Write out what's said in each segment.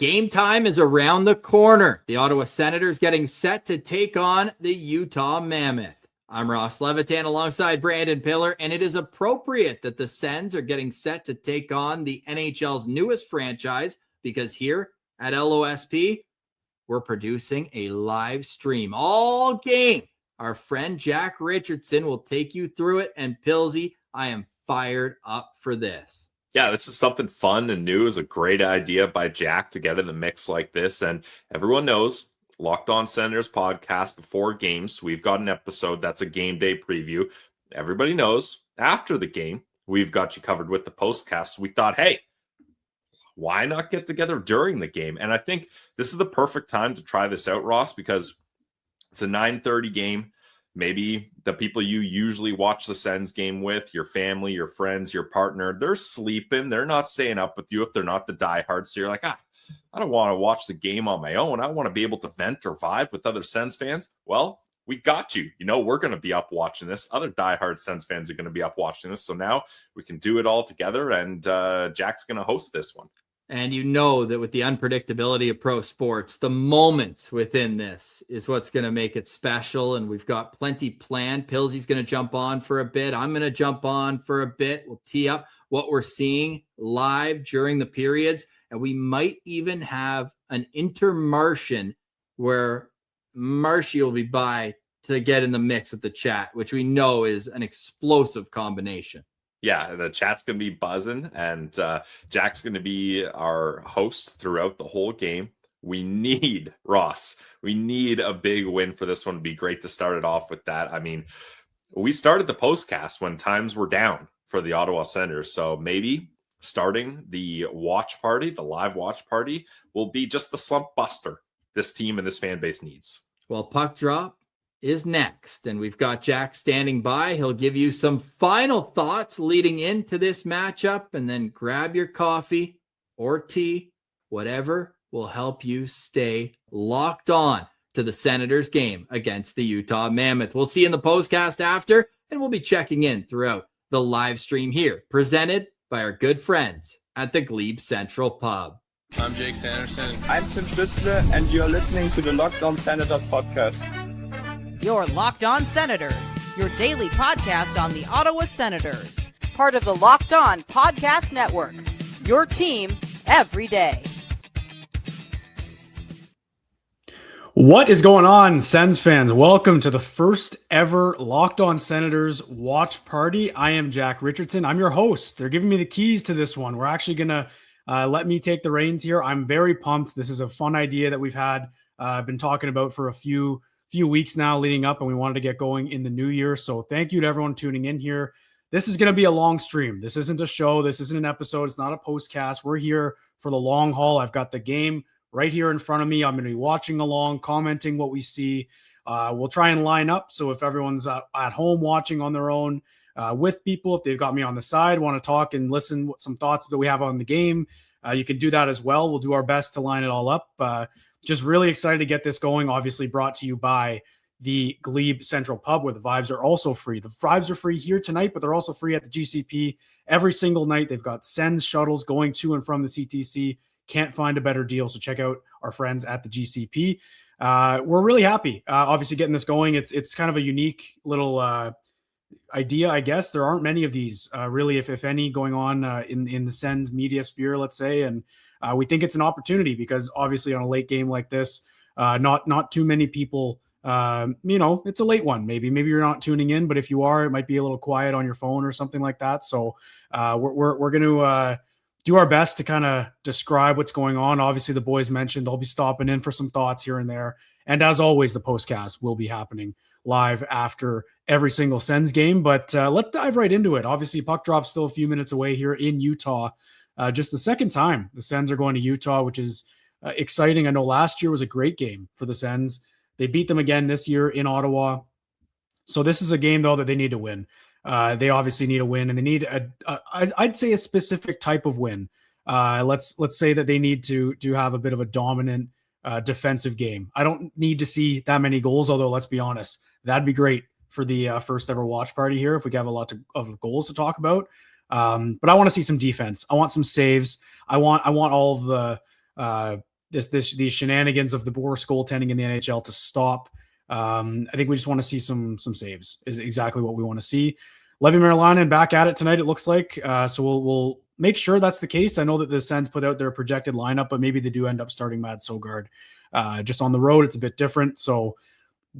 Game time is around the corner. The Ottawa Senators getting set to take on the Utah Mammoth. I'm Ross Levitan alongside Brandon Pillar, and it is appropriate that the Sens are getting set to take on the NHL's newest franchise because here at LOSP, we're producing a live stream all game. Our friend Jack Richardson will take you through it, and Pilsy, I am fired up for this. Yeah, this is something fun and new. It was a great idea by Jack to get in the mix like this. And everyone knows, Locked On Senators podcast before games, we've got an episode that's a game day preview. Everybody knows after the game, we've got you covered with the postcast. So we thought, hey, why not get together during the game? And I think this is the perfect time to try this out, Ross, because it's a 9:30 game. Maybe the people you usually watch the Sens game with, your family, your friends, your partner, they're sleeping. They're not staying up with you if they're not the diehards. So you're like, I don't want to watch the game on my own. I want to be able to vent or vibe with other Sens fans. Well, we got you. You know, we're going to be up watching this. Other diehard Sens fans are going to be up watching this. So now we can do it all together, and Jack's going to host this one. And you know that with the unpredictability of pro sports, the moments within this is what's going to make it special. And we've got plenty planned. Pilsy's going to jump on for a bit. I'm going to jump on for a bit. We'll tee up what we're seeing live during the periods. And we might even have an Martian where Martian will be by to get in the mix with the chat, which we know is an explosive combination. Yeah, the chat's going to be buzzing, and Jack's going to be our host throughout the whole game. We need, Ross, we need a big win for this one. It'd be great to start it off with that. I mean, we started the postcast when times were down for the Ottawa Senators, so maybe starting the watch party, the live watch party, will be just the slump buster this team and this fan base needs. Well, puck drop is next, and we've got Jack standing by. He'll give you some final thoughts leading into this matchup, and then grab your coffee or tea, whatever will help you stay locked on to the Senators game against the Utah Mammoth. We'll see you in the postcast after, and we'll be checking in throughout the live stream here, presented by our good friends at the Glebe Central Pub. I'm Jake Sanderson. I'm Tim Stützle, and you're listening to the Locked On Senators podcast. You're Locked On Senators, your daily podcast on the Ottawa Senators. Part of the Locked On Podcast Network, your team every day. What is going on, Sens fans? Welcome to the first ever Locked On Senators watch party. I am Jack Richardson. I'm your host. They're giving me the keys to this one. We're actually going to let me take the reins here. I'm very pumped. This is a fun idea that we've had been talking about for a few weeks now leading up, and we wanted to get going in the new year. So thank you to everyone tuning in here. This is going to be a long stream. This isn't a show. This isn't an episode. It's not a postcast. We're here for the long haul. I've got the game right here in front of me. I'm going to be watching along, commenting what we see. We'll try and line up. So if everyone's at home watching on their own with people, if they've got me on the side, want to talk and listen what some thoughts that we have on the game, you can do that as well. We'll do our best to line it all up. Just really excited to get this going. Obviously brought to you by the Glebe Central Pub, where the vibes are also free. The vibes are free here tonight, but they're also free at the GCP every single night. They've got Sens shuttles going to and from the CTC. Can't find a better deal. So check out our friends at the GCP. We're really happy, obviously, getting this going. It's kind of a unique little idea, I guess. There aren't many of these, really, if any, going on in the Sens media sphere, let's say. And we think it's an opportunity because obviously on a late game like this, not too many people, it's a late one. Maybe you're not tuning in, but if you are, it might be a little quiet on your phone or something like that. So we're going to do our best to kind of describe what's going on. Obviously the boys mentioned they'll be stopping in for some thoughts here and there. And as always, the postcast will be happening live after every single Sens game, but let's dive right into it. Obviously puck drop's still a few minutes away here in Utah. Just the second time the Sens are going to Utah, which is exciting. I know last year was a great game for the Sens. They beat them again this year in Ottawa. So this is a game, though, that they need to win. They obviously need a win, and they need I'd say a specific type of win. Let's say that they need to have a bit of a dominant defensive game. I don't need to see that many goals, although let's be honest, that'd be great for the first ever watch party here if we have a lot of goals to talk about. But I want to see some defense. I want some saves. I want all of the these shenanigans of the worst goaltending in the NHL to stop. I think we just want to see some saves is exactly what we want to see. Levi Merlanen back at it tonight, it looks like. So we'll make sure that's the case. I know that the Sens put out their projected lineup, but maybe they do end up starting Mads Søgaard. Just on the road, it's a bit different. So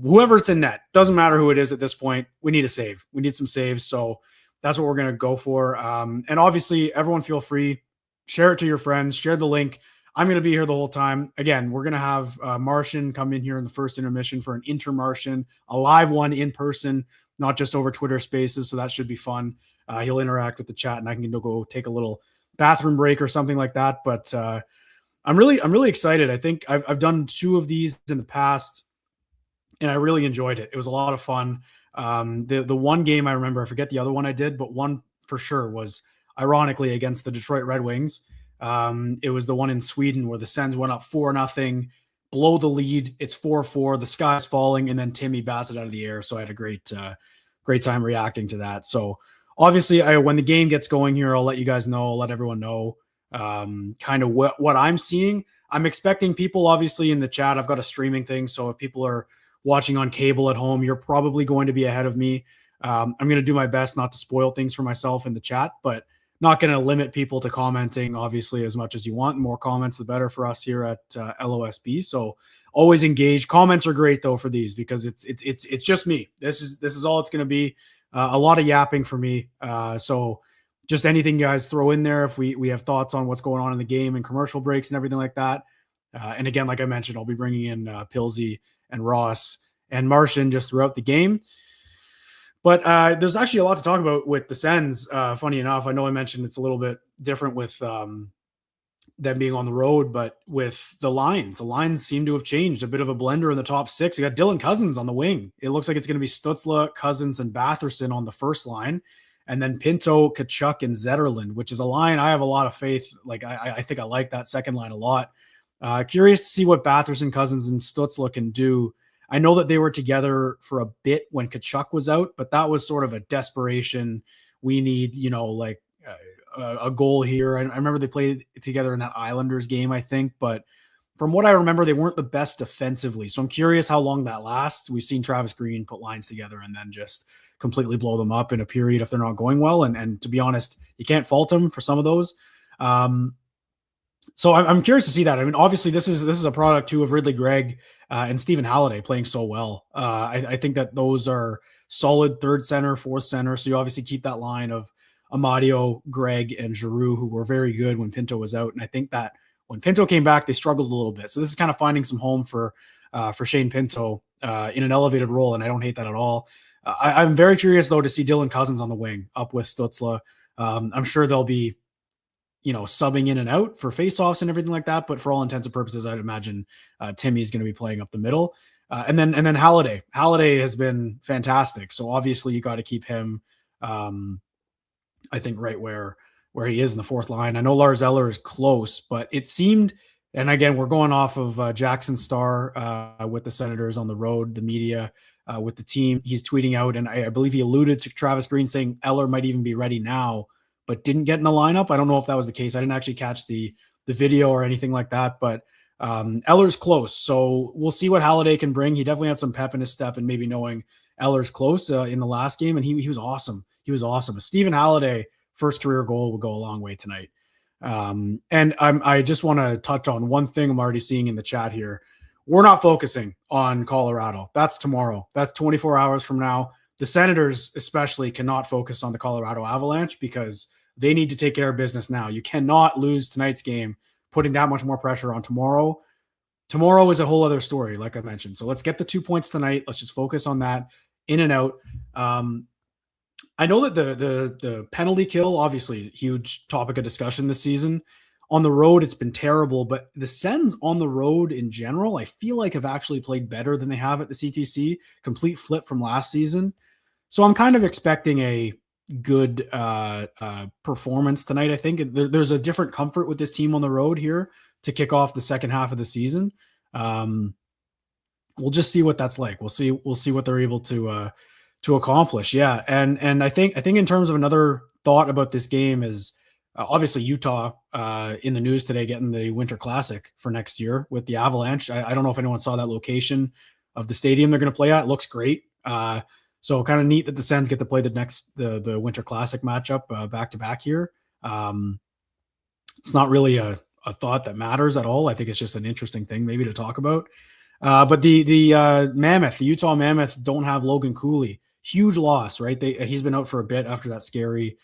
whoever's in net, doesn't matter who it is at this point, we need a save. We need some saves. So that's what we're going to go for. And obviously, everyone feel free. Share it to your friends. Share the link. I'm going to be here the whole time. Again, we're going to have Martian come in here in the first intermission for an Intermission, a live one in person, not just over Twitter Spaces. So that should be fun. He'll interact with the chat, and I can go take a little bathroom break or something like that. But I'm really excited. I think I've done 2 of these in the past, and I really enjoyed it. It was a lot of fun. The one game I remember, I forget the other one I did, but one for sure was ironically against the Detroit Red Wings. It was the one in Sweden where the Sens went up 4-0, blow the lead. It's 4-4. The sky's falling, and then Timmy bats it out of the air. So I had a great time reacting to that. So obviously, when the game gets going here, I'll let you guys know. I'll let everyone know kind of what I'm seeing. I'm expecting people, obviously, in the chat. I've got a streaming thing, so if people are watching on cable at home, you're probably going to be ahead of me. I'm going to do my best not to spoil things for myself in the chat, but not going to limit people to commenting, obviously, as much as you want. More comments, the better for us here at LOSB. So always engage. Comments are great though for these because it's just me. This is all it's going to be. A lot of yapping for me. So just anything you guys throw in there. If we have thoughts on what's going on in the game and commercial breaks and everything like that. And again, like I mentioned, I'll be bringing in Pilsy and Ross and Martian just throughout the game. But there's actually a lot to talk about with the Sens. Funny enough, I know I mentioned it's a little bit different with them being on the road, but with the lines seem to have changed. A bit of a blender in the top 6. You got Dylan Cousins on the wing. It looks like it's going to be Stützle, Cousins, and Batherson on the first line. And then Pinto, Tkachuk, and Zetterlund, which is a line I have a lot of faith. Like I think I like that second line a lot. Curious to see what Batherson, Cousins, and Stützle can do. I know that they were together for a bit when Tkachuk was out, but that was sort of a desperation. We need, a goal here. I remember they played together in that Islanders game, I think, but from what I remember, they weren't the best defensively. So I'm curious how long that lasts. We've seen Travis Green put lines together and then just completely blow them up in a period if they're not going well. And to be honest, you can't fault them for some of those. So I'm curious to see that. I mean, obviously this is a product too of Ridley Greg and Stephen Halliday playing so well. I think that those are solid third center, fourth center. So you obviously keep that line of Amadio, Greg, and Giroux, who were very good when Pinto was out. And I think that when Pinto came back, they struggled a little bit. So this is kind of finding some home for Shane Pinto in an elevated role, and I don't hate that at all. I'm very curious, though, to see Dylan Cousins on the wing up with Stützle. I'm sure they'll be subbing in and out for faceoffs and everything like that. But for all intents and purposes, I'd imagine Timmy's going to be playing up the middle. And then Halliday. Halliday has been fantastic. So obviously you got to keep him, I think, right where he is in the fourth line. I know Lars Eller is close, but it seemed, and again, we're going off of Jackson Starr with the Senators on the road, the media with the team. He's tweeting out, and I believe he alluded to Travis Green saying Eller might even be ready now, but didn't get in the lineup. I don't know if that was the case. I didn't actually catch the video or anything like that, but Eller's close. So we'll see what Halliday can bring. He definitely had some pep in his step and maybe knowing Eller's close in the last game, and he was awesome. He was awesome. A Stephen Halliday first career goal will go a long way tonight. And I just want to touch on one thing I'm already seeing in the chat here. We're not focusing on Colorado. That's tomorrow. That's 24 hours from now. The Senators especially cannot focus on the Colorado Avalanche because they need to take care of business now. You cannot lose tonight's game, putting that much more pressure on tomorrow. Tomorrow is a whole other story, like I mentioned. So let's get the 2 points tonight. Let's just focus on that in and out. I know that the penalty kill, obviously, huge topic of discussion this season. On the road, it's been terrible, but the Sens on the road in general, I feel like have actually played better than they have at the CTC. Complete flip from last season. So I'm kind of expecting a good performance tonight. I think there's a different comfort with this team on the road here to kick off the second half of the season. We'll just see what that's like. We'll see what they're able to accomplish. Yeah. And I think in terms of another thought about this game is Obviously, Utah in the news today, getting the Winter Classic for next year with the Avalanche. I don't know if anyone saw that location of the stadium they're going to play at. It looks great. So kind of neat that the Sens get to play the Winter Classic matchup back to back here. It's not really a thought that matters at all. I think it's just an interesting thing maybe to talk about. But the Mammoth, the Utah Mammoth, don't have Logan Cooley. Huge loss, right? He's been out for a bit after that scary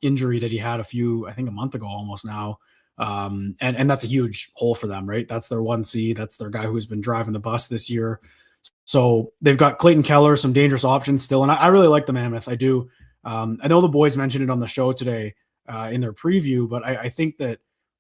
injury that he had a month ago almost now. And that's a huge hole for them, right? That's their 1C. That's their guy who's been driving the bus this year. So they've got Clayton Keller, some dangerous options still. And I really like the Mammoth. I do. I know the boys mentioned it on the show today in their preview, but I think that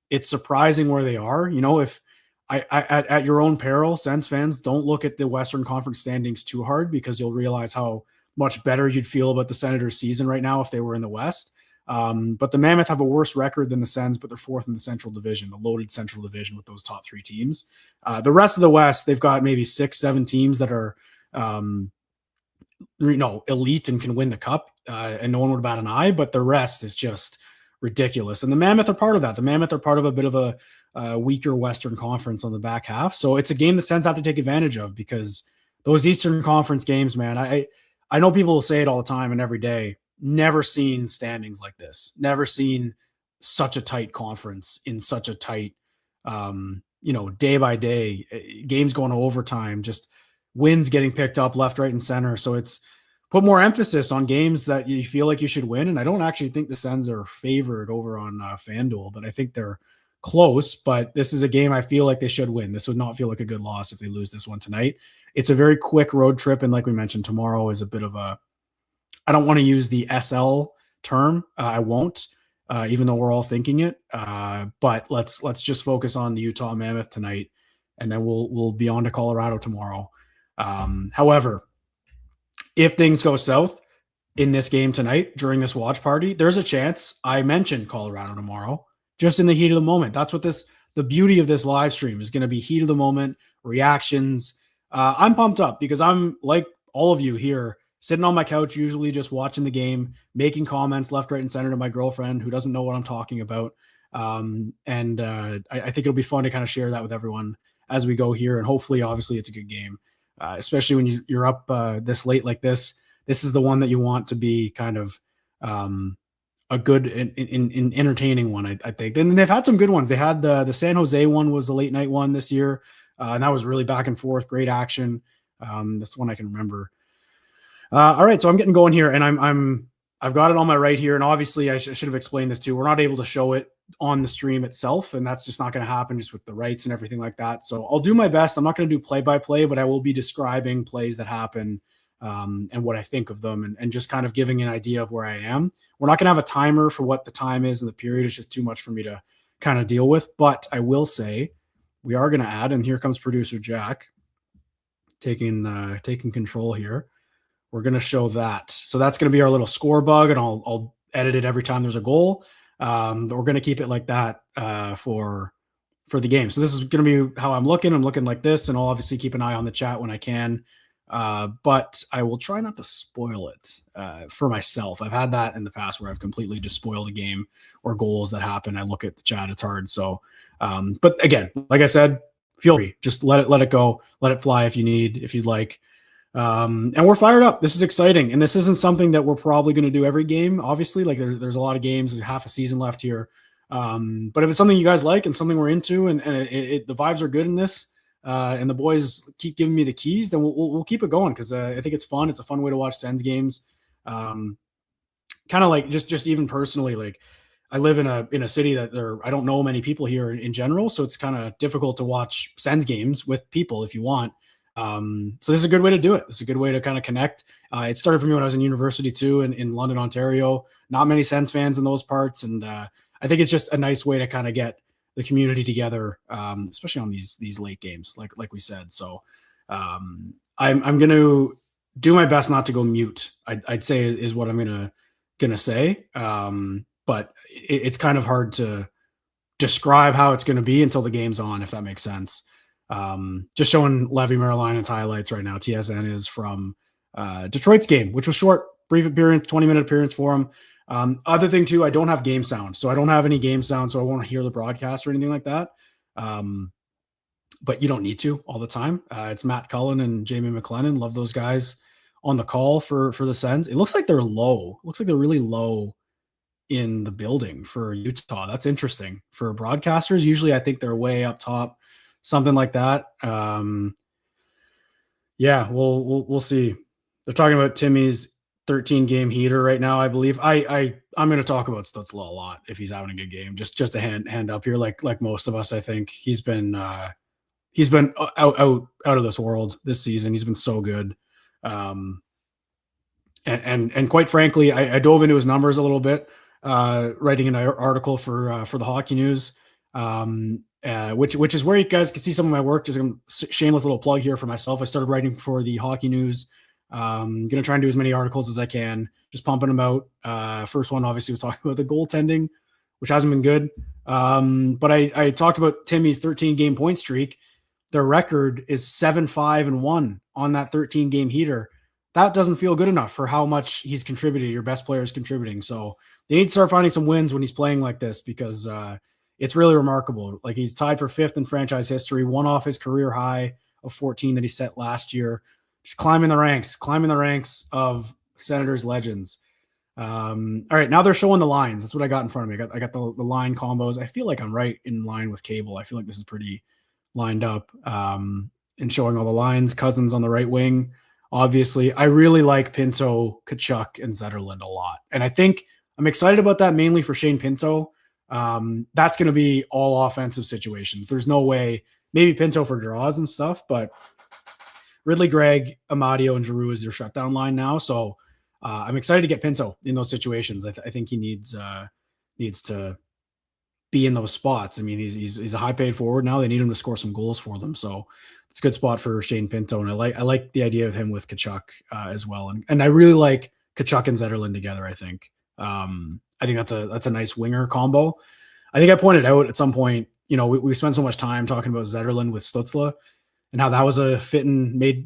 it's surprising where they are. You know, if at your own peril, Sens fans, don't look at the Western Conference standings too hard, because you'll realize how much better you'd feel about the Senators season right now if they were in the West. But the Mammoth have a worse record than the Sens, but they're fourth in the Central Division, the loaded Central Division with those top three teams. The rest of the West, they've got maybe 6-7 teams that are, elite and can win the cup, and no one would bat an eye, but the rest is just ridiculous. And the Mammoth are part of that. The Mammoth are part of a bit of a weaker Western Conference on the back half. So it's a game the Sens have to take advantage of, because those Eastern Conference games, man, I know people will say it all the time and every day. Never seen standings like this. Never seen such a tight conference in such a tight, day by day, games going to overtime, just wins getting picked up left, right, and center. So it's put more emphasis on games that you feel like you should win. And I don't actually think the Sens are favored over on FanDuel, but I think they're close. But this is a game I feel like they should win. This would not feel like a good loss if they lose this one tonight. It's a very quick road trip. And like we mentioned, tomorrow is a bit of I don't want to use the SL term. I won't, even though we're all thinking it. But let's just focus on the Utah Mammoth tonight, and then we'll be on to Colorado tomorrow. However, if things go south in this game tonight during this watch party, there's a chance I mention Colorado tomorrow, just in the heat of the moment. That's what the beauty of this live stream is going to be: heat of the moment, reactions. I'm pumped up because I'm like all of you here, sitting on my couch, usually just watching the game, making comments left, right, and center to my girlfriend who doesn't know what I'm talking about. I think it'll be fun to kind of share that with everyone as we go here. And hopefully, obviously, it's a good game, especially when you're up this late like this. This is the one that you want to be kind of a good and entertaining one, I think. And they've had some good ones. They had the San Jose one was a late night one this year. And that was really back and forth, great action. That's one I can remember. All right, so I'm getting going here, and I've got it on my right here, and obviously I should have explained this too. We're not able to show it on the stream itself, and that's just not going to happen just with the rights and everything like that. So I'll do my best. I'm not going to do play-by-play, but I will be describing plays that happen and what I think of them, and just kind of giving an idea of where I am. We're not going to have a timer for what the time is in the period. It's just too much for me to kind of deal with, but I will say we are going to add, and here comes producer Jack taking control here. We're going to show that. So that's going to be our little score bug, and I'll edit it every time there's a goal. But we're going to keep it like that for the game. So this is going to be how I'm looking. I'm looking like this, and I'll obviously keep an eye on the chat when I can. But I will try not to spoil it for myself. I've had that in the past where I've completely just spoiled a game or goals that happen. I look at the chat. It's hard. So, but again, like I said, feel free. Just let it go. Let it fly if you'd like. And we're fired up. This is exciting. And this isn't something that we're probably going to do every game. Obviously, like there's a lot of games, there's half a season left here. But if it's something you guys like and something we're into, and the vibes are good in this, and the boys keep giving me the keys, then we'll keep it going. Cause I think it's fun. It's a fun way to watch Sens games. Kind of like just even personally, like I live in a city that I don't know many people here in general. So it's kind of difficult to watch Sens games with people if you want. So this is a good way to do it. This is a good way to kind of connect. It started for me when I was in university too, in London, Ontario. Not many Sens fans in those parts. And I think it's just a nice way to kind of get the community together, especially on these late games, like we said. So I'm going to do my best not to go mute. I'd say is what I'm gonna say. But it's kind of hard to describe how it's going to be until the game's on, if that makes sense. Just showing Levy Marilinen's highlights right now. TSN is from Detroit's game, which was short, brief appearance, 20-minute appearance for him. Other thing too, I don't have game sound, so I don't have any game sound, so I won't hear the broadcast or anything like that. But you don't need to all the time. It's Matt Cullen and Jamie McLennan. Love those guys on the call for the Sens. It looks like they're low. It looks like they're really low in the building for Utah. That's interesting for broadcasters. Usually I think they're way up top, something like that. Yeah, we'll see. They're talking about Timmy's 13 game heater right now, I believe. I'm going to talk about Stützle a lot if he's having a good game. Just a hand up here, like most of us. I think he's been out of this world this season. He's been so good. And quite frankly, I dove into his numbers a little bit, writing an article for the Hockey News, which is where you guys can see some of my work. Just a shameless little plug here for myself. I started writing for the Hockey News. Going to try and do as many articles as I can, just pumping them out. First one obviously was talking about the goaltending, which hasn't been good. But I talked about Timmy's 13 game point streak. Their record is 7-5-1 on that 13 game heater. That doesn't feel good enough for how much he's contributed. Your best player is contributing. So they need to start finding some wins when he's playing like this, because it's really remarkable. Like, he's tied for 5th in franchise history, one off his career high of 14 that he set last year. Just climbing the ranks of Senators legends. All right, now they're showing the lines. That's what I got in front of me. I got the line combos. I feel like I'm right in line with cable. I feel like this is pretty lined up, and showing all the lines. Cousins on the right wing. Obviously, I really like Pinto, Tkachuk, and Zetterlund a lot. And I think I'm excited about that mainly for Shane Pinto. That's going to be all offensive situations. There's no way, maybe Pinto for draws and stuff, but Ridley Greg, Amadio, and Giroux is their shutdown line now. So I'm excited to get Pinto in those situations. I think he needs to be in those spots. I mean, he's a high paid forward now. They need him to score some goals for them. So it's a good spot for Shane Pinto. And I like the idea of him with Tkachuk as well. And I really like Tkachuk and Zetterlund together. I think that's a nice winger combo. I think I pointed out at some point, we spent so much time talking about Zetterlund with Stützle and how that was a fitting match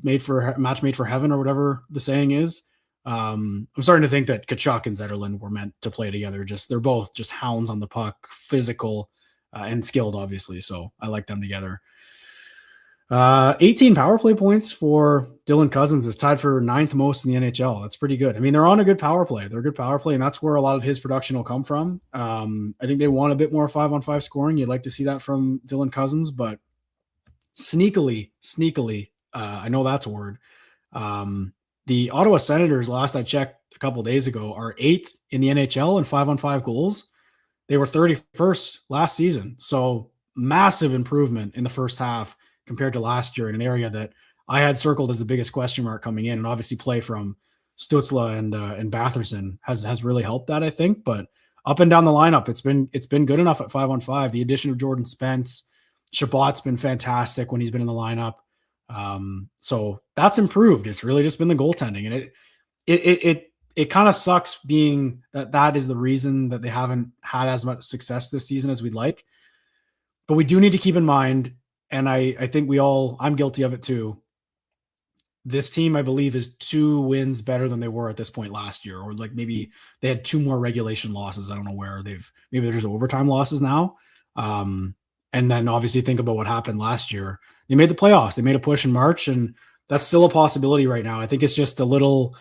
made for heaven, or whatever the saying is. I'm starting to think that Tkachuk and Zetterlund were meant to play together. They're both just hounds on the puck, physical and skilled, obviously. So I like them together. 18 power play points for Dylan Cousins is tied for 9th most in the NHL. That's pretty good. I mean, they're on a good power play. They're a good power play, and that's where a lot of his production will come from. I think they want a bit more 5-on-5 scoring. You'd like to see that from Dylan Cousins, but sneakily, I know that's a word. The Ottawa Senators, last I checked a couple days ago, are 8th in the NHL in 5-on-5 goals. They were 31st last season. So massive improvement in the first half compared to last year, in an area that I had circled as the biggest question mark coming in. And obviously play from Stützle and Batherson has really helped that, I think. But up and down the lineup, it's been good enough at 5-on-5. The addition of Jordan Spence, Chabot's been fantastic when he's been in the lineup. So that's improved. It's really just been the goaltending, and it kind of sucks being that is the reason that they haven't had as much success this season as we'd like. But we do need to keep in mind, and I think I'm guilty of it too. This team, I believe, is 2 wins better than they were at this point last year, or like maybe they had 2 more regulation losses. I don't know where maybe they're just overtime losses now. And then obviously think about what happened last year. They made the playoffs. They made a push in March, and that's still a possibility right now. I think it's just a little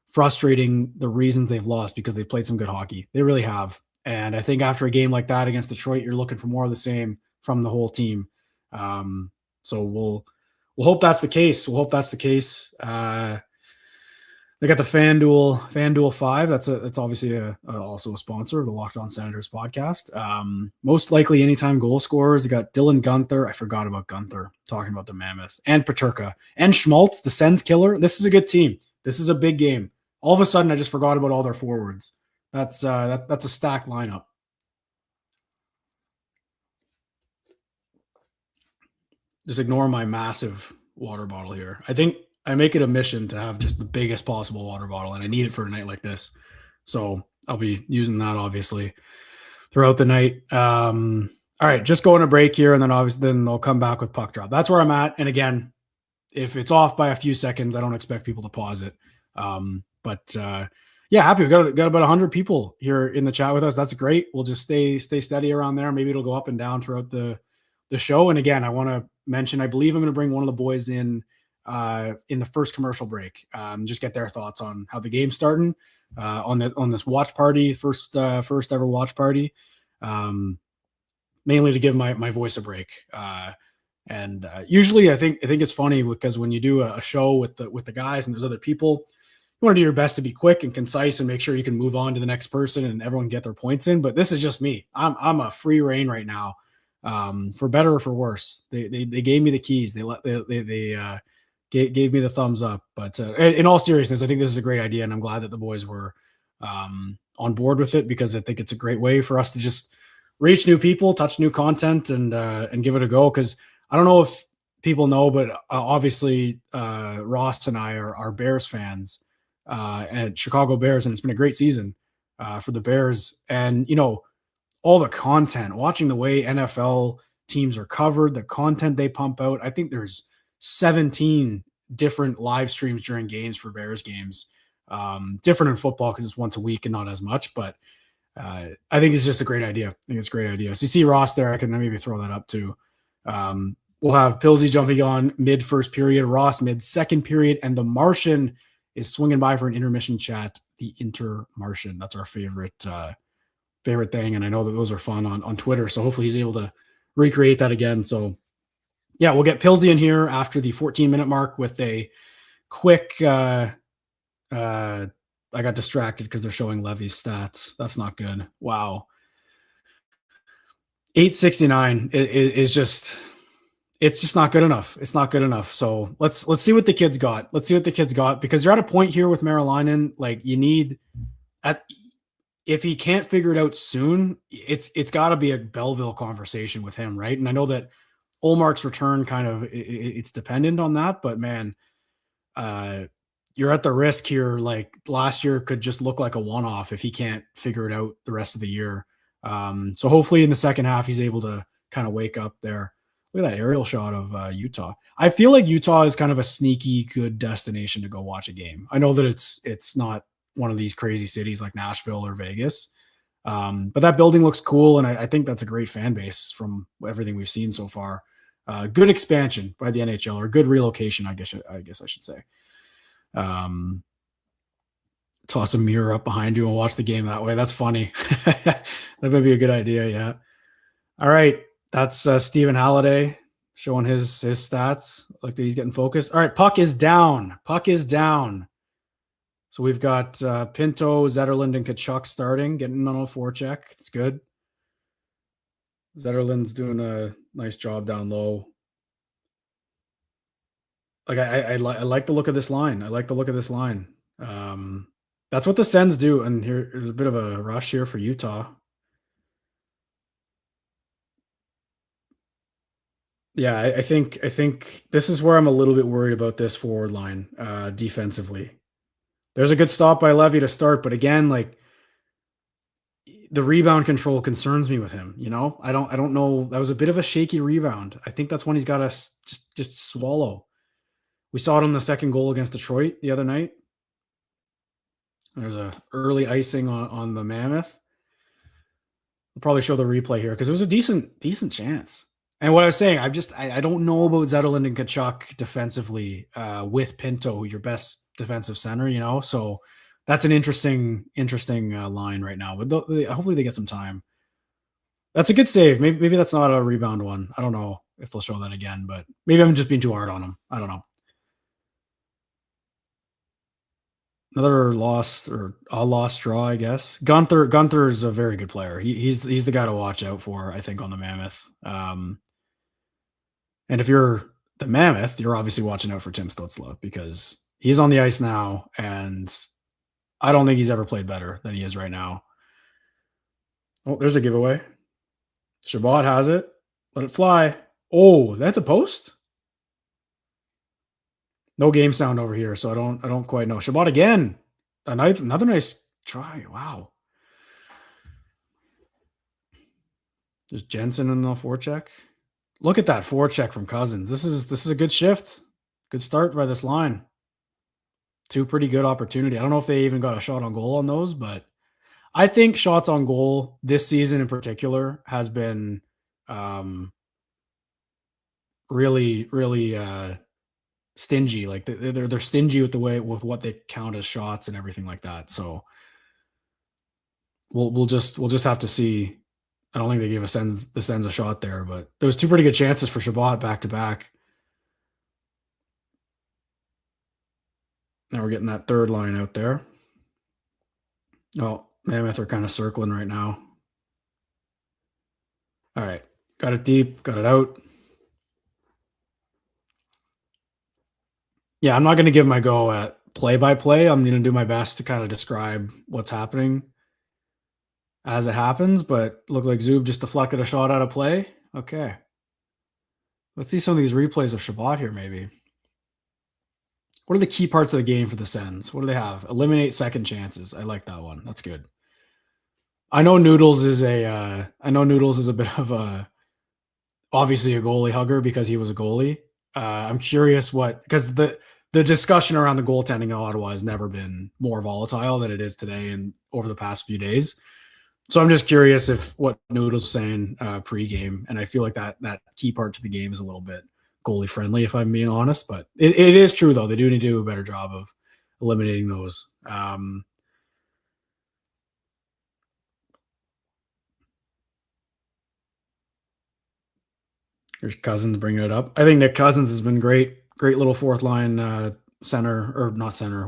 frustrating, the reasons they've lost, because they've played some good hockey. They really have. And I think after a game like that against Detroit, you're looking for more of the same from the whole team. So we'll hope that's the case. They got the FanDuel 5. That's obviously also a sponsor of the Locked On Senators podcast. Most likely anytime goal scorers. They got Dylan Guenther. I forgot about Guenther, talking about the Mammoth, and Peterka and Schmaltz, the Sens killer. This is a good team. This is a big game. All of a sudden, I just forgot about all their forwards. That's a stacked lineup. Just ignore my massive water bottle here. I think I make it a mission to have just the biggest possible water bottle, and I need it for a night like this. So I'll be using that obviously throughout the night. All right, just going to break here, and then I'll come back with puck drop. That's where I'm at. And again, if it's off by a few seconds, I don't expect people to pause it. Yeah, happy. We got about 100 people here in the chat with us. That's great. We'll just stay steady around there. Maybe it'll go up and down throughout the show. And again, I want to mention, I believe I'm going to bring one of the boys in the first commercial break. Just get their thoughts on how the game's starting on this watch party, first ever watch party. Mainly to give my voice a break. And usually I think it's funny because when you do a show with the guys and there's other people, you want to do your best to be quick and concise and make sure you can move on to the next person and everyone get their points in. But this is just me. I'm a free reign right now, for better or for worse. They gave me the keys. They gave me the thumbs up. But in all seriousness, I think this is a great idea, and I'm glad that the boys were on board with it, because I think it's a great way for us to just reach new people, touch new content, and give it a go. Because I don't know if people know, but obviously Ross and I are Bears fans. And Chicago Bears, and it's been a great season for the Bears. And all the content, watching the way NFL teams are covered, the content they pump out. I think there's 17 different live streams during games for Bears games. Different in football because it's once a week and not as much, but I think it's just a great idea. I think it's a great idea. So you see Ross there, I can maybe throw that up too. We'll have Pilsy jumping on mid first period, Ross mid second period, and the Martian is swinging by for an intermission chat. The Martian, that's our favorite thing, and I know that those are fun on Twitter, so hopefully he's able to recreate that again. So yeah, we'll get Pilsy in here after the 14-minute mark with a quick I got distracted because they're showing Levy's stats. That's not good. Wow. 869 is just, it's just not good enough. It's not good enough. So let's see what the kids got. Let's see what the kids got, because you're at a point here with Marilinen, like you need if he can't figure it out soon, it's got to be a Belleville conversation with him, right? And I know that Olmark's return kind of it's dependent on that, but man, you're at the risk here. Like last year could just look like a one-off if he can't figure it out the rest of the year. So hopefully in the second half, he's able to kind of wake up there. Look at that aerial shot of Utah. I feel like Utah is kind of a sneaky good destination to go watch a game. I know that it's not one of these crazy cities like Nashville or Vegas, but that building looks cool, and I think that's a great fan base from everything we've seen so far. Good expansion by the NHL, or good relocation, I guess I should say. Toss a mirror up behind you and watch the game that way. That's funny. That might be a good idea. Yeah. All right. That's Stephen Halliday showing his stats. Like that he's getting focused. All right. Puck is down. So we've got Pinto, Zetterlund, and Kachuk starting, getting on a forecheck. It's good. Zetterlund's doing a nice job down low. Like I like the look of this line. That's what the Sens do. And here's a bit of a rush here for Utah. Yeah, I think this is where I'm a little bit worried about this forward line defensively. There's a good stop by Levy to start, but again, like the rebound control concerns me with him. I don't know. That was a bit of a shaky rebound. I think that's one he's got to just swallow. We saw it on the second goal against Detroit the other night. There's a early icing on the Mammoth. We'll probably show the replay here because it was a decent chance. And what I was saying, I don't know about Zetterlund and Kachuk defensively with Pinto, your best defensive center, So that's an interesting line right now. But hopefully they get some time. That's a good save. Maybe that's not a rebound one. I don't know if they'll show that again, but maybe I'm just being too hard on them. I don't know. Another loss or a lost draw, I guess. Gunther is a very good player. He's the guy to watch out for, I think, on the Mammoth. And if you're the Mammoth, you're obviously watching out for Tim Stützle because he's on the ice now, and I don't think he's ever played better than he is right now. Oh, there's a giveaway. Shabbat has it. Let it fly. Oh, that's a post? No game sound over here, so I don't quite know. Shabbat again. Another nice try. Wow. There's Jensen in the forecheck. Look at that forecheck from Cousins. This is a good shift. Good start by this line. Two pretty good opportunity. I don't know if they even got a shot on goal on those, but I think shots on goal this season in particular has been really, really stingy. Like they're stingy with with what they count as shots and everything like that. So we'll just have to see. I don't think they gave the Sens a shot there, but there was two pretty good chances for Chabot back to back. Now we're getting that third line out there. Oh, Mammoth are kind of circling right now. All right. Got it deep. Got it out. Yeah, I'm not going to give my go at play-by-play. I'm going to do my best to kind of describe what's happening as it happens, but looked like Zub just deflected a shot out of play. Okay. Let's see some of these replays of Chabot here, maybe. What are the key parts of the game for the Sens? What do they have? Eliminate second chances. I like that one. That's good. I know Noodles is a bit of a, obviously a goalie hugger because he was a goalie. I'm curious because the discussion around the goaltending in Ottawa has never been more volatile than it is today and over the past few days. So I'm just curious if what Noodles was saying pregame, and I feel like that key part to the game is a little bit goalie friendly, if I'm being honest. But it is true though; they do need to do a better job of eliminating those. Here's Cousins bringing it up. I think Nick Cousins has been great little fourth line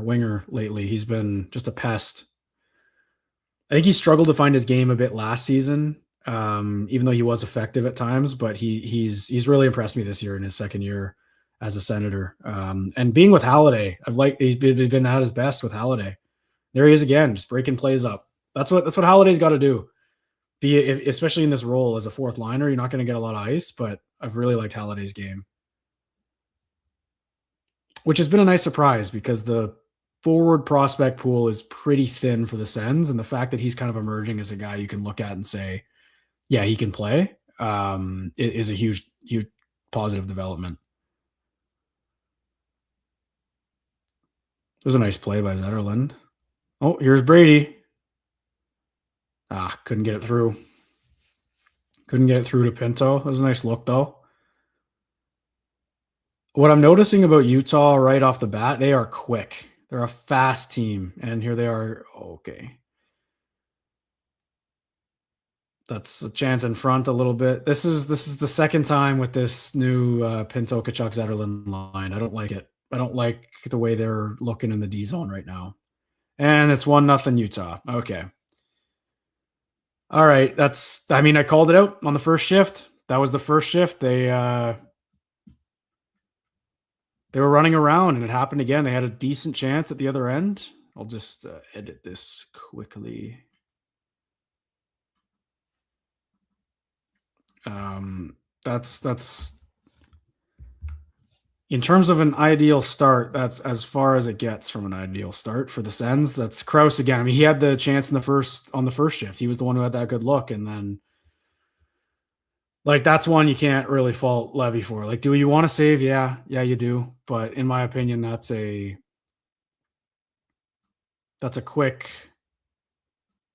winger lately. He's been just a pest. I think he struggled to find his game a bit last season, even though he was effective at times. But he's really impressed me this year in his second year as a Senator. And being with Halliday, he's been at his best with Halliday. There he is again, just breaking plays up. That's what Halliday's got to do. Especially in this role as a fourth liner, you're not going to get a lot of ice. But I've really liked Halliday's game, which has been a nice surprise because the forward prospect pool is pretty thin for the Sens, and the fact that he's kind of emerging as a guy you can look at and say, yeah, he can play, it is a huge positive development. It was a nice play by Zetterlund. Oh, here's Brady. Couldn't get it through. Couldn't get it through to Pinto. That was a nice look, though. What I'm noticing about Utah right off the bat, they are quick. They're a fast team, and here they are. Okay. That's a chance in front a little bit. This is the second time with this new Pinto, Kachuk, Zetterlund line. I don't like it. I don't like the way they're looking in the D zone right now. And it's 1-0 Utah. Okay. All right. I called it out on the first shift. That was the first shift. They were running around, and it happened again. They had a decent chance at the other end. I'll just edit this quickly. That's in terms of an ideal start, that's as far as it gets from an ideal start for the Sens. That's Krause again. I mean, he had the chance on the first shift. He was the one who had that good look, and then that's one you can't really fault Levy for. Do you want to save? Yeah, you do. But in my opinion, that's a quick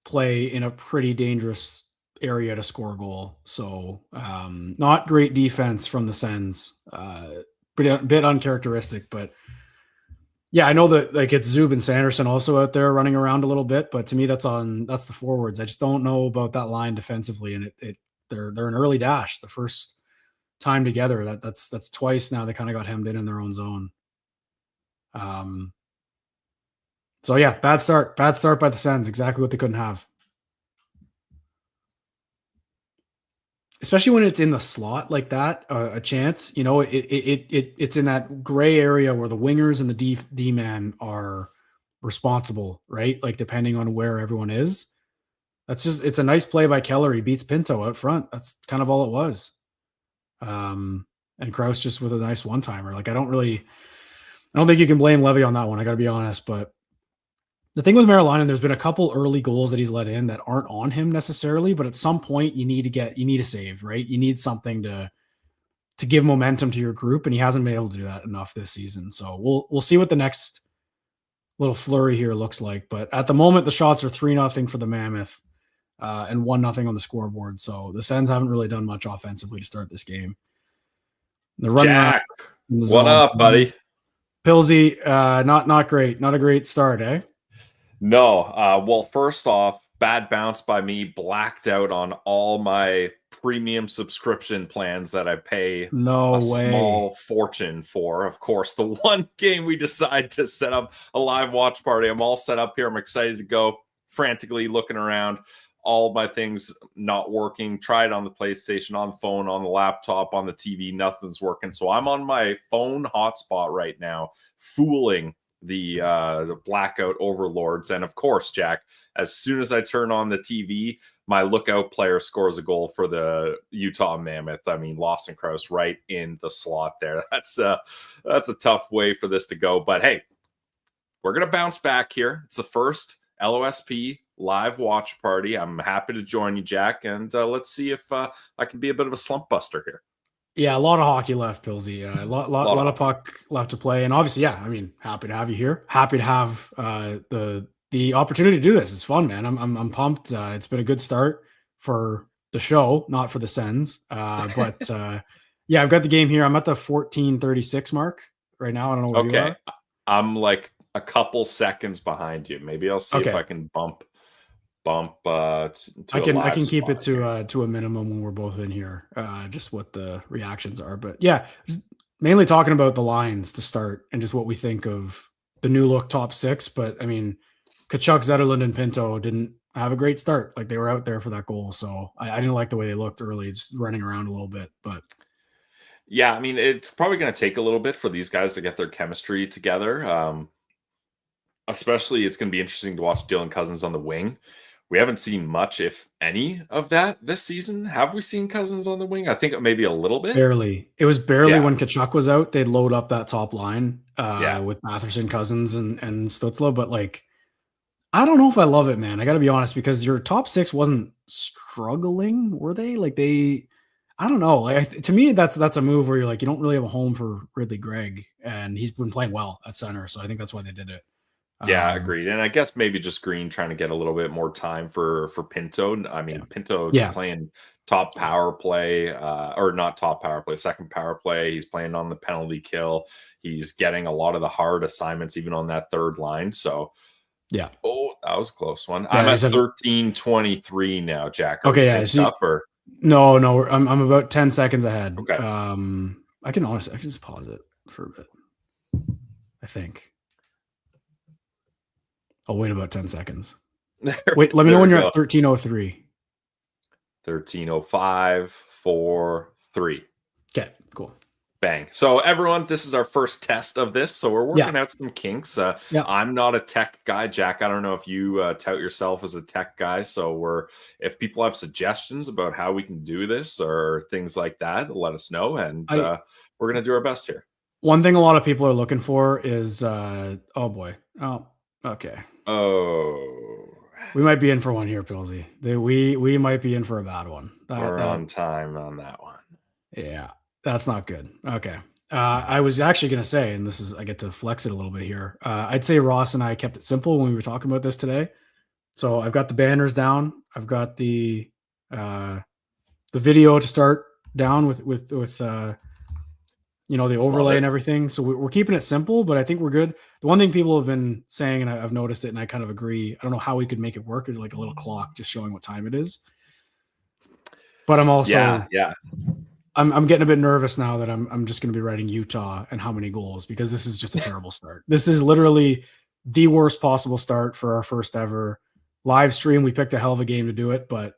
play in a pretty dangerous area to score a goal. So not great defense from the Sens. A bit uncharacteristic, but yeah, I know that it's Zub and Sanderson also out there running around a little bit, but to me that's the forwards. I just don't know about that line defensively, and they're an early dash the first time together. That's twice now they kind of got hemmed in their own zone. So yeah, bad start by the Sens. Exactly what they couldn't have. Especially when it's in the slot like that, a chance, it's in that gray area where the wingers and the D man are responsible, right? Depending on where everyone is. It's a nice play by Keller. He beats Pinto out front. That's kind of all it was. And Krause just with a nice one-timer. I don't think you can blame Levy on that one. I got to be honest, but the thing with Marilainen, there's been a couple early goals that he's let in that aren't on him necessarily, but at some point you need a save, right? You need something to give momentum to your group, and he hasn't been able to do that enough this season. So we'll see what the next little flurry here looks like. But at the moment, the shots are 3-0 for the Mammoth and 1-0 on the scoreboard. So the Sens haven't really done much offensively to start this game. They're running Jack, in the what zone. up, buddy? Pilsy, not great. Not a great start, eh? No. Well, first off, bad bounce by me, blacked out on all my premium subscription plans that I pay No way. small fortune for. Of course, the one game we decide to set up a live watch party. I'm all set up here. I'm excited to go, frantically looking around. All my things not working. Tried on the PlayStation, on the phone, on the laptop, on the TV. Nothing's working. So I'm on my phone hotspot right now, fooling the blackout overlords. And of course, Jack, as soon as I turn on the TV, my lookout player scores a goal for the Utah Mammoth. I mean, Lawson Krause right in the slot there. That's a tough way for this to go. But hey, we're gonna bounce back here. It's the first LOSP live watch party. I'm happy to join you, Jack, and let's see if I can be a bit of a slump buster here. Yeah, a lot of hockey left, Pilsy. A lot of puck left to play, and obviously, yeah, I mean, happy to have you here. Happy to have the opportunity to do this. It's fun, man. I'm pumped. It's been a good start for the show, not for the Sens. But yeah, I've got the game here. I'm at the 14:36 mark right now. I don't know where you are. I'm like a couple seconds behind you. Maybe I'll see if I can bump to I can keep it to a minimum when we're both in here, just what the reactions are. But yeah, mainly talking about the lines to start and just what we think of the new look top six. But I mean, Tkachuk, Zetterlund, and Pinto didn't have a great start. Like, they were out there for that goal, so I didn't like the way they looked early, just running around a little bit. But yeah, I mean, it's probably going to take a little bit for these guys to get their chemistry together. Especially, it's going to be interesting to watch Dylan Cousins on the wing. We haven't seen much, if any, of that this season. Have we seen Cousins on the wing? I think maybe a little bit. Barely. It was barely when Tkachuk was out. They'd load up that top line with Matherson, Cousins, and Stützle. But, like, I don't know if I love it, man. I got to be honest, because your top six wasn't struggling, were they? Like, I don't know. Like, to me, that's a move where you're like, you don't really have a home for Ridley Greg, and he's been playing well at center. So I think that's why they did it. Yeah, agreed. And I guess maybe just Green trying to get a little bit more time for Pinto. I mean, Pinto's playing top power play, or not top power play, second power play. He's playing on the penalty kill. He's getting a lot of the hard assignments, even on that third line. So, yeah. Oh, that was a close one. I'm at 13:23 now, Jack. Okay, yeah. No, I'm about 10 seconds ahead. Okay. I can just pause it for a bit, I think. I'll wait about 10 seconds. Wait, let me know when you're at 13:03. 13:05, 4, 3. Okay, cool. Bang. So everyone, this is our first test of this. So we're working out some kinks. I'm not a tech guy, Jack. I don't know if you tout yourself as a tech guy. So if people have suggestions about how we can do this or things like that, let us know. And we're going to do our best here. One thing a lot of people are looking for is, oh boy. Oh, okay. Oh, we might be in for one here, Pilsy. We might be in for a bad one. We're on time on that one. Yeah, that's not good. Okay. I was actually going to say, and I get to flex it a little bit here. I'd say Ross and I kept it simple when we were talking about this today. So I've got the banners down. I've got the video to start down with the overlay and everything. So we're keeping it simple, but I think we're good. The one thing people have been saying, and I've noticed it, and I kind of agree, I don't know how we could make it work, is like a little clock just showing what time it is. But I'm also, I'm getting a bit nervous now that I'm just going to be writing Utah and how many goals, because this is just a terrible start. This is literally the worst possible start for our first ever live stream. We picked a hell of a game to do it, but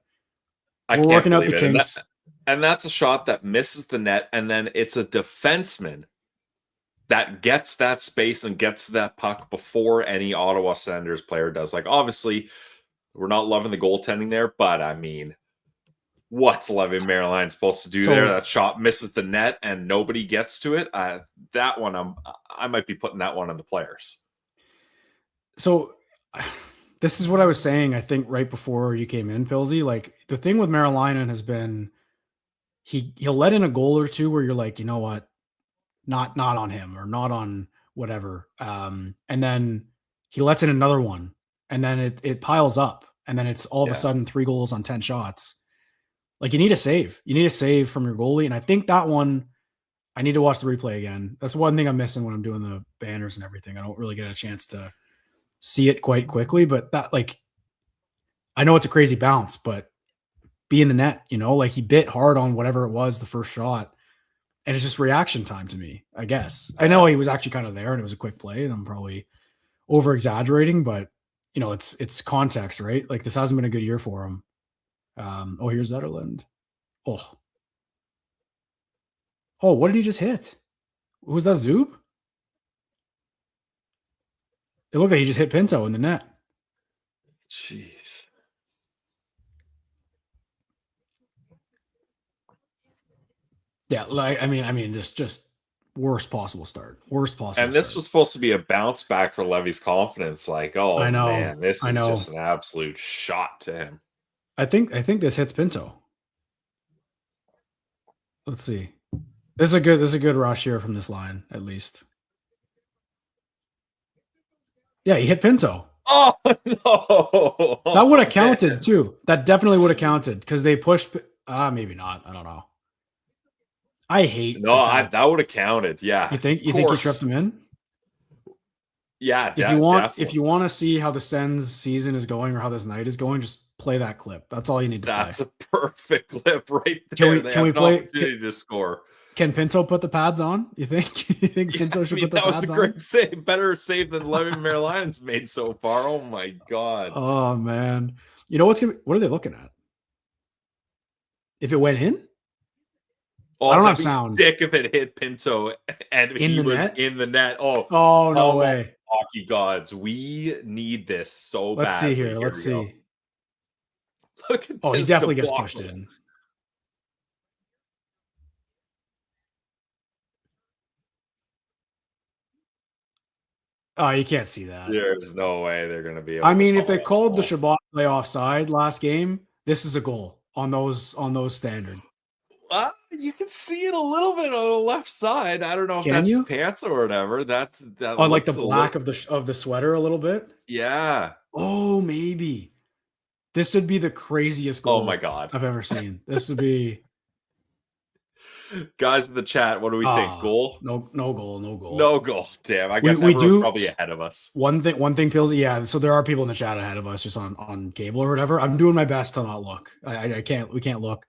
we're working out the kinks. And that's a shot that misses the net, and then it's a defenseman that gets that space and gets that puck before any Ottawa Senators player does. Like, obviously, we're not loving the goaltending there, but I mean, what's Levin Marilyn supposed to do there? That shot misses the net and nobody gets to it. That one, I might be putting that one on the players. So this is what I was saying, I think, right before you came in, Pilsy. Like, the thing with Marilyn has been, he'll let in a goal or two where you're like, you know what, not on him or not on whatever. And then he lets in another one, and then it piles up, and then it's all of a sudden 3 goals on 10 shots. Like, you need a save. You need a save from your goalie, and I think that one, I need to watch the replay again. That's one thing I'm missing when I'm doing the banners and everything. I don't really get a chance to see it quite quickly, but that, like, I know it's a crazy bounce, but be in the net, like he bit hard on whatever it was, the first shot. And it's just reaction time to me, I guess. I know he was actually kind of there and it was a quick play, and I'm probably over exaggerating, but it's context, right? Like, this hasn't been a good year for him. Here's Zetterlund. Oh, what did he just hit? Was that Zub? It looked like he just hit Pinto in the net. Jeez. Yeah, like I mean, just worst possible start. And this was supposed to be a bounce back for Levy's confidence. Like, I know, man, this is just an absolute shot to him. I think this hits Pinto. Let's see. This is a good rush here from this line, at least. Yeah, he hit Pinto. Oh no! That would have counted too. That definitely would have counted because they pushed. Maybe not. I don't know. I hate that would have counted. Yeah. You think he tripped him in? Yeah. If you want to see how the Sens season is going or how this night is going, just play that clip. That's all you need to play. That's a perfect clip right there. Can we play? Opportunity to score. Can Pinto put the pads on? You think? Pinto should put the pads on? That was a great save. Better save than Levy Merlin's made so far. Oh my god. Oh man. What are they looking at? If it went in? I don't have sound. Sick if it hit Pinto and he was in the net. Oh no way. Hockey gods. We need this so bad. Let's see here. Let's see. Go. Look at he definitely gets pushed in. Oh, you can't see that. There's no way they're going to be able if they called the Shabbat play offside last game, this is a goal on those standard. You can see it a little bit on the left side. I don't know if that's his pants or whatever. That like the black of the sweater a little bit. Yeah. Oh, maybe. This would be the craziest goal. Oh my god, I've ever seen. This would be. Guys in the chat, what do we think? Goal? No goal. No goal. Damn, I guess everyone's probably ahead of us. One thing feels, so there are people in the chat ahead of us just on cable or whatever. I'm doing my best to not look. We can't look.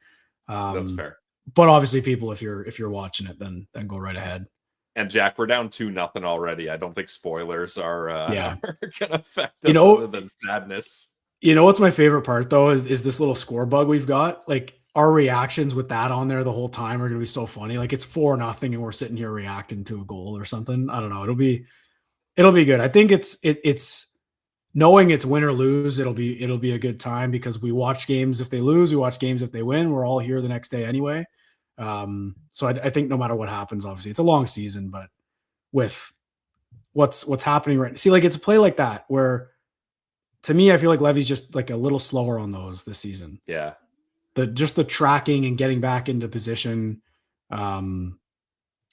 That's fair. But obviously, people, if you're watching it, then go right ahead. And Jack, we're down 2-0 already. I don't think spoilers are gonna affect us other than sadness. What's my favorite part though is this little score bug we've got. Like, our reactions with that on there the whole time are gonna be so funny. Like, it's 4-0 and we're sitting here reacting to a goal or something. I don't know. It'll be good. I think it's knowing it's win or lose. It'll be a good time because we watch games if they lose, we watch games if they win. We're all here the next day anyway. So I think no matter what happens, obviously it's a long season, but with what's happening right, see, like, it's a play like that where, to me, I feel like Levy's just like a little slower on those this season. Yeah. The tracking and getting back into position. I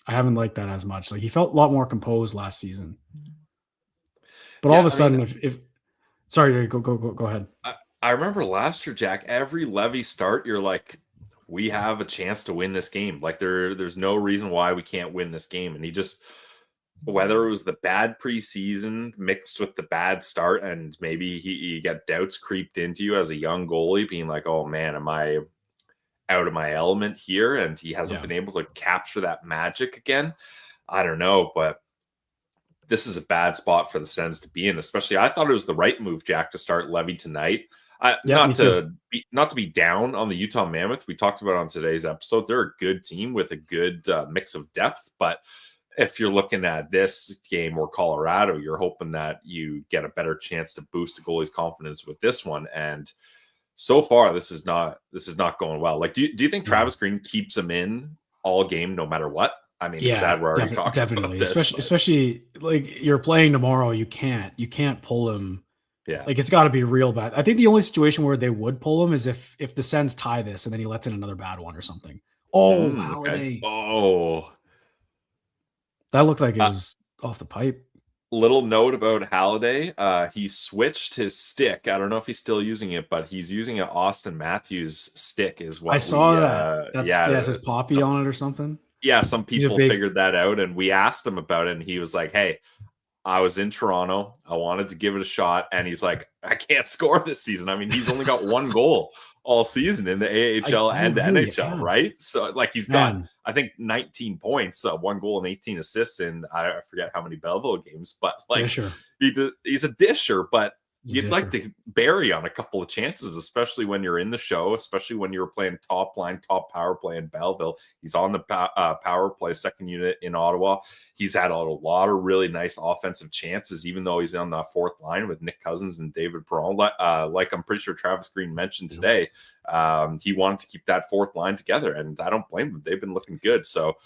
haven't liked that as much. Like, he felt a lot more composed last season, but all of a sudden, sorry, go ahead. I remember last year, Jack, every Levy start, you're like, we have a chance to win this game. Like, there's no reason why we can't win this game. And he just, whether it was the bad preseason mixed with the bad start, and maybe you get doubts creeped into you as a young goalie, being like, oh man, am I out of my element here? And he hasn't been able to capture that magic again. I don't know, but this is a bad spot for the Sens to be in. Especially, I thought it was the right move, Jack, to start Levy tonight. Not to be down on the Utah Mammoth. We talked about on today's episode. They're a good team with a good mix of depth. But if you're looking at this game or Colorado, you're hoping that you get a better chance to boost the goalie's confidence with this one. And so far, this is not going well. Like, do you think Travis Green keeps him in all game no matter what? I mean, it's sad we're already talking about this. Especially like, you're playing tomorrow. You can't pull him. Yeah. Like, it's got to be real bad. I think the only situation where they would pull him is if the Sens tie this and then he lets in another bad one or something. Holiday. Okay. Oh, that looked like it was off the pipe. Little note about Halliday. He switched his stick. I don't know if he's still using it, but he's using an Austin Matthews stick is what I saw that. It says some, Poppy on it or something. Yeah, some people figured that out, and we asked him about it, and he was like, hey, I was in Toronto. I wanted to give it a shot. And he's like, I can't score this season. I mean, he's only got one goal all season in the AHL and NHL, right? So, like, he's got, I think, 19 points, 1 goal and 18 assists in, I forget how many Belleville games, but, like, he's a disher, but you'd like to bury on a couple of chances, especially when you're in the show, especially when you're playing top line, top power play in Belleville. He's on the power play second unit in Ottawa. He's had a lot of really nice offensive chances, even though he's on the fourth line with Nick Cousins and David Perron. Like I'm pretty sure Travis Green mentioned today, he wanted to keep that fourth line together, and I don't blame him. They've been looking good. So,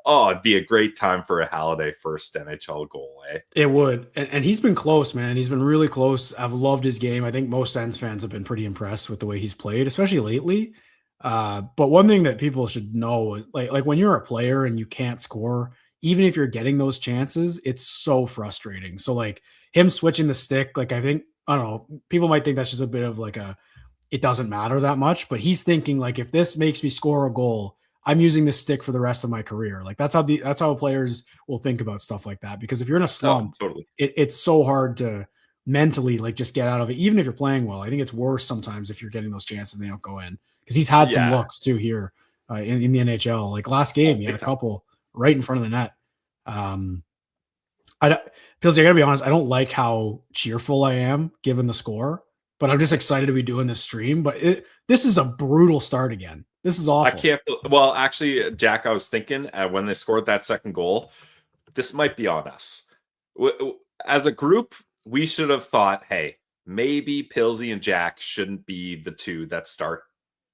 it'd be a great time for a Halliday first NHL goal, eh? It would. And he's been close, man. He's been really close. I've loved his game. I think most Sens fans have been pretty impressed with the way he's played, especially lately. But one thing that people should know is like when you're a player and you can't score, even if you're getting those chances, it's so frustrating. So like him switching the stick, like I don't know, people might think that's just a bit of like it doesn't matter that much, but he's thinking like, if this makes me score a goal, I'm using this stick for the rest of my career. Like that's how players will think about stuff like that. Because if you're in a slump, it's so hard to mentally like just get out of it. Even if you're playing well, I think it's worse sometimes if you're getting those chances and they don't go in. Because he's had some looks too here in the NHL. Like last game, he had a couple right in front of the net. Pilsy, I gotta be honest, I don't like how cheerful I am given the score, but I'm just excited to be doing this stream. But this is a brutal start again. This is awful. I can't. Well, actually, Jack, I was thinking when they scored that second goal, this might be on us. As a group, we should have thought, hey, maybe Pilsy and Jack shouldn't be the two that start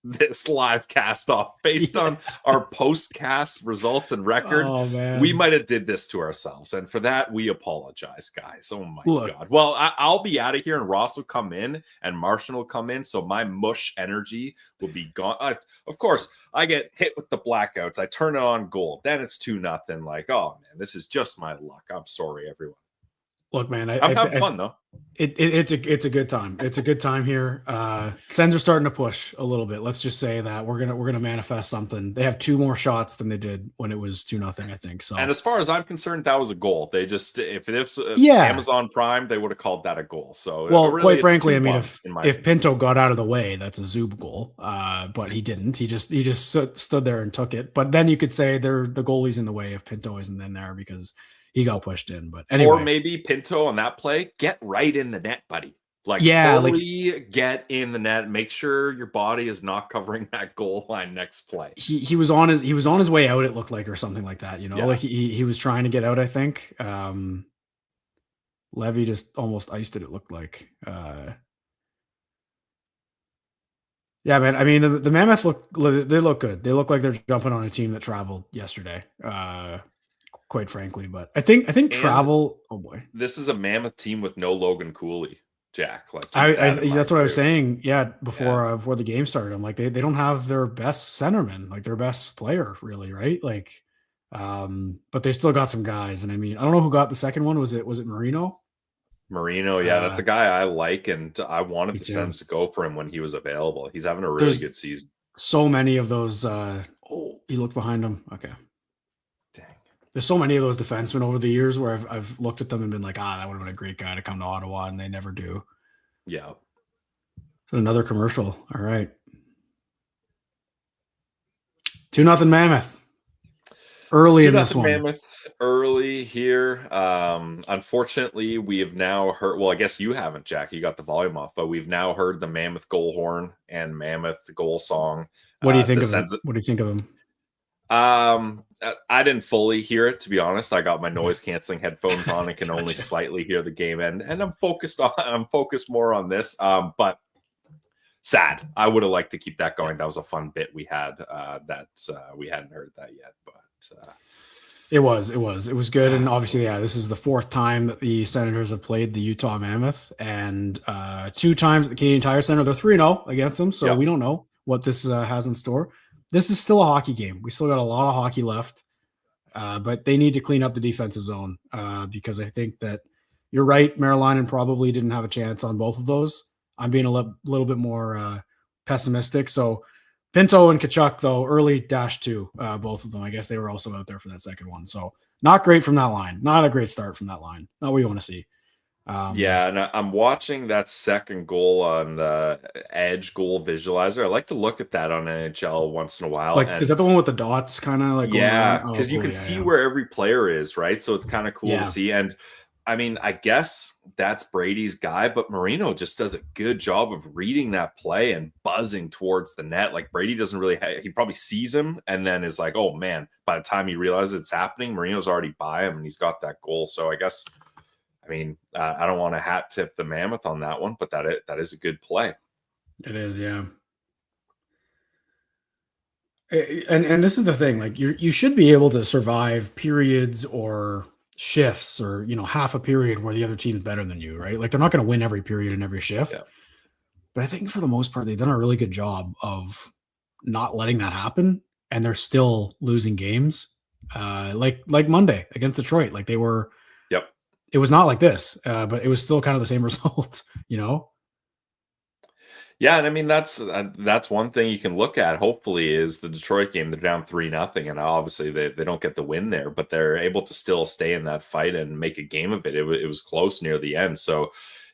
this live cast off based on our post cast results and record. Oh, man. We might have did this to ourselves, and for that we apologize, guys. Oh my god. Well, I'll be out of here and Ross will come in and Martian will come in, so my mush energy will be gone. Of course I get hit with the blackouts, I turn it on gold, then it's 2-0. Like, oh man, this is just my luck. I'm sorry, everyone. Look, man, I'm having fun though. It's a good time. It's a good time here. Sens are starting to push a little bit. Let's just say that we're gonna manifest something. They have 2 more shots than they did when it was 2-0, I think. So, and as far as I'm concerned, that was a goal. They just if Amazon Prime, they would have called that a goal. So, well, really, quite frankly, I mean, if Pinto got out of the way, that's a Zub goal. But he didn't. He just stood there and took it. But then you could say the goalie's in the way if Pinto isn't in there because he got pushed in. But anyway, or maybe Pinto on that play, get right in the net, buddy. Fully get in the net. Make sure your body is not covering that goal line next play. He was on his way out, it looked like, or something like that. Like he was trying to get out, I think. Levy just almost iced it looked like. Yeah, man. I mean, the Mammoth look good. They look like they're jumping on a team that traveled yesterday. Quite frankly, but I think travel. Oh boy, this is a Mammoth team with no Logan Cooley, Jack. Like that's what I was saying. Yeah, before the game started, I'm like they don't have their best centerman, like their best player, really, right? Like, but they still got some guys, and I mean, I don't know who got the second one. Was it Marino? Marino, yeah, that's a guy I like, and I wanted the Sens to go for him when he was available. He's having a really good season. So many of those. He looked behind him. Okay. There's so many of those defensemen over the years where I've looked at them and been like, that would have been a great guy to come to Ottawa, and they never do. Yeah. So another commercial. All right. 2-0 Mammoth. Early in this one. Mammoth early here. Unfortunately, we have now heard. Well, I guess you haven't, Jack. You got the volume off, but we've now heard the Mammoth goal horn and Mammoth goal song. What do you think of them? What do you think of them? I didn't fully hear it, to be honest. I got my noise canceling headphones on and can only slightly hear the game end, and I'm focused more on this. But sad. I would have liked to keep that going. That was a fun bit we had. We hadn't heard that yet, but it was good. And obviously, this is the 4th time that the Senators have played the Utah Mammoth, and 2 times at the Canadian Tire Center. They're 3-0 against them, so we don't know what this has in store. This is still a hockey game. We still got a lot of hockey left, but they need to clean up the defensive zone because I think that You're right. Maryland probably didn't have a chance on both of those. I'm being a little bit more pessimistic. So Pinto and Kachuk, though, early -2, both of them. I guess they were also out there for that second one. So not great from that line. Not a great start from that line. Not what you want to see. Yeah, and I'm watching that second goal on the Edge goal visualizer. I like to look at that on NHL once in a while. Like, and is that the one with the dots kind of like? yeah, Oh, because you cool. can Yeah, see yeah. where every player is, right? So it's kind of cool Yeah. to see. And I mean, I guess that's Brady's guy, but Marino just does a good job of reading that play and buzzing towards the net. Like Brady doesn't really, he probably sees him and then is like, oh man, by the time he realizes it's happening, Marino's already by him and he's got that goal. So I guess, I mean, I don't want to hat tip the Mammoth on that one, but that is a good play. It is, yeah. And this is the thing, like you should be able to survive periods or shifts or half a period where the other team's better than you, right? Like they're not going to win every period and every shift. Yeah. But I think for the most part, they've done a really good job of not letting that happen, and they're still losing games. Like Monday against Detroit, like they were. Yep. It was not like this, but it was still kind of the same result, Yeah, and I mean that's one thing you can look at. Hopefully, is the Detroit game. They're down 3-0, and obviously they don't get the win there, but they're able to still stay in that fight and make a game of it. It was close near the end, so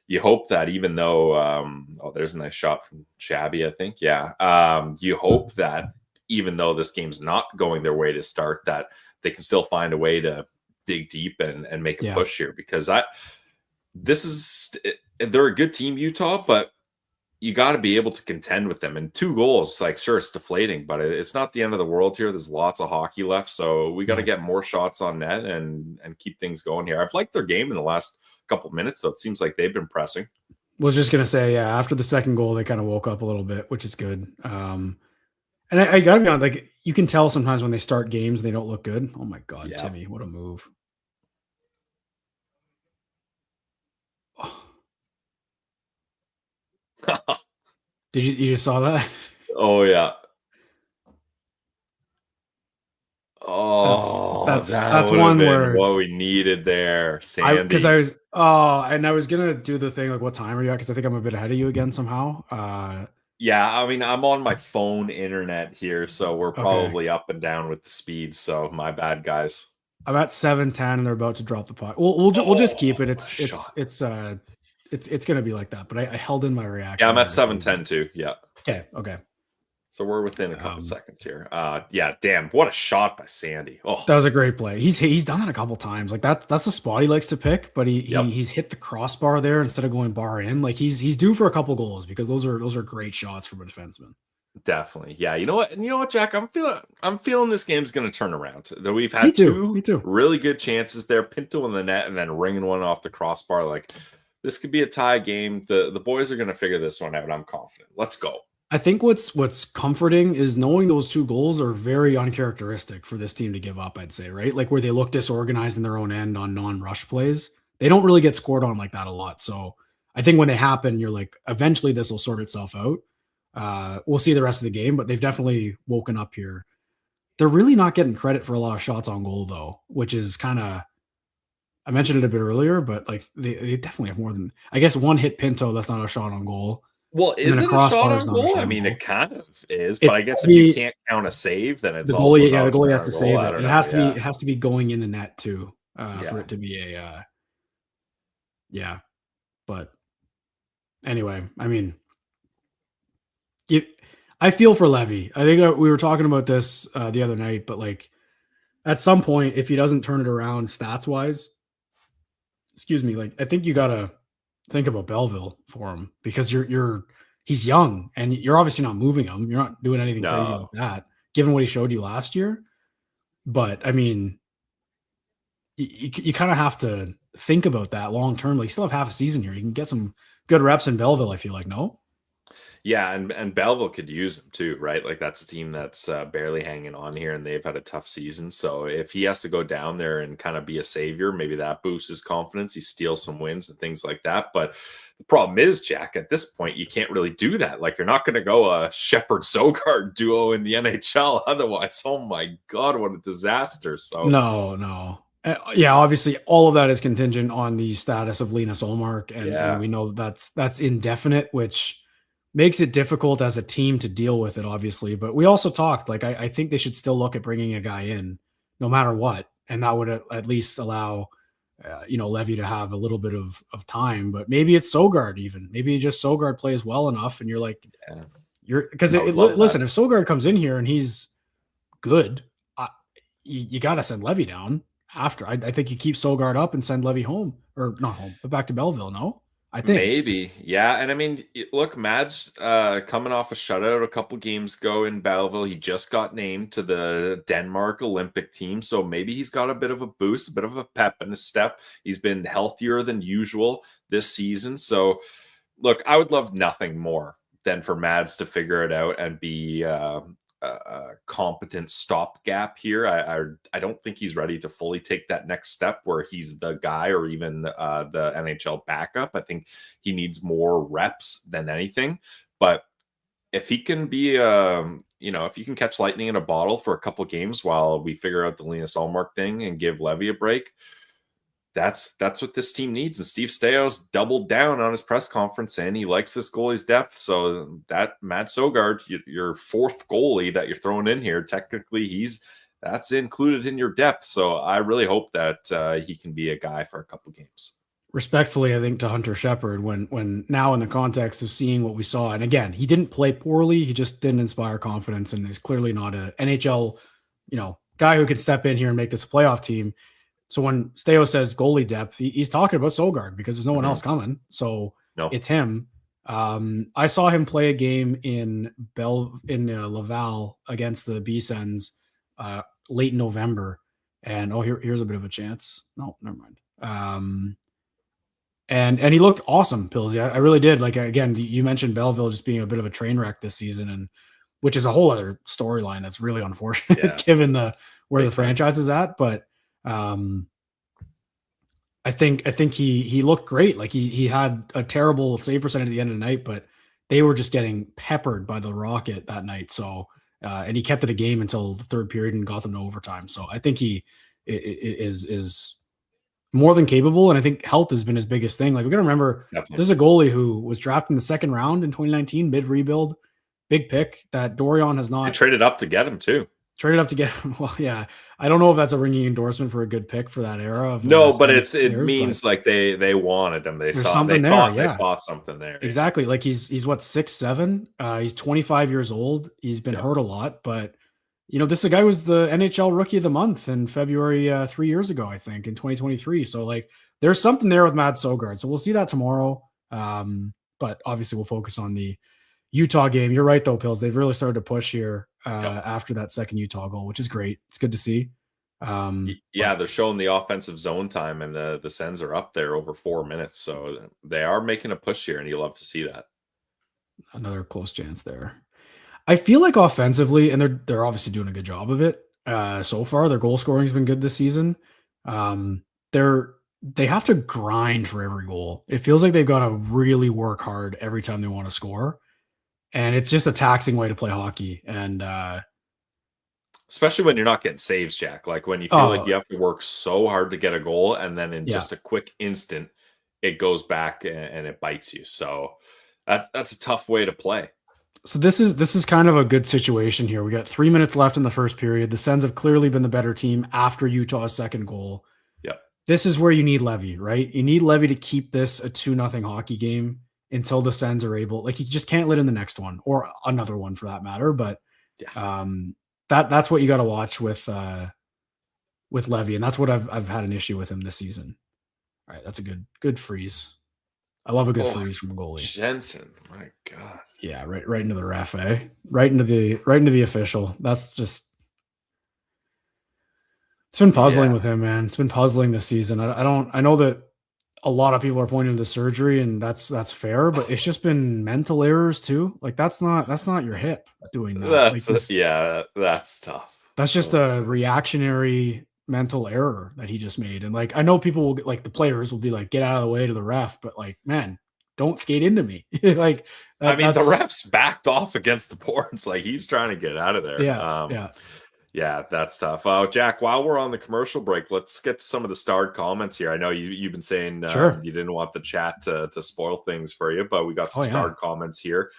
you hope that even though there's a nice shot from Shabby, I think. Yeah, you hope that even though this game's not going their way to start, that they can still find a way to dig deep and make a push here, because they're a good team, Utah, but you got to be able to contend with them. And 2 goals, like, sure, it's deflating, but it's not the end of the world here. There's lots of hockey left, so we got to get more shots on net and keep things going here. I've liked their game in the last couple minutes, so it seems like they've been pressing. Was just gonna say, yeah, after the second goal, they kind of woke up a little bit, which is good. And I gotta be honest, like you can tell sometimes when they start games, they don't look good. Oh my God, yeah. Timmy, what a move. Did you just saw that? Oh yeah. Oh, that's one where what we needed there, Sandy. Because I was gonna do the thing like, what time are you at? Because I think I'm a bit ahead of you again somehow. Yeah, I mean, I'm on my phone internet here, so we're probably up and down with the speed. So my bad, guys. I'm at 7:10, and they're about to drop the puck. We'll just keep it. It's gonna be like that. But I held in my reaction. Yeah, I'm at 7:10 too. Yeah. Okay. So we're within a couple seconds here. Yeah, damn, what a shot by Sandy. Oh, that was a great play. He's done that a couple times. Like that's a spot he likes to pick, but he's hit the crossbar there instead of going bar in. Like he's due for a couple goals, because those are great shots from a defenseman. Definitely. Yeah. You know what, Jack? I'm feeling this game's going to turn around. We've had two really good chances there, Pinto in the net and then ringing one off the crossbar. Like, this could be a tie game. The boys are going to figure this one out. I'm confident. Let's go. I think what's comforting is knowing those 2 goals are very uncharacteristic for this team to give up, I'd say, right? Like where they look disorganized in their own end on non-rush plays. They don't really get scored on like that a lot. So I think when they happen, you're like, eventually this will sort itself out. We'll see the rest of the game, but they've definitely woken up here. They're really not getting credit for a lot of shots on goal, though, which is kind of, I mentioned it a bit earlier, but like they definitely have more than, I guess, one hit Pinto. That's not a shot on goal. Well, is it a shot on goal? I mean, it kind of is, but I guess if you can't count a save, then it's the goalie. Yeah, the goalie has to save it. It has to be going in the net too, for it to be a. Yeah, but anyway, I mean, I feel for Levy. I think we were talking about this the other night, but like at some point, if he doesn't turn it around stats wise, like I think you gotta think about Belleville for him, because he's young and you're obviously not moving him. You're not doing anything crazy like that, given what he showed you last year. But I mean, you kind of have to think about that long term. Like, you still have half a season here. You can get some good reps in Belleville, I feel like. No? Yeah, and Belleville could use him too, right? Like, that's a team that's barely hanging on here, and they've had a tough season. So if he has to go down there and kind of be a savior, maybe that boosts his confidence. He steals some wins and things like that. But the problem is, Jack, at this point, you can't really do that. Like, you're not going to go a Shepherd-Sogard duo in the NHL otherwise. Oh my God, what a disaster. So No. Yeah, obviously all of that is contingent on the status of Linus Ullmark, and we know that's indefinite, which makes it difficult as a team to deal with it, obviously. But we also talked, like, I think they should still look at bringing a guy in no matter what, and that would at least allow Levy to have a little bit of time. But maybe it's Sogard, even maybe just Sogard plays well enough, and you're like, because listen, if Sogard comes in here and he's good, you got to send Levy down after. I think you keep Sogard up and send Levy home, or not home, but back to Belleville. No, I think maybe, yeah. And I mean, look, Mad's coming off a shutout a couple games ago in Belleville. He just got named to the Denmark Olympic team, so maybe he's got a bit of a boost, a bit of a pep in his step. He's been healthier than usual this season. So, look, I would love nothing more than for Mads to figure it out and be a competent stopgap here. I don't think he's ready to fully take that next step where he's the guy or even the NHL backup. I think he needs more reps than anything. But if he can be, if you can catch lightning in a bottle for a couple games while we figure out the Linus Ullmark thing and give Levy a break, that's what this team needs. And Steve Stais doubled down on his press conference, and he likes this goalie's depth. So that Matt Sogard, your fourth goalie that you're throwing in here, technically that's included in your depth. So I really hope that he can be a guy for a couple games. Respectfully, I think to Hunter Shepard, when now in the context of seeing what we saw, and again, he didn't play poorly, he just didn't inspire confidence, and is clearly not a NHL, guy who could step in here and make this a playoff team. So when Steo says goalie depth, he's talking about Sogard because there's no one else coming. So It's him. I saw him play a game in Laval against the B-Sens late in November. And here's a bit of a chance. No, never mind. And he looked awesome, Pillsy. I really did. Like, again, you mentioned Belleville just being a bit of a train wreck this season, and which is a whole other storyline that's really unfortunate given where the franchise is at. But I think he looked great. Like he had a terrible save percentage at the end of the night, but they were just getting peppered by the Rocket that night. So and he kept it a game until the third period and got them to overtime. So I think he is more than capable, and I think health has been his biggest thing. Like, we got to remember, This is a goalie who was drafted in the second round in 2019, mid rebuild, big pick that Dorion has not. They traded up to get him too. Traded up to get him. Well, yeah. I don't know if that's a ringing endorsement for a good pick for that era. Of but it means like they wanted him. They saw something there. They saw something there. Exactly. Like he's what, 6'7". He's 25 years old. He's been hurt a lot, but this is a guy who was the NHL Rookie of the Month in February 3 years ago, I think, in 2023. So like there's something there with Matt Sogard. So we'll see that tomorrow. But obviously we'll focus on the Utah game. You're right though, Pills. They've really started to push here after that second Utah goal, which is great. It's good to see. They're showing the offensive zone time, and the Sens are up there over 4 minutes. So they are making a push here, and you love to see that. Another close chance there. I feel like offensively, and they're obviously doing a good job of it so far. Their goal scoring has been good this season. They have to grind for every goal. It feels like they've got to really work hard every time they want to score. And it's just a taxing way to play hockey. And especially when you're not getting saves, Jack. Like when you feel like you have to work so hard to get a goal, and then in just a quick instant, it goes back and it bites you. So that's a tough way to play. So this is kind of a good situation here. We got 3 minutes left in the first period. The Sens have clearly been the better team after Utah's second goal. Yeah. This is where you need Levy, right? You need Levy to keep this a 2-0 hockey game until the Sens are able. Like, you just can't let in the next one or another one for that matter. But that's what you got to watch with Levy, and that's what I've had an issue with him this season. All right, that's a good freeze. I love a good freeze from a goalie. Jensen, my God. Yeah, right into the ref, eh? Right into the official. That's just, it's been puzzling with him, man. It's been puzzling this season. I know that a lot of people are pointing to the surgery, and that's fair, but it's just been mental errors too. Like that's not your hip doing that. That's tough. That's just a reactionary mental error that he just made. And like, I know people will get, like, the players will be like, get out of the way to the ref, but like, man, don't skate into me. Like, the ref's backed off against the boards. Like, he's trying to get out of there. Yeah, that's tough. Jack, while we're on the commercial break, let's get to some of the starred comments here. I know you've been saying Sure. you didn't want the chat to spoil things for you, but we got some Oh, yeah. starred comments here.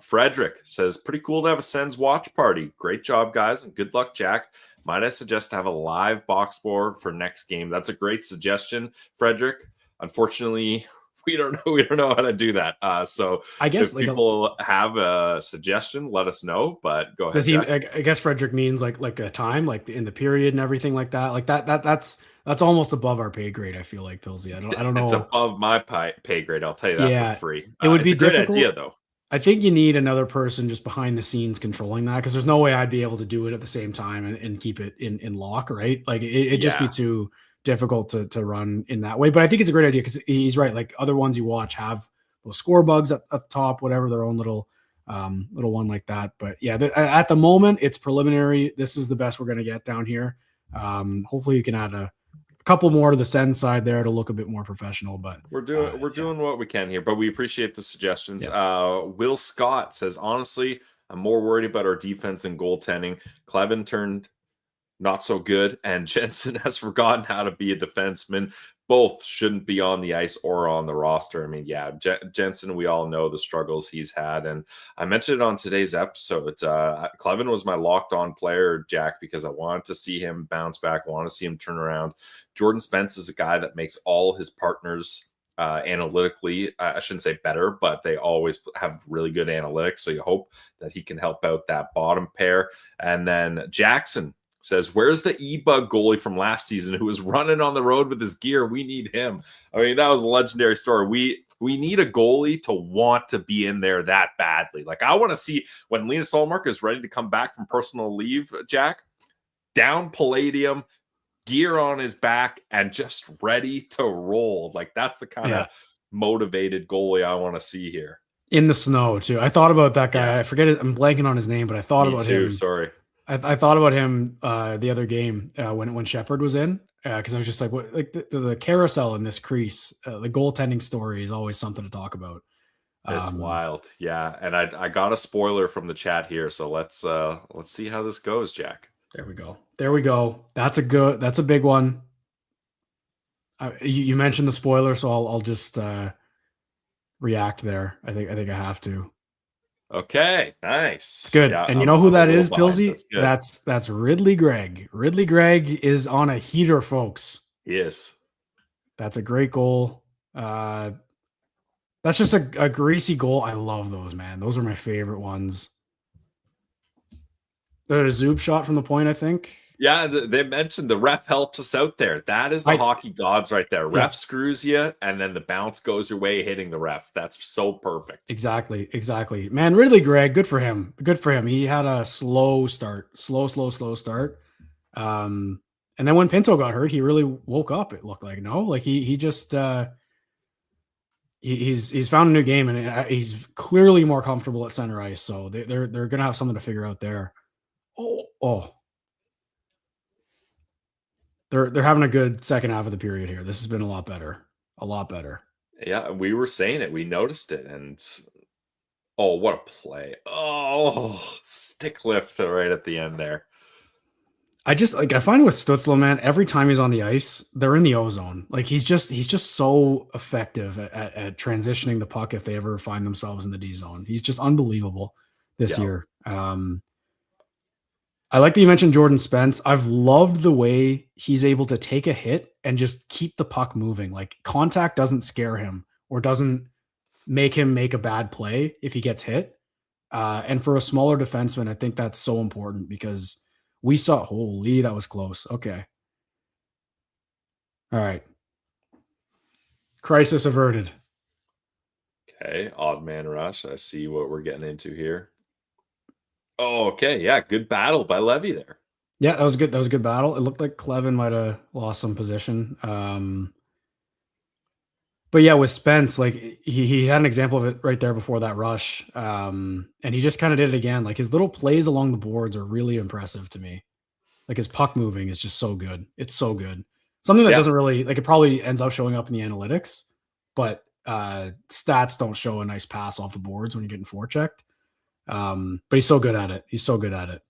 Frederick says, pretty cool to have a Sens watch party. Great job, guys, and good luck, Jack. Might I suggest to have a live box score for next game? That's a great suggestion, Frederick. Unfortunately, we don't know how to do that. So I guess if people have a suggestion, let us know. But go ahead. Does he? I guess Frederick means like a time, like in the period and everything like that. Like that's almost above our pay grade. I feel like, Pilsy. I don't know. It's above my pay grade. I'll tell you that for free. It would be a great difficult. idea, though. I think you need another person just behind the scenes controlling that, because there's no way I'd be able to do it at the same time and keep it in lock, right? Like it'd just be too difficult to run in that way. But I think it's a great idea, because he's right. Like other ones you watch have those score bugs up top, whatever, their own little one like that. But yeah, at the moment it's preliminary. This is the best we're going to get down here. Hopefully you can add a couple more to the Sens side there to look a bit more professional, but we're doing what we can here, but we appreciate the suggestions. Will Scott says, honestly, I'm more worried about our defense than goaltending. Clevin turned not so good, and Jensen has forgotten how to be a defenseman. Both shouldn't be on the ice or on the roster. I mean, yeah, Jensen, we all know the struggles he's had. And I mentioned it on today's episode. Clevin was my locked on player, Jack, because I wanted to see him bounce back, want to see him turn around. Jordan Spence is a guy that makes all his partners analytically, I shouldn't say better, but they always have really good analytics. So you hope that he can help out that bottom pair. And then Jackson says, where's the E-Bug goalie from last season who was running on the road with his gear? We need him. I mean, that was a legendary story. We need a goalie to want to be in there that badly. Like, I want to see when Linus Ullmark is ready to come back from personal leave, Jack, down Palladium, gear on his back, and just ready to roll. Like, that's the kind of motivated goalie I want to see here. In the snow, too. I thought about that guy. I forget it. I'm blanking on his name, but I thought about him. Sorry. I thought about him the other game when Shepard was in, because I was just like, what, like the carousel in this crease, the goaltending story is always something to talk about. It's wild, yeah. And I got a spoiler from the chat here, so let's see how this goes, Jack. There we go. That's a big one. You mentioned the spoiler, so I'll just react there. I think I have to. Okay, nice. Good. Yeah, and you know who that is, Pilsy? That's Ridley Greg. Ridley Greg is on a heater, folks. He is. That's a great goal. That's just a greasy goal. I love those, man. Those are my favorite ones. There's a Zub shot from the point, I think. Yeah, they mentioned the ref helps us out there. That is the hockey gods right there. Ref screws you, and then the bounce goes your way, hitting the ref. That's so perfect. Exactly. Man, Ridley Greg, good for him. He had a slow start. Slow start. And then when Pinto got hurt, he really woke up, it looked like. No? Like he just he's found a new game, and he's clearly more comfortable at center ice. So they're gonna have something to figure out there. Oh. They're having a good second half of the period here. This has been a lot better. Yeah, we were saying it. We noticed it. And what a play. Stick lift right at the end there. I find with Stützle, man, every time he's on the ice, they're in the O-zone. Like he's just so effective at transitioning the puck if they ever find themselves in the D-zone. He's just unbelievable this year. I like that you mentioned Jordan Spence. I've loved the way he's able to take a hit and just keep the puck moving. Like contact doesn't scare him or doesn't make him make a bad play if he gets hit. And for a smaller defenseman, I think that's so important, because we saw, holy, that was close. Okay. All right. Crisis averted. Okay. Odd man rush. I see what we're getting into here. Oh, okay. Yeah. Good battle by Levy there. Yeah, that was good. That was a good battle. It looked like Clevin might have lost some position. But yeah, with Spence, like he had an example of it right there before that rush. And he just kind of did it again. Like his little plays along the boards are really impressive to me. Like his puck moving is just so good. It's so good. Something that doesn't really, like, it probably ends up showing up in the analytics, but stats don't show a nice pass off the boards when you're getting forechecked. But he's so good at it.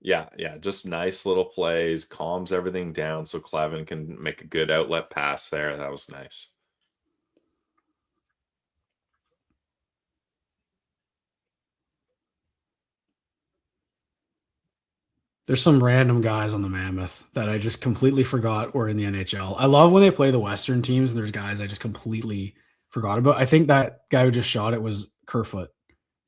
Yeah, just nice little plays, calms everything down so Clevin can make a good outlet pass there. That was nice. There's some random guys on the Mammoth that I just completely forgot were in the NHL. I love when they play the Western teams, and there's guys I just completely forgot about. I think that guy who just shot it was Kerfoot.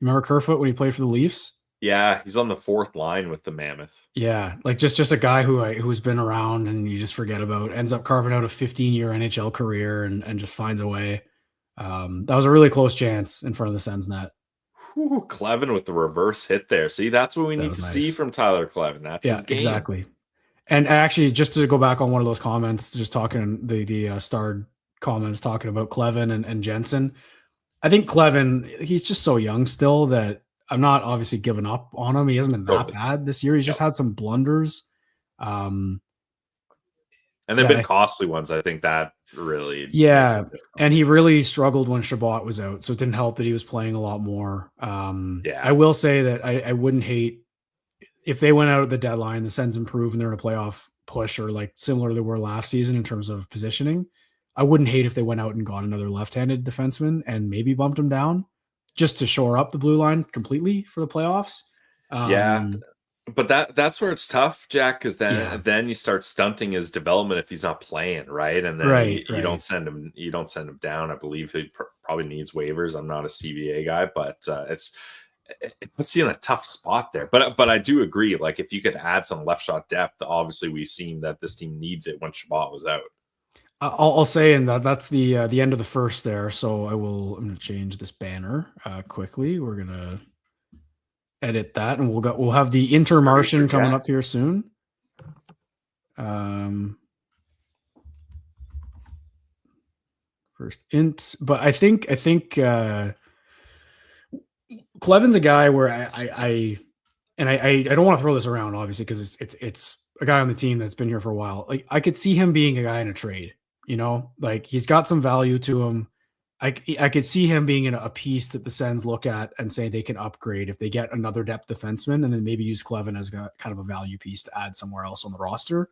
Remember Kerfoot when he played for the Leafs? Yeah, he's on the fourth line with the Mammoth. Yeah, like just a guy who's been around and you just forget about. Ends up carving out a 15-year NHL career and just finds a way. That was a really close chance in front of the Sens net. Whew, Clevin with the reverse hit there. See, that's what we need to see from Tyler Clevin. That's his game. Exactly. And actually, just to go back on one of those comments, just talking the starred comments talking about Clevin and Jensen. I think Clevin, he's just so young still that I'm not obviously giving up on him. He hasn't been that bad this year. He's just had some blunders. And they've been costly ones. I think that really. Yeah. And he really struggled when Shabbat was out. So it didn't help that he was playing a lot more. I will say that I wouldn't hate if they went out at the deadline, the Sens improve and they're in a playoff push or like similar to they were last season in terms of positioning. I wouldn't hate if they went out and got another left-handed defenseman and maybe bumped him down just to shore up the blue line completely for the playoffs. But that's where it's tough, Jack, because then you start stunting his development if he's not playing, right? And then you don't send him down. I believe he probably needs waivers. I'm not a CBA guy, but it puts you in a tough spot there. But I do agree. Like if you could add some left shot depth, obviously we've seen that this team needs it when Shabbat was out. I'll say, and that's the end of the first there. So I'm going to change this banner quickly. We're going to edit that, and we'll have the Intermission coming up here soon. First int, but I think Clevin's a guy where I don't want to throw this around, obviously, because it's a guy on the team that's been here for a while. Like I could see him being a guy in a trade. You know, like he's got some value to him. I could see him being in a piece that the Sens look at and say they can upgrade if they get another depth defenseman and then maybe use Clevin as kind of a value piece to add somewhere else on the roster.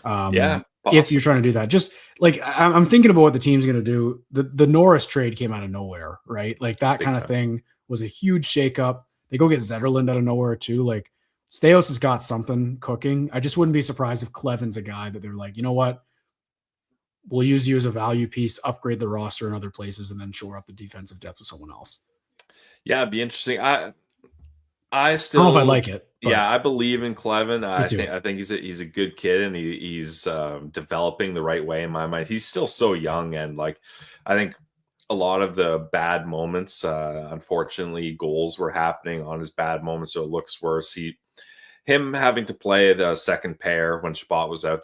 If you're trying to do that, just like I'm thinking about what the team's going to do. The Norris trade came out of nowhere, right? Like that kind of thing was a huge shakeup. They go get Zetterlund out of nowhere too. Like Staios has got something cooking. I just wouldn't be surprised if Clevin's a guy that they're like, you know what? We'll use you as a value piece, upgrade the roster in other places, and then shore up the defensive depth with someone else. Yeah, it'd be interesting. I still don't know if I like it. Yeah, I believe in Clevin. I think he's a good kid, and he's developing the right way in my mind. He's still so young, and like I think a lot of the bad moments, unfortunately, goals were happening on his bad moments, so it looks worse. Him having to play the second pair when Shabbat was out,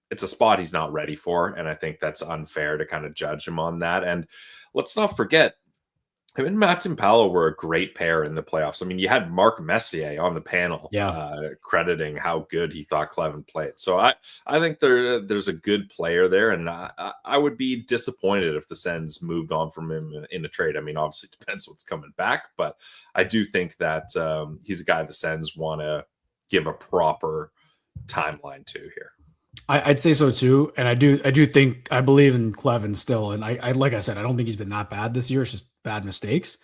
it's a spot he's not ready for. And I think that's unfair to kind of judge him on that. And let's not forget, him and Matt Timpalo were a great pair in the playoffs. I mean, you had Mark Messier on the panel crediting how good he thought Clevin played. So I think there's a good player there. And I would be disappointed if the Sens moved on from him in a trade. I mean, obviously it depends what's coming back, but I do think that he's a guy the Sens want to give a proper timeline to here. I'd say so too, and I believe in Clevin still, and I like I said, I don't think he's been that bad this year. It's just bad mistakes.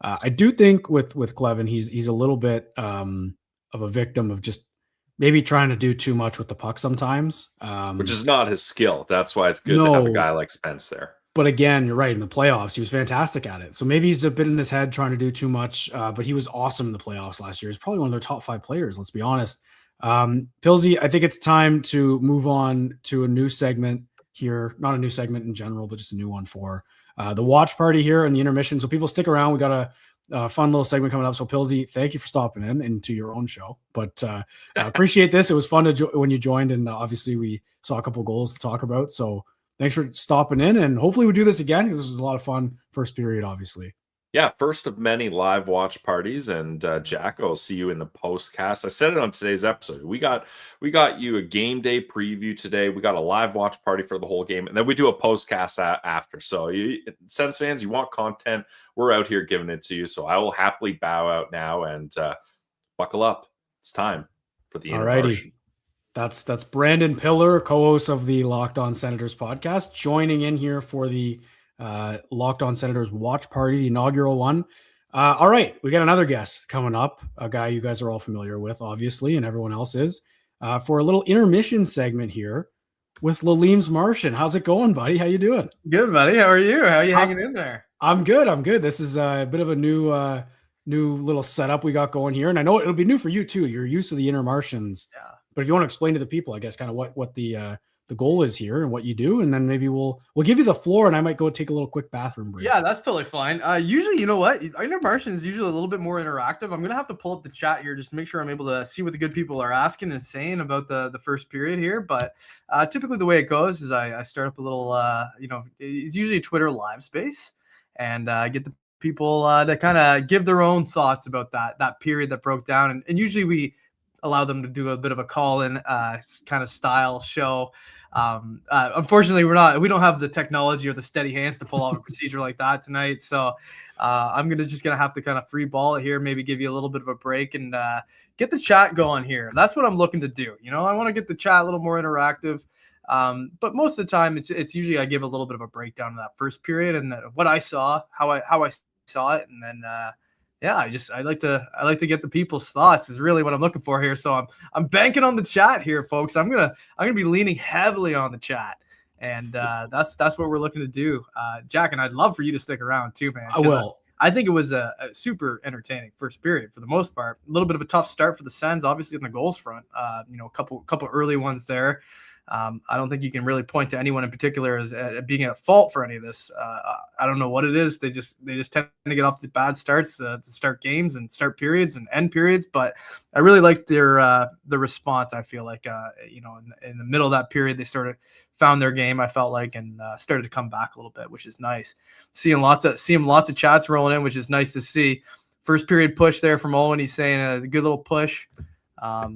I do think with Clevin, he's a little bit of a victim of just maybe trying to do too much with the puck sometimes, which is not his skill. That's why it's good to have a guy like Spence there. But again, you're right. In the playoffs, he was fantastic at it. So maybe he's a bit in his head trying to do too much, but he was awesome in the playoffs last year. He's probably one of their top 5 players. Let's be honest. Pilsy, I think it's time to move on to a new segment here. Not a new segment in general, but just a new one for the watch party here and the intermission. So people stick around. We got a fun little segment coming up. So Pilsy, thank you for stopping in into your own show. But I appreciate this. It was fun when you joined, and obviously we saw a couple goals to talk about. So thanks for stopping in, and hopefully we do this again because this was a lot of fun first period, obviously. Yeah, first of many live watch parties, and Jack, I'll see you in the postcast. I said it on today's episode. We got you a game day preview today. We got a live watch party for the whole game, and then we do a postcast after. So, Sens fans, you want content? We're out here giving it to you. So I will happily bow out now and buckle up. It's time for the Alrighty. Intermission. That's Brandon Pillar, co-host of the Locked On Senators podcast, joining in here for the Locked On Senators watch party, the inaugural one. All right, we got another guest coming up, a guy you guys are all familiar with, obviously, and everyone else is, for a little intermission segment here with Lalim's Martian. How's it going, buddy? How you doing? Good, buddy. How are you? How are you hanging in there? I'm good. This is a bit of a new little setup we got going here, and I know it'll be new for you too. You're used to the Intermartians. Yeah. But if you want to explain to the people, I guess, kind of what the goal is here and what you do, and then maybe we'll give you the floor, and I might go take a little quick bathroom break. Yeah, that's totally fine. Usually, you know what? Intermission is usually a little bit more interactive. I'm gonna have to pull up the chat here just to make sure I'm able to see what the good people are asking and saying about the first period here. But typically, the way it goes is I start up a little, it's usually a Twitter live space, and get the people to kind of give their own thoughts about that period that broke down, and usually we allow them to do a bit of a call-in kind of style show. Unfortunately, we don't have the technology or the steady hands to pull off a procedure like that tonight. So I'm just gonna have to kind of free ball it here, maybe give you a little bit of a break and get the chat going here. That's what I'm looking to do. I want to get the chat a litlittle more interactive. But most of the time it's usually I give a little bit of a breakdown of that first period and what I saw, how I saw it, and then I like to get the people's thoughts is really what I'm looking for here. So I'm banking on the chat here, folks. I'm gonna be leaning heavily on the chat, and that's what we're looking to do. Jack, and I'd love for you to stick around too, man. I will. I think it was a super entertaining first period for the most part. A little bit of a tough start for the Sens, obviously on the goals front. A couple early ones there. I don't think you can really point to anyone in particular as being at fault for any of this. I don't know what it is. They just tend to get off to bad starts to start games and start periods and end periods. But I really liked the response. I feel like in the middle of that period they sort of found their game. I felt like and started to come back a little bit, which is nice. Seeing lots of chats rolling in, which is nice to see. First period push there from Owen. He's saying a good little push. I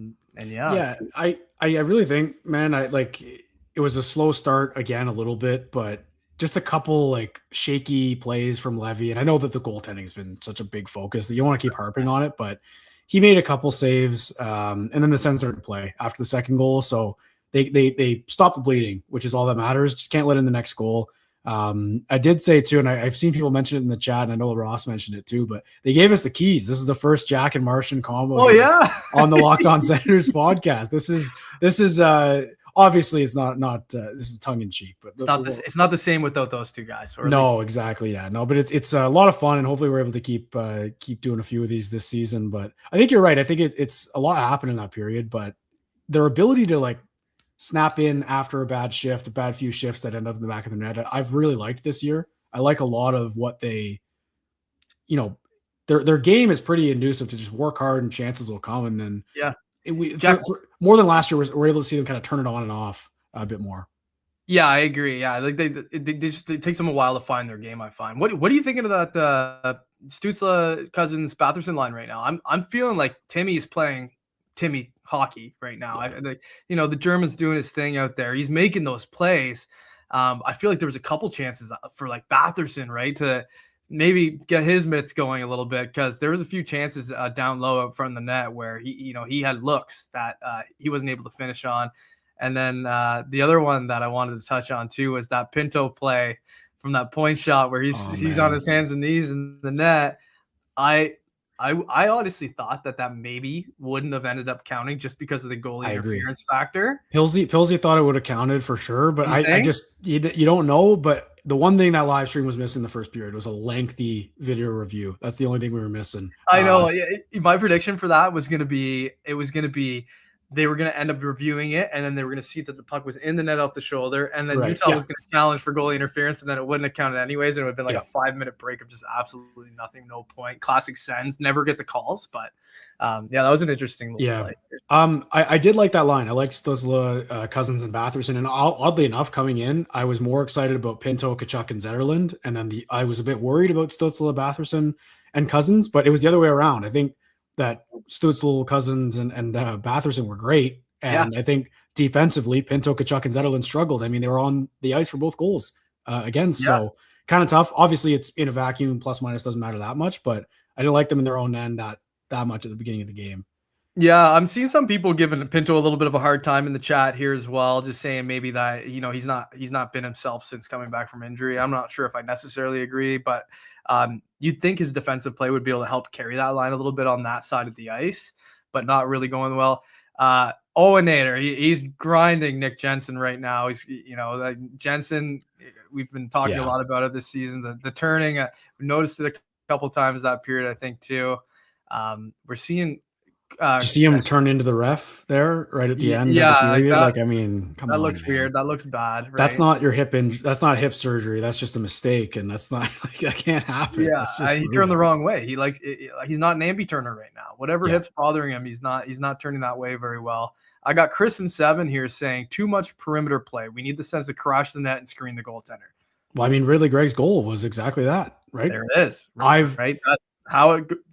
really think, man, it was a slow start again a little bit, but just a couple shaky plays from Levy. And I know that the goaltending has been such a big focus that you want to keep harping on it, but he made a couple saves. And then the Sens started to play after the second goal. So they stopped the bleeding, which is all that matters. Just can't let in the next goal. I did say too, and I've seen people mention it in the chat, and I know Ross mentioned it too, but they gave us the keys. This is the first Jack and Martian combo. On the Locked On Senators podcast. This is obviously it's not this is tongue in cheek, but it's not the same without those two guys. Exactly. Yeah, no, but it's a lot of fun, and hopefully we're able to keep doing a few of these this season. But I think you're right. I think it's a lot happened in that period, but their ability to snap in after a bad few shifts that end up in the back of the net, I've really liked this year. I like a lot of what they, their game is pretty inducive to just work hard and chances will come. And then more than last year, we're able to see them kind of turn it on and off a bit more. Yeah, I agree. Yeah, it takes them a while to find their game. I find. What are you thinking of that Stützle, Cousins, Batherson line right now? I'm feeling like Timmy is playing Timmy hockey right now. The German's doing his thing out there. He's making those plays. I feel like there was a couple chances for Batherson, right, to maybe get his mitts going a little bit, because there was a few chances down low out front of the net where he had looks that he wasn't able to finish on. And then the other one that I wanted to touch on too was that Pinto play from that point shot where he's on his hands and knees in the net. I honestly thought that maybe wouldn't have ended up counting just because of the goalie interference factor. Pilsy thought it would have counted for sure, but you don't know. But the one thing that live stream was missing the first period was a lengthy video review. That's the only thing we were missing. I know. My prediction for that was going to be they were going to end up reviewing it, and then they were going to see that the puck was in the net off the shoulder, and then Utah was going to challenge for goalie interference, and then it wouldn't have counted anyways, and it would have been a 5-minute break of just absolutely nothing, no point. Classic Sens, never get the calls, but that was an interesting little play. I did like that line. I liked Stützle, Cousins, and Batherson, and oddly enough, coming in, I was more excited about Pinto, Tkachuk, and Zetterlund, and then I was a bit worried about Stützle, Batherson, and Cousins, but it was the other way around. I think that Stützle, Cousins, and Batherson were great. And I think defensively, Pinto, Tkachuk, and Zetterlund struggled. I mean, they were on the ice for both goals again. So kind of tough. Obviously, it's in a vacuum. Plus, minus doesn't matter that much. But I didn't like them in their own end that much at the beginning of the game. Yeah, I'm seeing some people giving Pinto a little bit of a hard time in the chat here as well, just saying maybe that he's not been himself since coming back from injury. I'm not sure if I necessarily agree, but you'd think his defensive play would be able to help carry that line a little bit on that side of the ice, but not really going well. Owanator, he's grinding Nick Jensen right now. He's Jensen. We've been talking a lot about it this season. The turning, we noticed it a couple times that period, I think too. We're seeing. Did you see him turn into the ref there right at the end? Yeah, of the period? like I mean, come on. That looks man. weird. That looks bad. Right? That's not your that's not hip surgery. That's just a mistake, and that's not that can't happen. Yeah, he turned the wrong way. He's not an ambi turner right now. Whatever hip's bothering him, he's not turning that way very well. I got Chris and 7 here saying too much perimeter play. We need the Sens to crash the net and screen the goaltender. Well, I mean, Ridley Gregg's goal was exactly that, right? There it is. Right.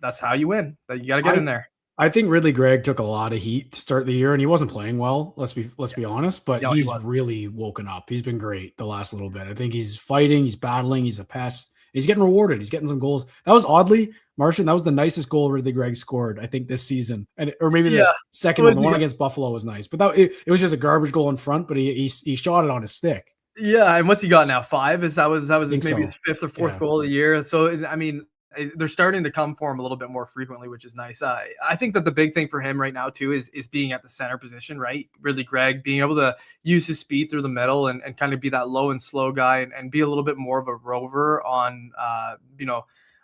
That's how you win. You got to get in there. I think Ridley Greg took a lot of heat to start the year, and he wasn't playing well. Let's be honest, but he's really woken up. He's been great the last little bit. I think he's fighting, he's battling, he's a pest. He's getting rewarded. He's getting some goals. That was oddly, Martian. That was the nicest goal Ridley Greg scored, I think, this season, or maybe the second one. The one against Buffalo was nice, but it was just a garbage goal in front. But he shot it on his stick. Yeah, and what's he got now? 5? That was maybe so. His 5th or 4th goal of the year. So I mean, they're starting to come for him a little bit more frequently, which is nice. I think that the big thing for him right now too is being at the center position, right? Ridley Greg being able to use his speed through the middle and kind of be that low and slow guy and be a little bit more of a rover on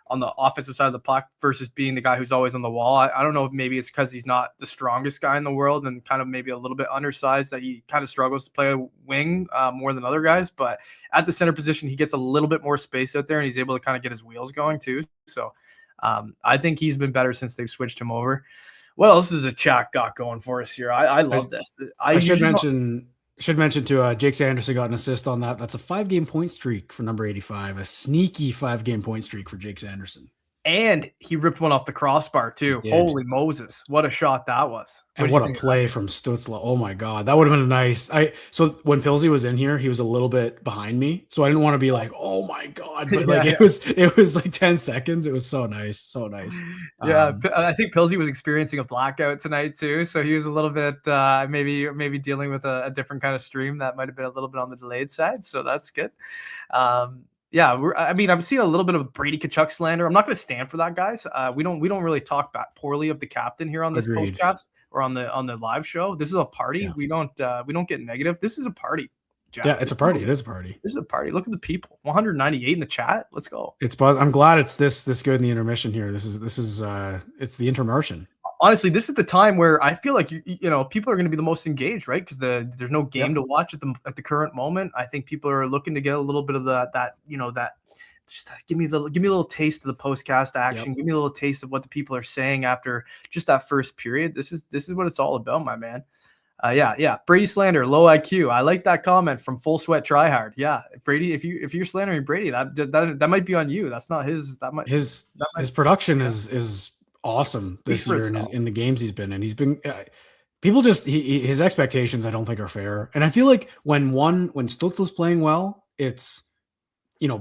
on the offensive side of the puck versus being the guy who's always on the wall. I don't know if maybe it's because he's not the strongest guy in the world and kind of maybe a little bit undersized that he kind of struggles to play a wing more than other guys. But at the center position, he gets a little bit more space out there and he's able to kind of get his wheels going too. So I think he's been better since they've switched him over. What else is a chat got going for us here? I love this. I should mention to Jake Sanderson got an assist on that. That's a 5-game point streak for number 85, a sneaky 5-game point streak for Jake Sanderson. And he ripped one off the crossbar too. Holy Moses. What a shot that was. And what a play from Stutzla. Oh my God. That would have been nice. So when Pilsy was in here, he was a little bit behind me. So I didn't want to be like, oh my God. But it was like 10 seconds. It was so nice. So nice. Yeah. I think Pilsy was experiencing a blackout tonight too. So he was a little bit maybe dealing with a different kind of stream that might have been a little bit on the delayed side. So that's good. I've seen a little bit of Brady Tkachuk slander. I'm not going to stand for that, guys. We don't really talk poorly of the captain here on this podcast or on the live show. This is a party. Yeah. We don't get negative. This is a party, Jack. Yeah, it's a party. It is a party. This is a party. Look at the people. 198 in the chat. Let's go. I'm glad it's this good in the intermission here. This is it's the intermission. Honestly, this is the time where I feel like people are going to be the most engaged, right? Because there's no game to watch at the current moment. I think people are looking to get a little bit of that just give me a little taste of the postcast action. Give me a little taste of what the people are saying after just that first period. This is what it's all about, my man. Brady slander, low IQ. I like that comment from Full Sweat Tryhard. Yeah, Brady, if you're slandering Brady, that might be on you. That's not his. His production is awesome this year in the games he's been in. He's been people his expectations I don't think are fair. And I feel like when Stutzla's playing well, it's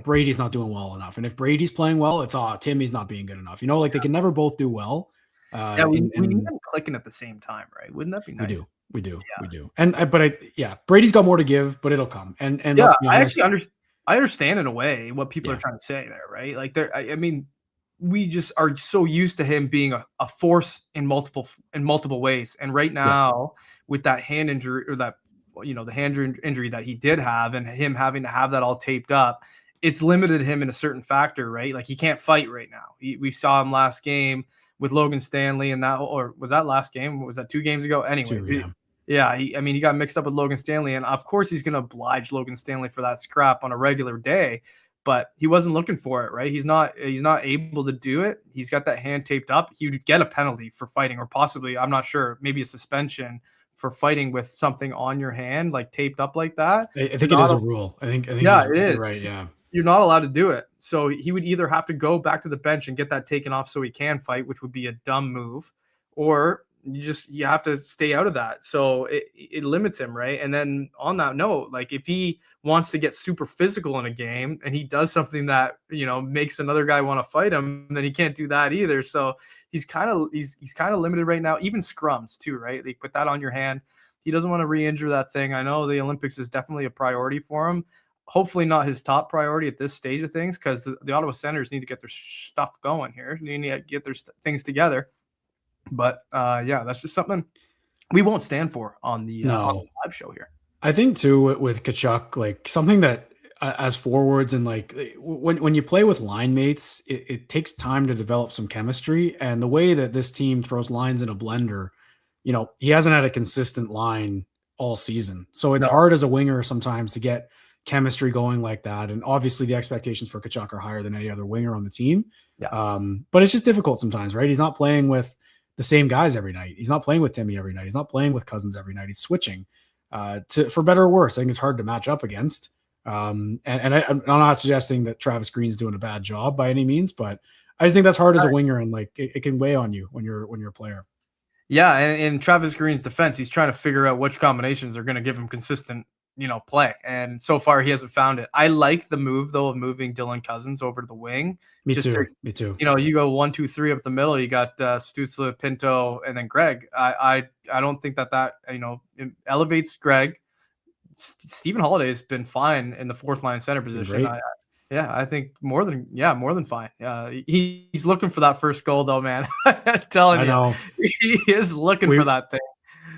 Brady's not doing well enough. And if Brady's playing well, it's Timmy's not being good enough. They can never both do well. We need them clicking at the same time, right? Wouldn't that be nice? We do. Brady's got more to give, but it'll come. And let's be honest, I understand in a way what people are trying to say there, right? Like we just are so used to him being a force in multiple ways. And right now with that hand injury or that, the hand injury that he did have and him having to have that all taped up, it's limited him in a certain factor, right? Like he can't fight right now. We saw him last game with Logan Stanley and was that last game? Was that 2 games ago? Anyway, he got mixed up with Logan Stanley and of course he's going to oblige Logan Stanley for that scrap on a regular day. But he wasn't looking for it, right? He's not able to do it. He's got that hand taped up. He would get a penalty for fighting, or possibly, I'm not sure, maybe a suspension for fighting with something on your hand, like taped up like that. I think it is a rule. I think it is. Right, yeah. You're not allowed to do it. So he would either have to go back to the bench and get that taken off so he can fight, which would be a dumb move, or you have to stay out of that. So it limits him, right? And then on that note, like if he wants to get super physical in a game and he does something that, makes another guy want to fight him, then he can't do that either. So he's kind of limited right now, even scrums too, right? They put that on your hand. He doesn't want to re-injure that thing. I know the Olympics is definitely a priority for him. Hopefully not his top priority at this stage of things, because the Ottawa Senators need to get their stuff going here. They need to get their things together. But that's just something we won't stand for on the live show here. I think too with Tkachuk, like something that as forwards and like when you play with line mates, it takes time to develop some chemistry. And the way that this team throws lines in a blender, he hasn't had a consistent line all season. So it's hard as a winger sometimes to get chemistry going like that. And obviously the expectations for Tkachuk are higher than any other winger on the team. Yeah. But it's just difficult sometimes, right? He's not playing with the same guys every night. He's not playing with Timmy every night. He's not playing with Cousins every night. He's switching for better or worse. I think it's hard to match up against. And I'm not suggesting that Travis Green's doing a bad job by any means, but I just think that's hard as a winger, and like it can weigh on you when you're a player. Yeah, and in Travis Green's defense, he's trying to figure out which combinations are going to give him consistent, play. And so far, he hasn't found it. I like the move though of moving Dylan Cousins over to the wing. Me too. You go 1, 2, 3 up the middle. You got Stützle, Pinto, and then Greg. I don't think that it elevates Greg. Stephen Holiday has been fine in the fourth line center position. I think more than fine. He's looking for that first goal though, man. I'm telling you, he is looking for that thing.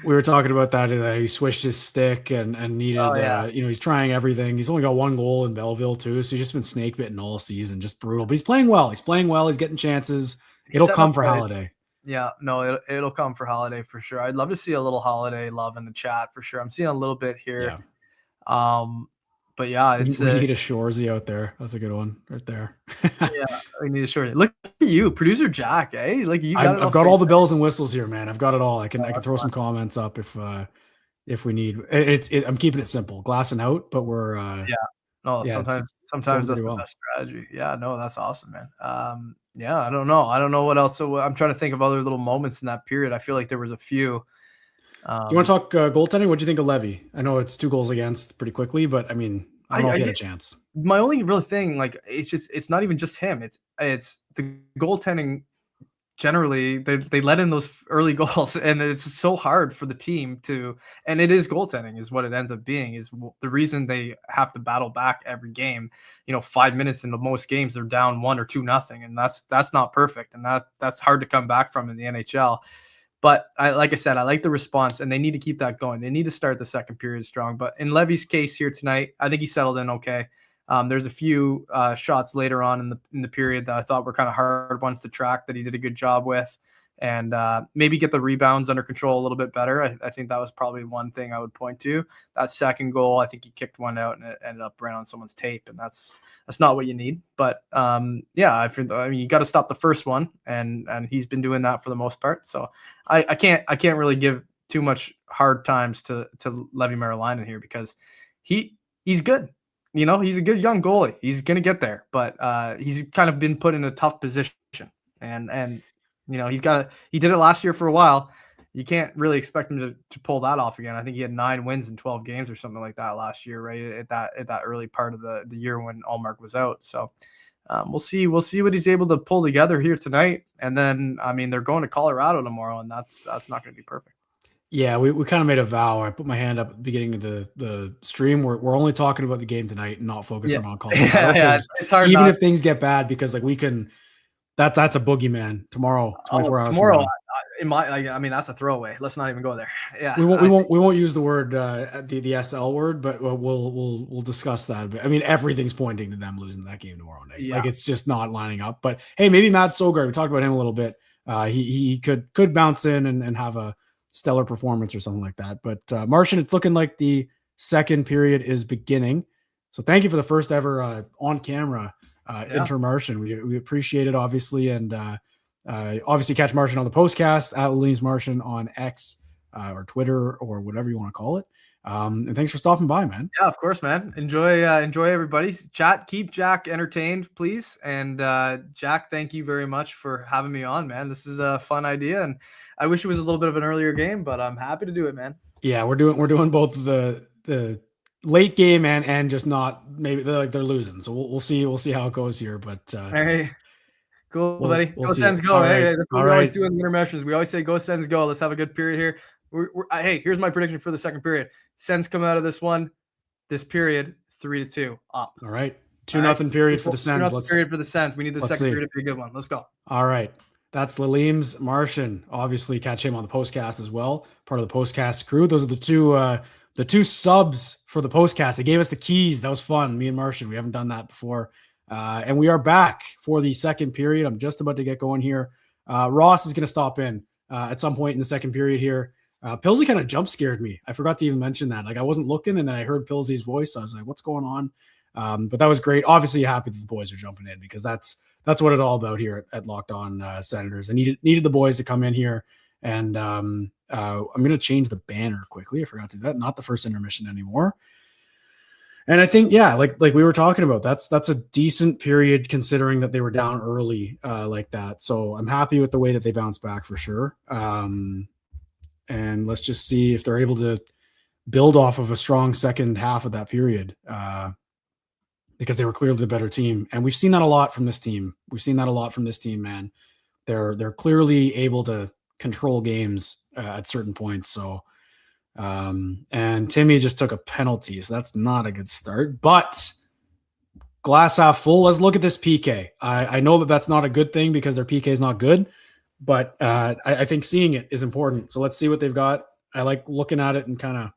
We were talking about that. He switched his stick and needed, he's trying everything. He's only got 1 goal in Belleville too. So he's just been snake bitten all season, just brutal, but he's playing well. He's getting chances. It'll come for Holiday. Yeah, no, it'll come for Holiday for sure. I'd love to see a little Holiday love in the chat for sure. I'm seeing a little bit here. Yeah. But yeah, we need a Shorzy out there. That's a good one right there. We need a Shorzy. Look at you, producer Jack. Eh? Like I've got all the bells and whistles here, man. I've got it all. I can throw some comments up if we need. I'm keeping it simple, glassing out, but we're sometimes that's the best strategy. Yeah, no, that's awesome, man. I don't know what else. So I'm trying to think of other little moments in that period. I feel like there was a few. Do you want to talk goaltending? What do you think of Levy? I know it's 2 goals against pretty quickly, but I mean, I don't know if he had a chance. My only real thing, like, it's not even just him. It's the goaltending. Generally, they let in those early goals, and it's so hard for the team to. And it is goaltending is what it ends up being. Is the reason they have to battle back every game. 5 minutes into most games, they're down 1 or 2-0, and that's not perfect, and that's hard to come back from in the NHL. But like I said, I like the response, and they need to keep that going. They need to start the second period strong. But in Levy's case here tonight, I think he settled in okay. There's a few shots later on in the period that I thought were kind of hard ones to track that he did a good job with, and maybe get the rebounds under control a little bit better. I think that was probably one thing I would point to. That second goal, I think he kicked one out and it ended up right on someone's tape, and that's not what you need. But I mean, you got to stop the first one, and he's been doing that for the most part. So I can't really give too much hard times to Levy Marilainen here, because he's good. He's a good young goalie. He's going to get there, but he's kind of been put in a tough position, and he did it last year for a while. You can't really expect him to pull that off again. I think he had 9 wins in 12 games or something like that last year, right at that early part of the year when Allmark was out. So we'll see what he's able to pull together here tonight. And then, I mean, they're going to Colorado tomorrow, and that's not going to be perfect. Yeah, we kind of made a vow. I put my hand up at the beginning of the stream. We're only talking about the game tonight and not focusing on Colorado. It's hard. Even if things get bad, because like we can. That's a boogeyman tomorrow. 24 hours tomorrow. I mean, that's a throwaway. Let's not even go there. Yeah, we won't use the word the SL word, but we'll discuss that. But I mean, everything's pointing to them losing that game tomorrow night. Like it's just not lining up. But hey, maybe Matt Sogard. We talked about him a little bit. He could bounce in and have a stellar performance or something like that. But Martian, it's looking like the second period is beginning. So thank you for the first ever on camera. Intermission. We appreciate it, obviously, and obviously catch Martian on the postcast at Williams Martian on X or Twitter or whatever you want to call it. And thanks for stopping by, man. Yeah, of course, man. Enjoy everybody. Chat, keep Jack entertained, please. And Jack, thank you very much for having me on, man. This is a fun idea, and I wish it was a little bit of an earlier game, but I'm happy to do it, man. Yeah, we're doing both the late game and just not, maybe they're losing. So we'll see how it goes here. But hey, cool, we'll buddy. we'll Go see Sens, it. go. All Hey, right. that's what we always do in the intermissions. We always say go Sens, go. Let's have a good period here. Hey, here's my prediction for the second period. Sens come out of this period 3-2 up. All right. 2-0 period for the Sens. 2-0 period for the Sens. We need the second period to be a good one. Let's go. All right. That's Lalim's Martian. Obviously, catch him on the postcast as well. Part of the postcast crew. Those are the two subs for the postcast. They gave us the keys. That was fun. Me and Martian. We haven't done that before. And we are back for the second period. I'm just about to get going here. Ross is going to stop in at some point in the second period here. Pilsy kind of jump scared me. I forgot to even mention that. Like, I wasn't looking, and then I heard Pilsy's voice. I was like, what's going on? But that was great. Obviously, happy that the boys are jumping in, because that's what it's all about here at Locked On Senators. I needed the boys to come in here, and I'm going to change the banner quickly. I forgot to do that. Not the first intermission anymore. And I think, yeah, like we were talking about, that's a decent period considering that they were down early like that. So I'm happy with the way that they bounced back for sure. And let's just see if they're able to build off of a strong second half of that period, because they were clearly the better team. And we've seen that a lot from this team. Man. They're clearly able to control games at certain points. So, and Timmy just took a penalty, so that's not a good start. But glass half full. Let's look at this PK. I know that that's not a good thing because their PK is not good. But I think seeing it is important. So let's see what they've got. I like looking at it and kind of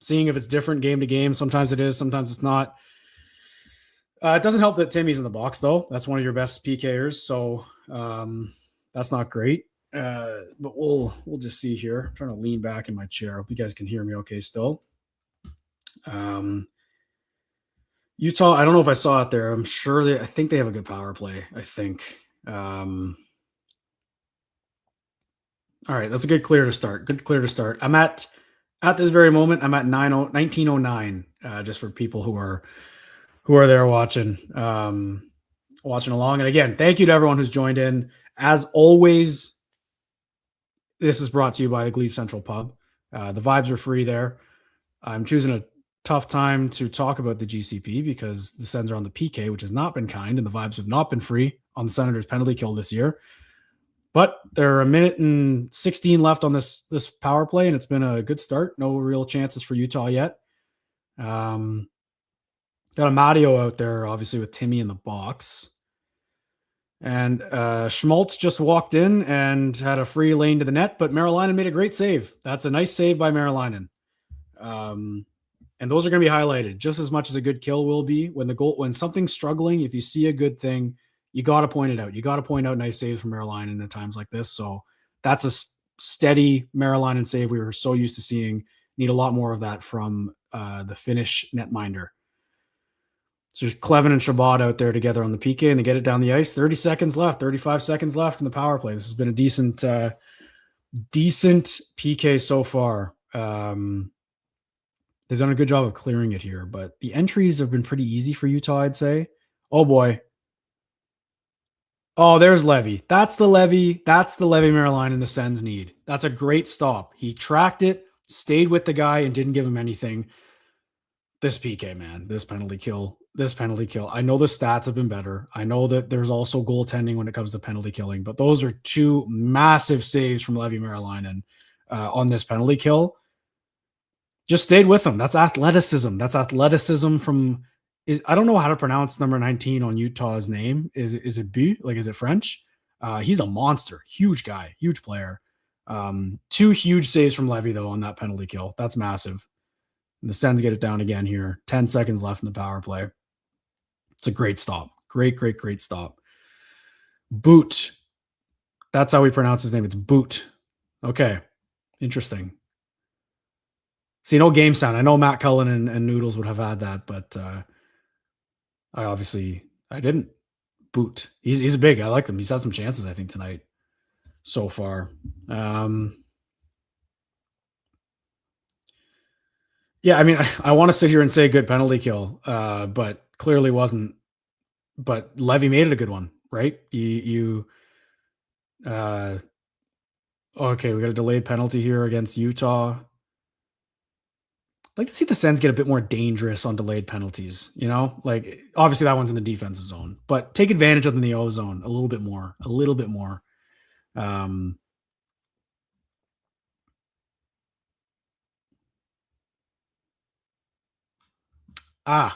seeing if it's different game to game. Sometimes it is, sometimes it's not. It doesn't help that Timmy's in the box, though. That's one of your best PKers. So that's not great. But we'll just see here. I'm trying to lean back in my chair. I hope you guys can hear me okay still. Utah, I don't know if I saw it there. I think they have a good power play. I think. All right, that's a good clear to start. I'm at this very moment, I'm at 1909, just for people who are there watching along. And again, thank you to everyone who's joined in. As always, this is brought to you by the Glebe Central Pub. The vibes are free there. I'm choosing a tough time to talk about the GCP because the Sens are on the PK, which has not been kind, and the vibes have not been free on the Senators penalty kill this year. But there are 1 minute and 16 left on this power play, and it's been a good start. No real chances for Utah yet. Got a Mario out there, obviously, with Timmy in the box. And Schmaltz just walked in and had a free lane to the net, but Marilainen made a great save. That's a nice save by Marilainen. And those are going to be highlighted just as much as a good kill will be. When something's struggling, if you see a good thing, you got to point it out. You got to point out nice saves from Marilainen at times like this. So that's a steady Marilainen save we were so used to seeing. Need a lot more of that from the Finnish netminder. So there's Clevin and Shabbat out there together on the PK, and they get it down the ice. 35 seconds left in the power play. This has been a decent PK so far. They've done a good job of clearing it here, but the entries have been pretty easy for Utah, I'd say. Oh boy. Oh, there's Levy. That's the Levy Marilainen the Sens need. That's a great stop. He tracked it, stayed with the guy, and didn't give him anything. This PK, man, this penalty kill. I know the stats have been better. I know that there's also goaltending when it comes to penalty killing, but those are two massive saves from Levy Marilainen on this penalty kill. Just stayed with him. That's athleticism. From I don't know how to pronounce number 19 on Utah's name. Is it B? Like, is it French? He's a monster. Huge guy. Huge player. Two huge saves from Levy, though, on that penalty kill. That's massive. And the Sens get it down again here. 10 seconds left in the power play. It's a great stop. Great stop. Boot. That's how we pronounce his name. It's Boot. Okay. Interesting. See, no game sound. I know Matt Cullen and Noodles would have had that, but I didn't. Boot. He's big. I like him. He's had some chances, I think, tonight so far. Yeah, I mean, I want to sit here and say good penalty kill, but clearly wasn't. But Levy made it a good one, right? Okay, we got a delayed penalty here against Utah. I'd like to see the Sens get a bit more dangerous on delayed penalties, like obviously that one's in the defensive zone, but take advantage of the O zone a little bit more.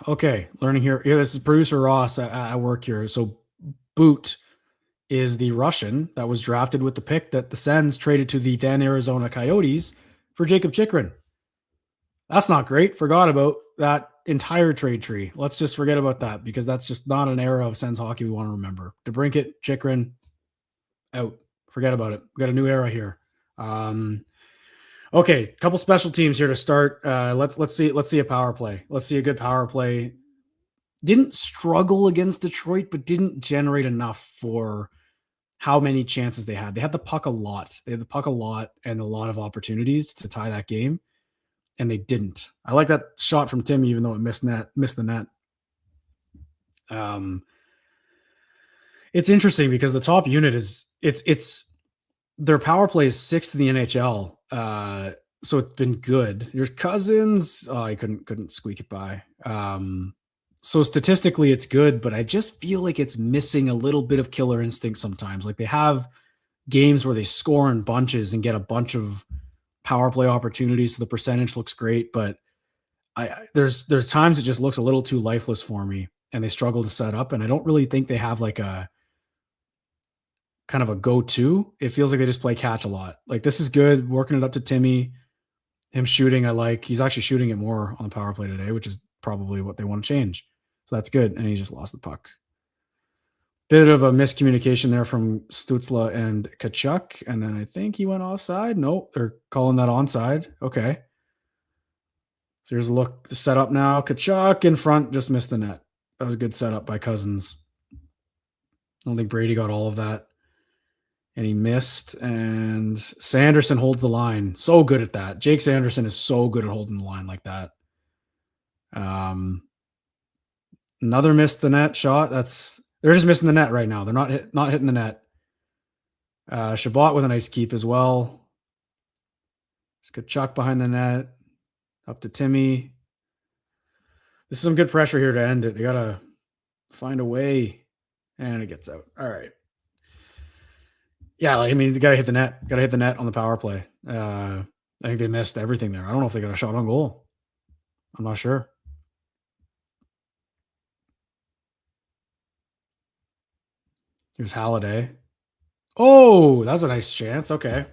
Okay. Learning here. Yeah, this is producer Ross at work here. So Boot is the Russian that was drafted with the pick that the Sens traded to the then Arizona Coyotes for Jacob Chychrun. That's not great. Forgot about that entire trade tree. Let's just forget about that because that's just not an era of Sens hockey we want to remember. DeBrincat, Chychrun, out. Forget about it. We got a new era here. Okay, a couple special teams here to start. Let's see a power play. Let's see a good power play. Didn't struggle against Detroit, but didn't generate enough for how many chances they had. They had the puck a lot. They had the puck a lot and a lot of opportunities to tie that game, and they didn't. I like that shot from Timmy, even though it missed the net. It's interesting because the top unit is their power play is 6th in the NHL. So it's been good. Your Cousins, I couldn't squeak it by. So statistically it's good, but I just feel like it's missing a little bit of killer instinct sometimes. Like they have games where they score in bunches and get a bunch of power play opportunities. So the percentage looks great, but there's times it just looks a little too lifeless for me and they struggle to set up. And I don't really think they have like a kind of a go-to. It feels like they just play catch a lot. Like this is good. Working it up to Timmy, him shooting. I like, he's actually shooting it more on the power play today, which is probably what they want to change. So that's good. And he just lost the puck. Bit of a miscommunication there from Stützle and Tkachuk. And then I think he went offside. Nope, they're calling that onside. Okay. So here's a look, the setup now. Tkachuk in front, just missed the net. That was a good setup by Cousins. I don't think Brady got all of that. And he missed. And Sanderson holds the line. So good at that. Jake Sanderson is so good at holding the line like that. Another missed the net shot. They're just missing the net right now. They're not hitting the net. Shabbat with a nice keep as well. Just got Chuck behind the net. Up to Timmy. This is some good pressure here to end it. They got to find a way. And it gets out. All right. Yeah, I mean, they got to hit the net. Got to hit the net on the power play. I think they missed everything there. I don't know if they got a shot on goal. I'm not sure. Here's Halliday. Oh, that was a nice chance. Okay.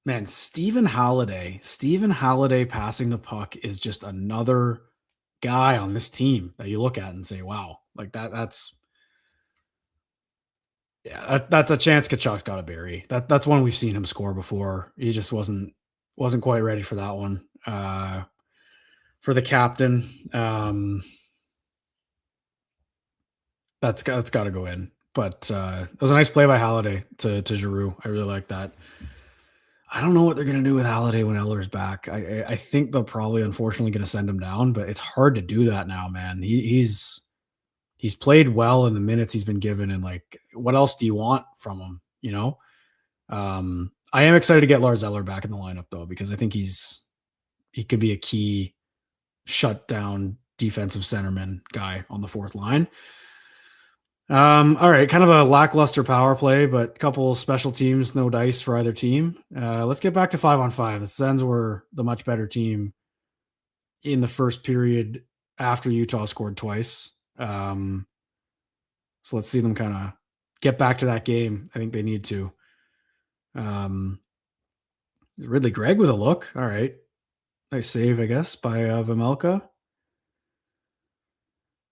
Man, Stephen Halliday passing the puck is just another guy on this team that you look at and say, wow, like that's a chance Tkachuk's got to bury. That's one we've seen him score before. He just wasn't quite ready for that one. For the captain, that's got to go in. But it was a nice play by Halliday to Giroux. I really like that. I don't know what they're going to do with Halliday when Eller's back. I think they're probably, unfortunately, going to send him down, but it's hard to do that now, man. He's played well in the minutes he's been given, and like, what else do you want from him? You know, I am excited to get Lars Eller back in the lineup though, because I think he could be a key shutdown defensive centerman guy on the fourth line. All right, kind of a lackluster power play, but a couple special teams, no dice for either team. Let's get back to 5-on-5. The Sens were the much better team in the first period after Utah scored twice. So let's see them kind of get back to that game. I think they need to. Ridley Greg with a look. All right. Nice save, I guess, by Vejmelka.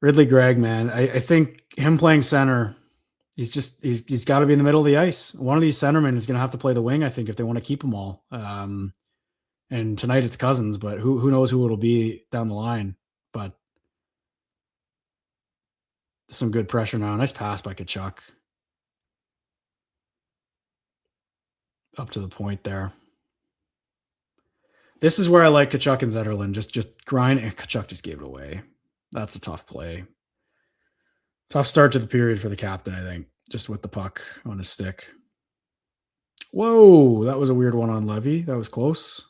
Ridley Greg, man, I think him playing center, he's got to be in the middle of the ice. One of these centermen is going to have to play the wing, I think, if they want to keep them all. And tonight it's Cousins, but who knows who it'll be down the line. But some good pressure now. Nice pass by Tkachuk. Up to the point there. This is where I like Kachuk and Zetterlund. Just grind, and Kachuk just gave it away. That's a tough play. Tough start to the period for the captain, I think, just with the puck on his stick. Whoa, that was a weird one on Levy. That was close.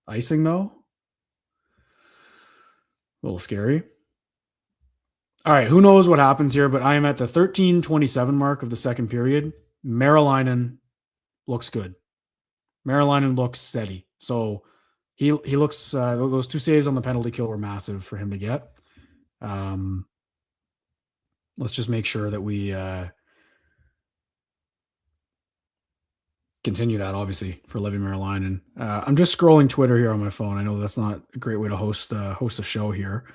Icing, though. A little scary. All right, who knows what happens here, but I am at the 13:27 mark of the second period. Meriläinen looks good. Meriläinen looks steady. So he looks, those 2 saves on the penalty kill were massive for him to get. Let's just make sure that we continue that, obviously, for Levi Meriläinen. I'm just scrolling Twitter here on my phone. I know that's not a great way to host a show here.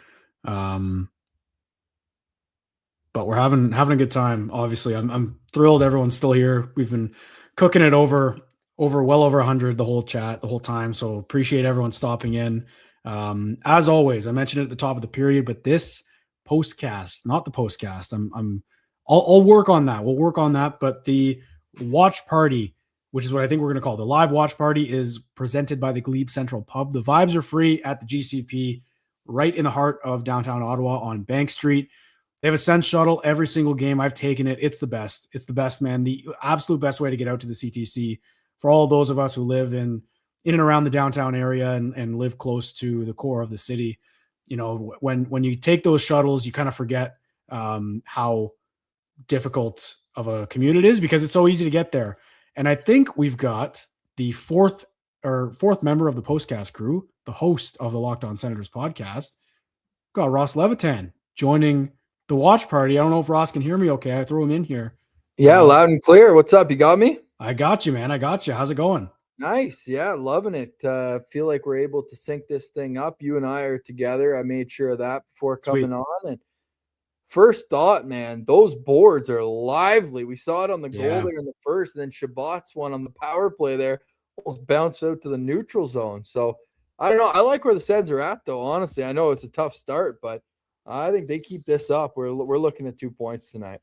But we're having a good time. Obviously, I'm thrilled everyone's still here. We've been cooking it well over 100 the whole time. So appreciate everyone stopping in. As always, I mentioned it at the top of the period, but this postcast, not the postcast. I'll work on that. We'll work on that. But the watch party, which is what I think we're going to call the live watch party, is presented by the Glebe Central Pub. The vibes are free at the GCP, right in the heart of downtown Ottawa on Bank Street. They have a Sens shuttle every single game. I've taken it. It's the best. It's the best, man. The absolute best way to get out to the CTC for all of those of us who live in and around the downtown area and live close to the core of the city. You know, when you take those shuttles, you kind of forget how difficult of a commute it is because it's so easy to get there. And I think we've got the fourth member of the postcast crew, the host of the Locked On Senators podcast. We've got Ross Levitan joining the watch party. I don't know if Ross can hear me okay. I throw him in here. Yeah, loud and clear. What's up? You got me? I got you, man. I got you. How's it going? Nice. Yeah, loving it. Feel like we're able to sync this thing up. You and I are together. I made sure of that before coming on. And first thought, man, those boards are lively. We saw it on the goal there in the first, and then Shabbat's one on the power play there almost bounced out to the neutral zone. So I don't know. I like where the Sens are at, though. Honestly, I know it's a tough start, but I think they keep this up. We're looking at 2 points tonight.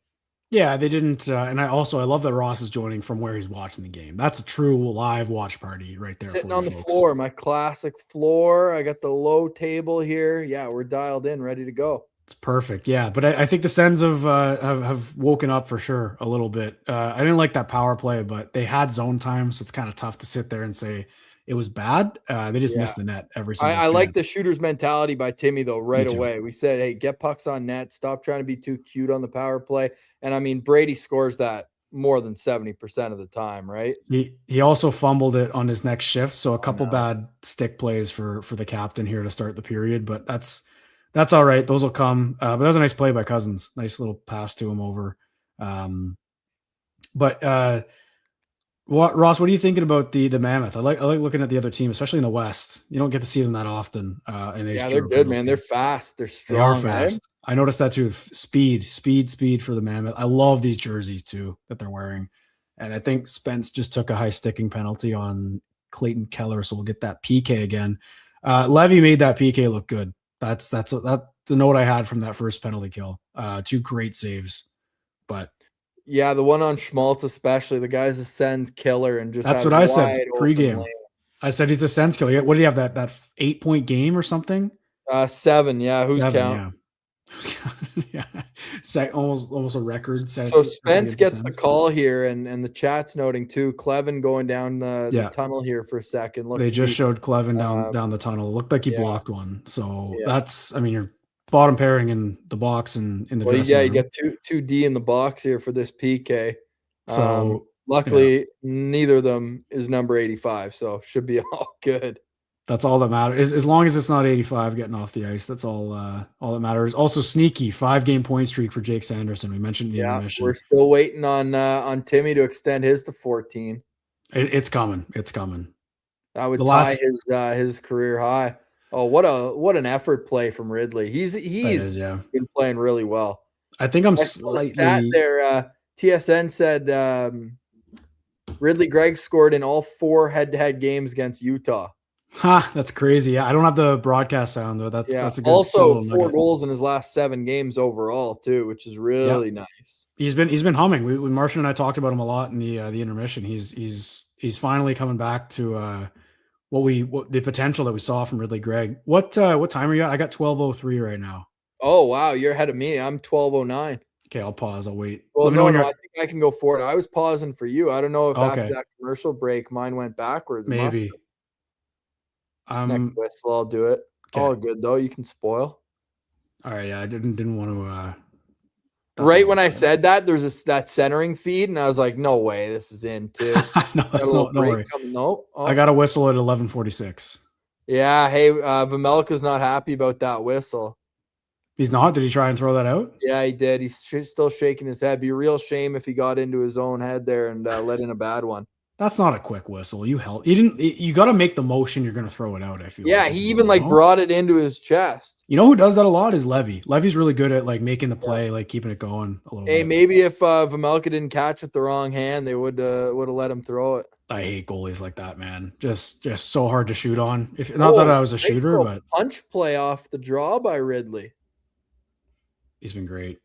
Yeah, they didn't. And I love that Ross is joining from where he's watching the game. That's a true live watch party right there. Sitting on the floor, my classic floor. I got the low table here. Yeah, we're dialed in, ready to go. It's perfect. Yeah, but I think the Sens have woken up for sure a little bit. I didn't like that power play, but they had zone time, so it's kind of tough to sit there and say it was bad. They just missed the net every single I like the shooter's mentality by Timmy, though, right away. We said, hey, get pucks on net. Stop trying to be too cute on the power play. And, I mean, Brady scores that more than 70% of the time, right? He also fumbled it on his next shift, so a couple bad stick plays for the captain here to start the period. But that's all right. Those will come. But that was a nice play by Cousins. Nice little pass to him over. Ross, what are you thinking about the Mammoth? I like looking at the other team, especially in the West. You don't get to see them that often. And they're good, man. They're fast. They're strong. They are fast. Right? I noticed that too. Speed for the Mammoth. I love these jerseys too that they're wearing. And I think Spence just took a high sticking penalty on Clayton Keller, so we'll get that PK again. Levy made that PK look good. That's the note I had from that first penalty kill. 2 great saves, but. Yeah, the one on Schmaltz especially. The guy's a Sens killer, and just that's what I said pregame. I said he's a Sens killer. What did he have? That 8-point game or something? 7. Yeah, who's count? Yeah, almost a record. So Spence gets the call here, and the chat's noting too. Clevin going down the tunnel here for a second. They just showed Clevin down the tunnel. It looked like he blocked one. So that's, I mean, you're bottom pairing in the box and in the dressing room. You got 2D in the box here for this PK. So luckily, neither of them is number 85, so should be all good. That's all that matters. As long as it's not 85 getting off the ice, that's all that matters. Also, sneaky 5-game point streak for Jake Sanderson. We mentioned the intermission. We're still waiting on Timmy to extend his to 14. It's coming. It's coming. That would tie his career high. Oh, what an effort play from Ridley. He's been playing really well. I think I'm slightly there. TSN said Ridley Greg scored in all 4 head-to-head games against Utah. That's crazy. Yeah, I don't have the broadcast sound though. That's a good. Also 4 goals in his last 7 games overall too, which is really nice. He's been humming. When Martian and I talked about him a lot in the intermission. He's finally coming back to what the potential that we saw from Ridley Greg. What time are you at? I got 12:03 right now. Oh wow, you're ahead of me. I'm 12:09. Okay, I'll pause. I'll wait. Well, Let me know when I you're- think I can go forward. I was pausing for you. I don't know if after Okay. that commercial break mine went backwards. It must maybe. have. Next whistle, I'll do it. Okay. All good though. You can spoil. All right, yeah, I didn't want to. Right when I said that, there's that centering feed, and I was like, "No way, this is in too." No, that's no worry. No, I got a whistle at 11:46. Yeah, hey, Vamelka's not happy about that whistle. He's not. Did he try and throw that out? Yeah, he did. He's still shaking his head. Be a real shame if he got into his own head there and let in a bad one. That's not a quick whistle. You didn't. You got to make the motion. You're going to throw it out. I feel. Yeah, like, he even brought it into his chest. You know who does that a lot is Levy. Levy's really good at making the play, keeping it going a little bit. Hey, maybe if Vamelka didn't catch with the wrong hand, they would have let him throw it. I hate goalies like that, man. Just so hard to shoot on. If not that I was a shooter, but punch play off the draw by Ridley. He's been great.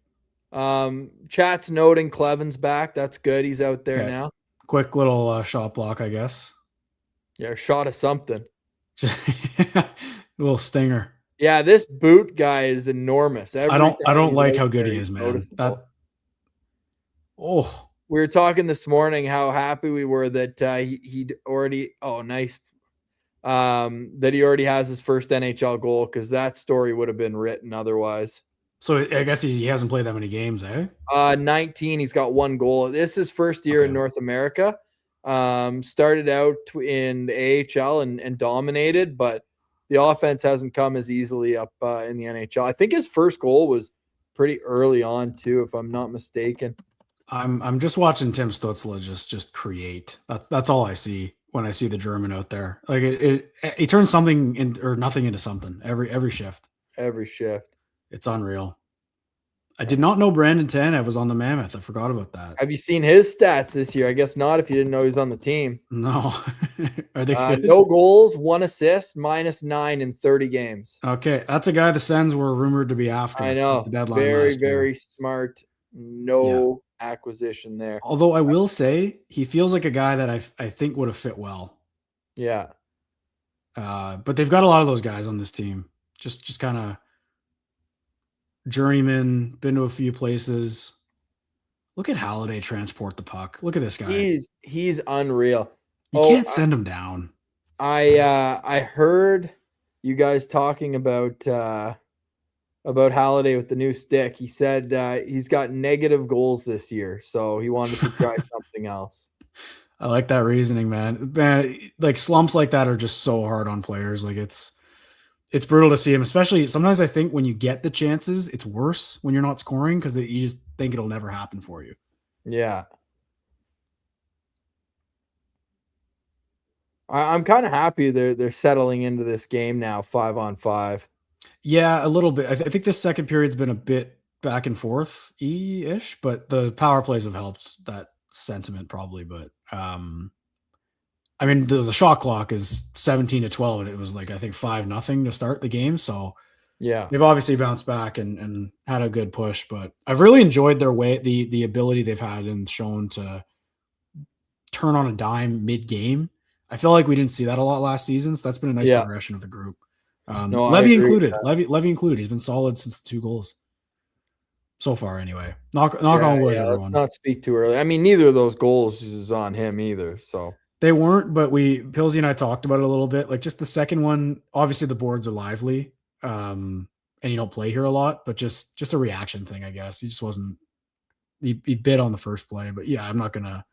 Chat's noting Cleven's back. That's good. He's out there now. Quick little shot block, I guess. Yeah, shot of something. A little stinger. Yeah, this boot guy is enormous. I don't like how good he is, man. We were talking this morning how happy we were that he'd already that he already has his first NHL goal, because that story would have been written otherwise. So I guess he hasn't played that many games, eh? 19. He's got one goal. This is his first year in North America. Started out in the AHL and dominated, but the offense hasn't come as easily up in the NHL. I think his first goal was pretty early on too, if I'm not mistaken. I'm just watching Tim Stutzla just create. That's all I see when I see the German out there. Like he turns something or nothing into something every shift. Every shift. It's unreal. I did not know Brandon Tanev was on the Mammoth. I forgot about that. Have you seen his stats this year? I guess not, if you didn't know he was on the team. No. Are they good? No goals, 1 assist, -9 in 30 games. Okay, that's a guy the Sens were rumored to be after. I know. The deadline Very smart. No acquisition there. Although I will say he feels like a guy that I think would have fit well. Yeah. But they've got a lot of those guys on this team. Just kind of journeyman, been to a few places. Look at Halliday transport the puck. Look at this guy. He's unreal. You can't send him down. I heard you guys talking about Halliday with the new stick. He said he's got negative goals this year, so he wanted to try something else. I like that reasoning, man. Like slumps like that are just so hard on players. Like it's brutal to see him, especially sometimes I think when you get the chances, it's worse when you're not scoring because you just think it'll never happen for you. Yeah. I'm kind of happy they're settling into this game now, 5-on-5. Yeah, a little bit. I think this second period's been a bit back and forth-ish, but the power plays have helped that sentiment probably. But I mean, the shot clock is 17-12, and it was I think 5-0 to start the game. So yeah, they've obviously bounced back and had a good push. But I've really enjoyed their the ability they've had and shown to turn on a dime mid-game. I feel like we didn't see that a lot last season, so that's been a nice progression of the group. Levy included. Levy included. He's been solid since the 2 goals so far. Anyway, knock on wood. Let's not speak too early. I mean, neither of those goals is on him either. So they weren't, but Pilsy and I talked about it a little bit. Like just the second one, obviously the boards are lively, and you don't play here a lot, but just a reaction thing, I guess. He just wasn't. He bit on the first play, but yeah, I'm not gonna.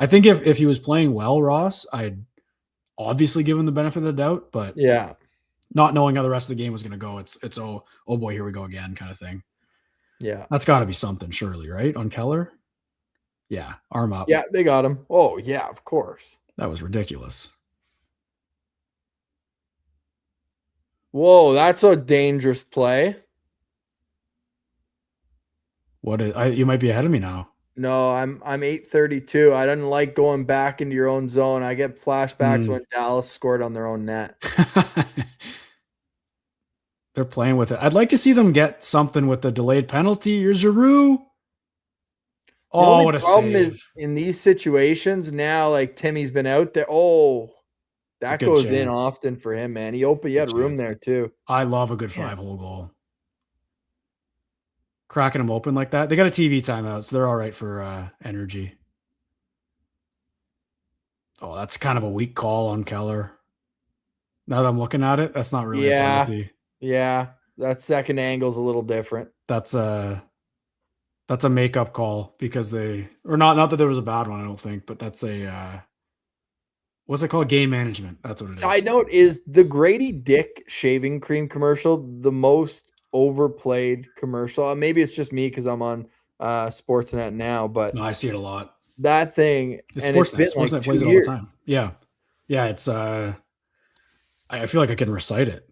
I think if he was playing well, Ross, I'd obviously give him the benefit of the doubt, but yeah, not knowing how the rest of the game was going to go, it's oh boy, here we go again kind of thing. Yeah, that's got to be something, surely, right? On Keller, yeah, arm up. Yeah, they got him. Oh yeah, of course. That was ridiculous. Whoa, that's a dangerous play. You might be ahead of me now. No, I'm 8:32. I didn't like going back into your own zone. I get flashbacks when Dallas scored on their own net. They're playing with it. I'd like to see them get something with the delayed penalty. Here's Giroux. What a problem save. is in these situations now, like Timmy's been out there. Oh, That good goes in chance. often for him, man. He had room there too. I love a good 5-hole goal. Cracking them open like that. They got a TV timeout, so they're all right for energy. Oh, that's kind of a weak call on Keller. Now that I'm looking at it, that's not really a penalty. Yeah, that second angle's a little different. That's a makeup call because not that there was a bad one, I don't think, but that's a what's it called? Game management. That's what it is. Side note, is the Grady Dick shaving cream commercial the most overplayed commercial? Maybe it's just me because I'm on Sportsnet now, but No, I see it a lot. that thing, It's and Sportsnet. it's been Sportsnet like plays 2 it all the years. time. Yeah. Yeah, it's I feel like I can recite it.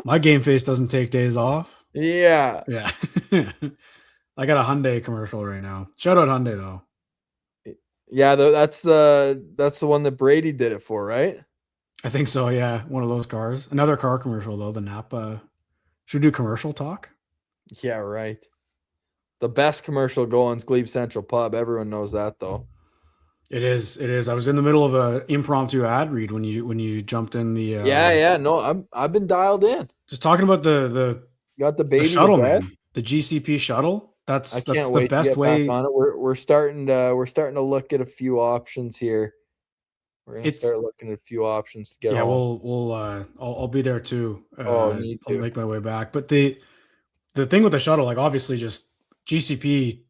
My game face doesn't take days off. Yeah. Yeah. I got a Hyundai commercial right now. Shout out Hyundai though. Yeah, that's the one that Brady did it for, right? I think so, yeah. One of those cars. Another car commercial though, the Napa. Should we do commercial talk? Yeah, right. The best commercial going's Glebe Central Pub. Everyone knows that though. It is. I was in the middle of an impromptu ad read when you jumped in the Yeah. No, I've been dialed in. just talking about the Got the baby shuttle, to bed. man. The GCP shuttle. That's I can't the wait best to get way. back on it. We're starting to look at a few options here. We're gonna start looking at a few options to get home. We'll I'll be there too. Need to. I'll make my way back. But the thing with the shuttle, like obviously just GCP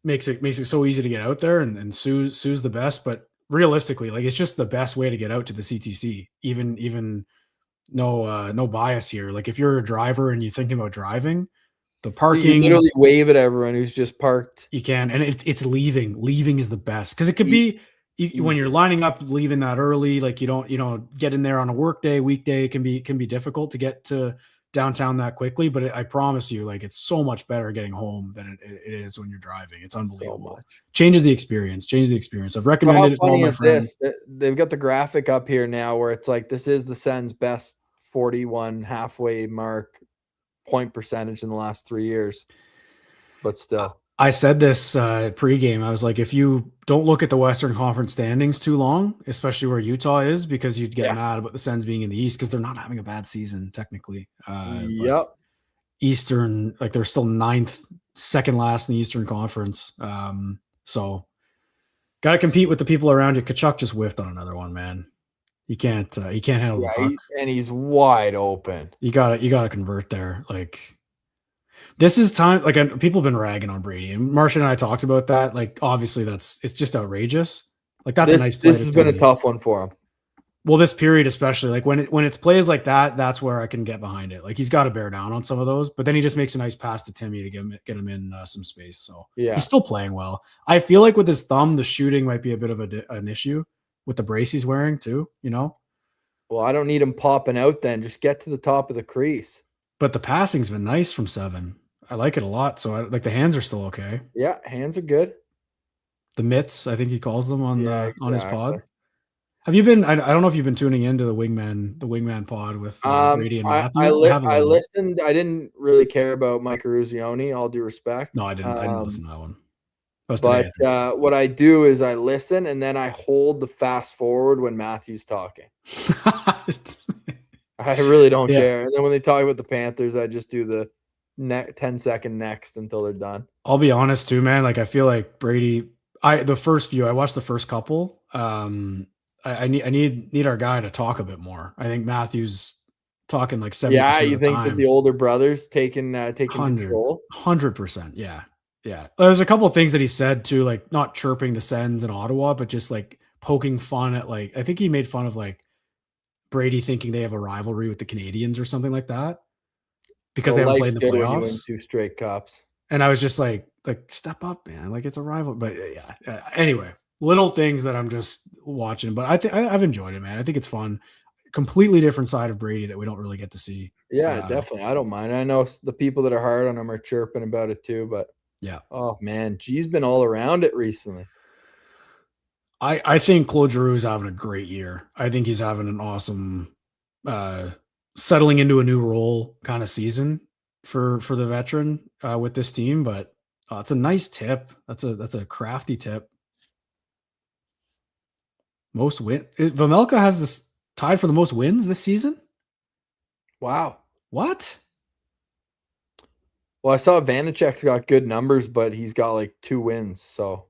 makes it so easy to get out there, and Sue's the best, but realistically, like it's just the best way to get out to the CTC. Even no bias here. Like if you're a driver and you're thinking about driving, the parking, you literally wave at everyone who's just parked. you can, and it's leaving. Leaving is the best because it could be when you're lining up, leaving that early. Like you don't get in there on a work day, weekday. It can be difficult to get to downtown that quickly, but I promise you, like it's so much better getting home than it is when you're driving. It's unbelievable. Changes the experience. I've recommended it to all my friends. They've got the graphic up here now where it's like this is the Sens' best 41 halfway mark point percentage in the last 3 years. But still, I said this pregame. I was like, if you don't look at the Western Conference standings too long, especially where Utah is, because you'd get mad about the Sens being in the East because they're not having a bad season technically. Yep. Eastern, like they're still ninth, second last in the Eastern Conference. So got to compete with the people around you. Kachuk just whiffed on another one, man. He can't handle the puck. And he's wide open. You gotta convert there. Like this is time. Like people have been ragging on Brady, and Martian and I talked about that. Like obviously it's just outrageous. Like that's a nice play. This has been a tough one for him. Well, this period especially, like when it's plays like that, that's where I can get behind it. Like he's got to bear down on some of those, but then he just makes a nice pass to Timmy to get him in some space. So he's still playing well. I feel like with his thumb, the shooting might be a bit of an issue with the brace he's wearing too. Well, I don't need him popping out. Then just get to the top of the crease. But the passing's been nice from 7. I like it a lot. So the hands are still okay. Yeah, hands are good. The mitts, I think he calls them on his pod. Have you been? I don't know if you've been tuning into the Wingman pod with Brady and Matthew. I listened. I didn't really care about Mike Eruzione. All due respect. No, I didn't listen to that one. But what I do is I listen and then I hold the fast forward when Matthew's talking. I really don't care. And then when they talk about the Panthers, I just do the 10-second next until they're done. I'll be honest too, man. Like I feel like Brady. The first few, I watched the first couple. I need our guy to talk a bit more. I think Matthew's talking like 70%. Yeah, you think that the older brother's taking control? 100%. Yeah. There's a couple of things that he said too, like not chirping the Sens in Ottawa, but just like poking fun at I think he made fun of like Brady thinking they have a rivalry with the Canadians or something like that because they haven't played in the playoffs. When you win 2 straight cups. And I was just like step up, man. Like it's a rival. But yeah. Anyway, little things that I'm just watching, but I've enjoyed it, man. I think it's fun. Completely different side of Brady that we don't really get to see. Yeah, definitely. I don't mind. I know the people that are hard on him are chirping about it too, but yeah. Oh man, G's been all around it recently. I think Claude Giroux's having a great year. I think he's having an awesome settling into a new role kind of season for the veteran with this team, but it's a nice tip. That's a crafty tip. Most win. Vejmelka has this tied for the most wins this season. Wow. What? Well, I saw Vanacek's got good numbers, but he's got like 2 wins. So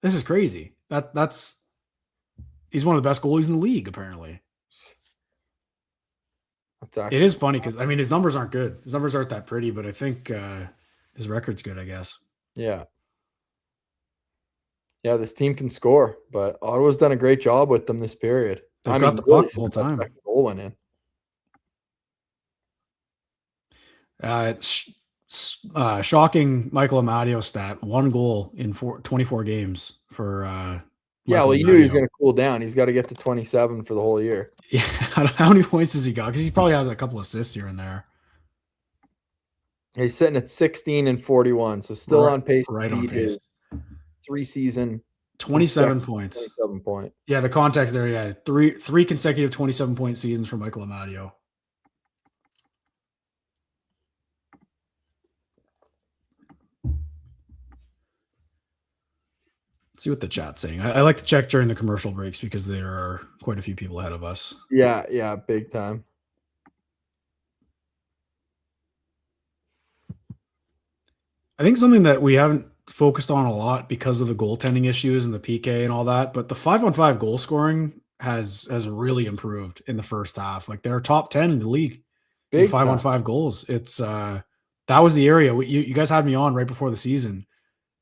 This is crazy. That's he's one of the best goalies in the league, apparently. It is funny because I mean his numbers aren't good. His numbers aren't that pretty, but I think his record's good, I guess. Yeah. Yeah, this team can score, but Ottawa's done a great job with them this period. They've got the puck the whole time. Goal went in. Shocking Michael Amadio stat: 1 goal in 24 games for. Yeah, well, you knew he was going to cool down. He's got to get to 27 for the whole year. Yeah, how many points has he got? Because he probably has a couple assists here and there. He's sitting at 16 and 41, so still on pace. Right on pace. 3-season 27 points. 27 point. Yeah, the context there. Yeah, three consecutive 27-point seasons for Michael Amadio. See what the chat's saying. I like to check during the commercial breaks because there are quite a few people ahead of us. Yeah, big time. I think something that we haven't focused on a lot because of the goaltending issues and the PK and all that, but the 5-on-5 goal scoring has really improved in the first half. Like they're top 10 in the league. Big 5-on-5 goals. It's that was the area you guys had me on right before the season.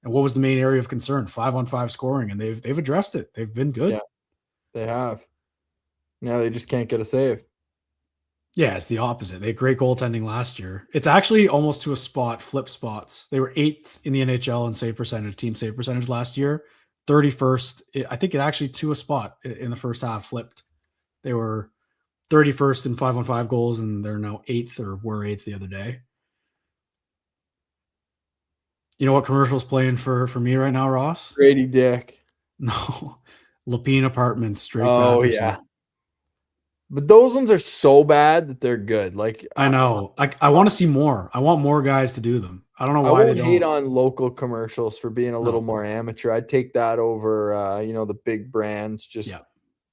And what was the main area of concern? 5-on-5 scoring, and they've addressed it. They've been good. Yeah, they have. Now they just can't get a save. Yeah, it's the opposite. They had great goaltending last year. It's actually almost to a spot, flip spots. They were 8th in the NHL in save percentage, team save percentage last year. 31st. I think it actually to a spot in the first half flipped. They were 31st in 5-on-5 goals, and they're now 8th or were 8th the other day. You know what commercial's playing for me right now, Ross? Grady Dick. No. Lapine Apartments. Drake Oh, Batherson. yeah. But those ones are so bad that they're good. Like I know. I want to see more. I want more guys to do them. I don't know why I they would don't. hate on local commercials for being a little more amateur. I'd take that over, the big brands. Just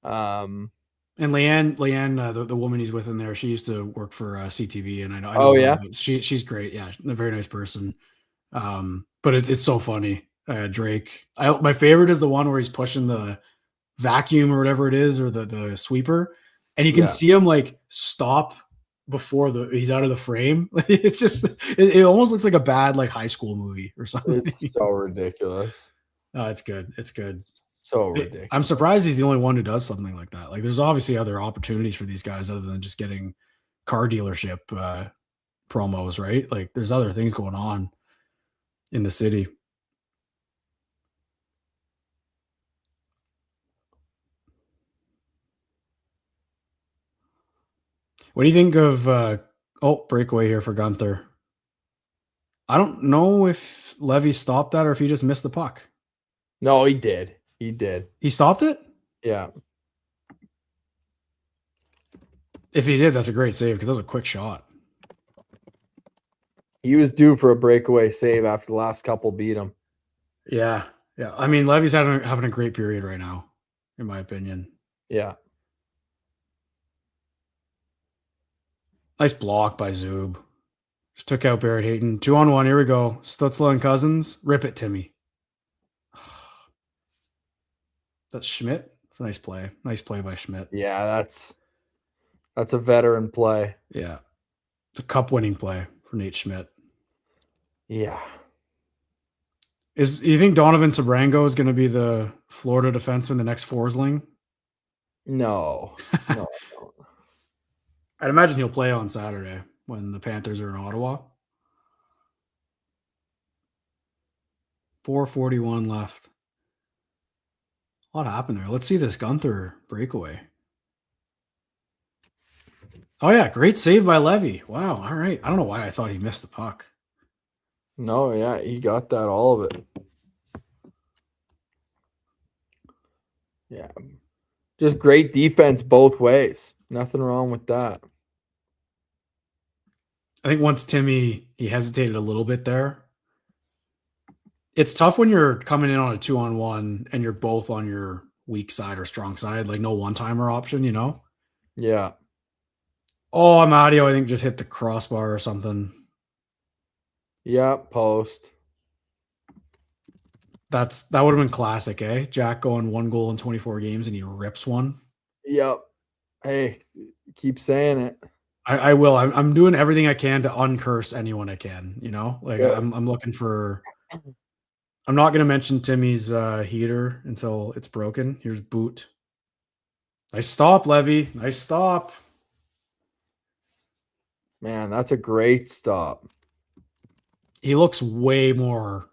And Leanne, the woman he's with in there, she used to work for CTV, and I know. Oh yeah, she's great. Yeah, a very nice person. But it's so funny. Drake. My favorite is the one where he's pushing the vacuum or whatever it is, or the sweeper, and you can see him like stop before he's out of the frame. It's just it almost looks like a bad like high school movie or something. It's so ridiculous. Oh, it's good. It's good. So ridiculous. I'm surprised he's the only one who does something like that. Like there's obviously other opportunities for these guys other than just getting car dealership promos, right? Like there's other things going on in the city. What do you think of breakaway here for Gunther? I don't know if Levy stopped that or if he just missed the puck. No, he did. He did. He stopped it? Yeah. If he did, that's a great save because that was a quick shot. He was due for a breakaway save after the last couple beat him. Yeah. Yeah. I mean, Levy's having a great period right now, in my opinion. Yeah. Nice block by Zub. Just took out Barrett Hayton. 2-on-1. Here we go. Stutzla and Cousins. Rip it, Timmy. That's Schmidt. It's a nice play. Nice play by Schmidt. Yeah, that's a veteran play. Yeah. It's a cup-winning play for Nate Schmidt. Yeah. You think Donovan Sabrango is going to be the Florida defenseman, the next Forsling? No. No, I don't. I'd imagine he'll play on Saturday when the Panthers are in Ottawa. 4:41 left. A lot happened there. Let's see this Gunther breakaway. Oh, yeah. Great save by Levy. Wow. All right. I don't know why I thought he missed the puck. No, yeah. He got that, all of it. Yeah. Just great defense both ways. Nothing wrong with that. I think once Timmy, he hesitated a little bit there. It's tough when you're coming in on a 2-on-1 and you're both on your weak side or strong side, like no one-timer option, you know? Yeah. Oh, Amadio, I think, just hit the crossbar or something. Yeah, post. That would have been classic, eh? Jack going 1 goal in 24 games and he rips one. Yep. Hey, keep saying it. I will. I'm doing everything I can to uncurse anyone I can, you know? Like Yeah. I'm looking for. I'm not going to mention Timmy's heater until it's broken. Here's boot. Nice stop, Levy. Nice stop. Man, that's a great stop. He looks way more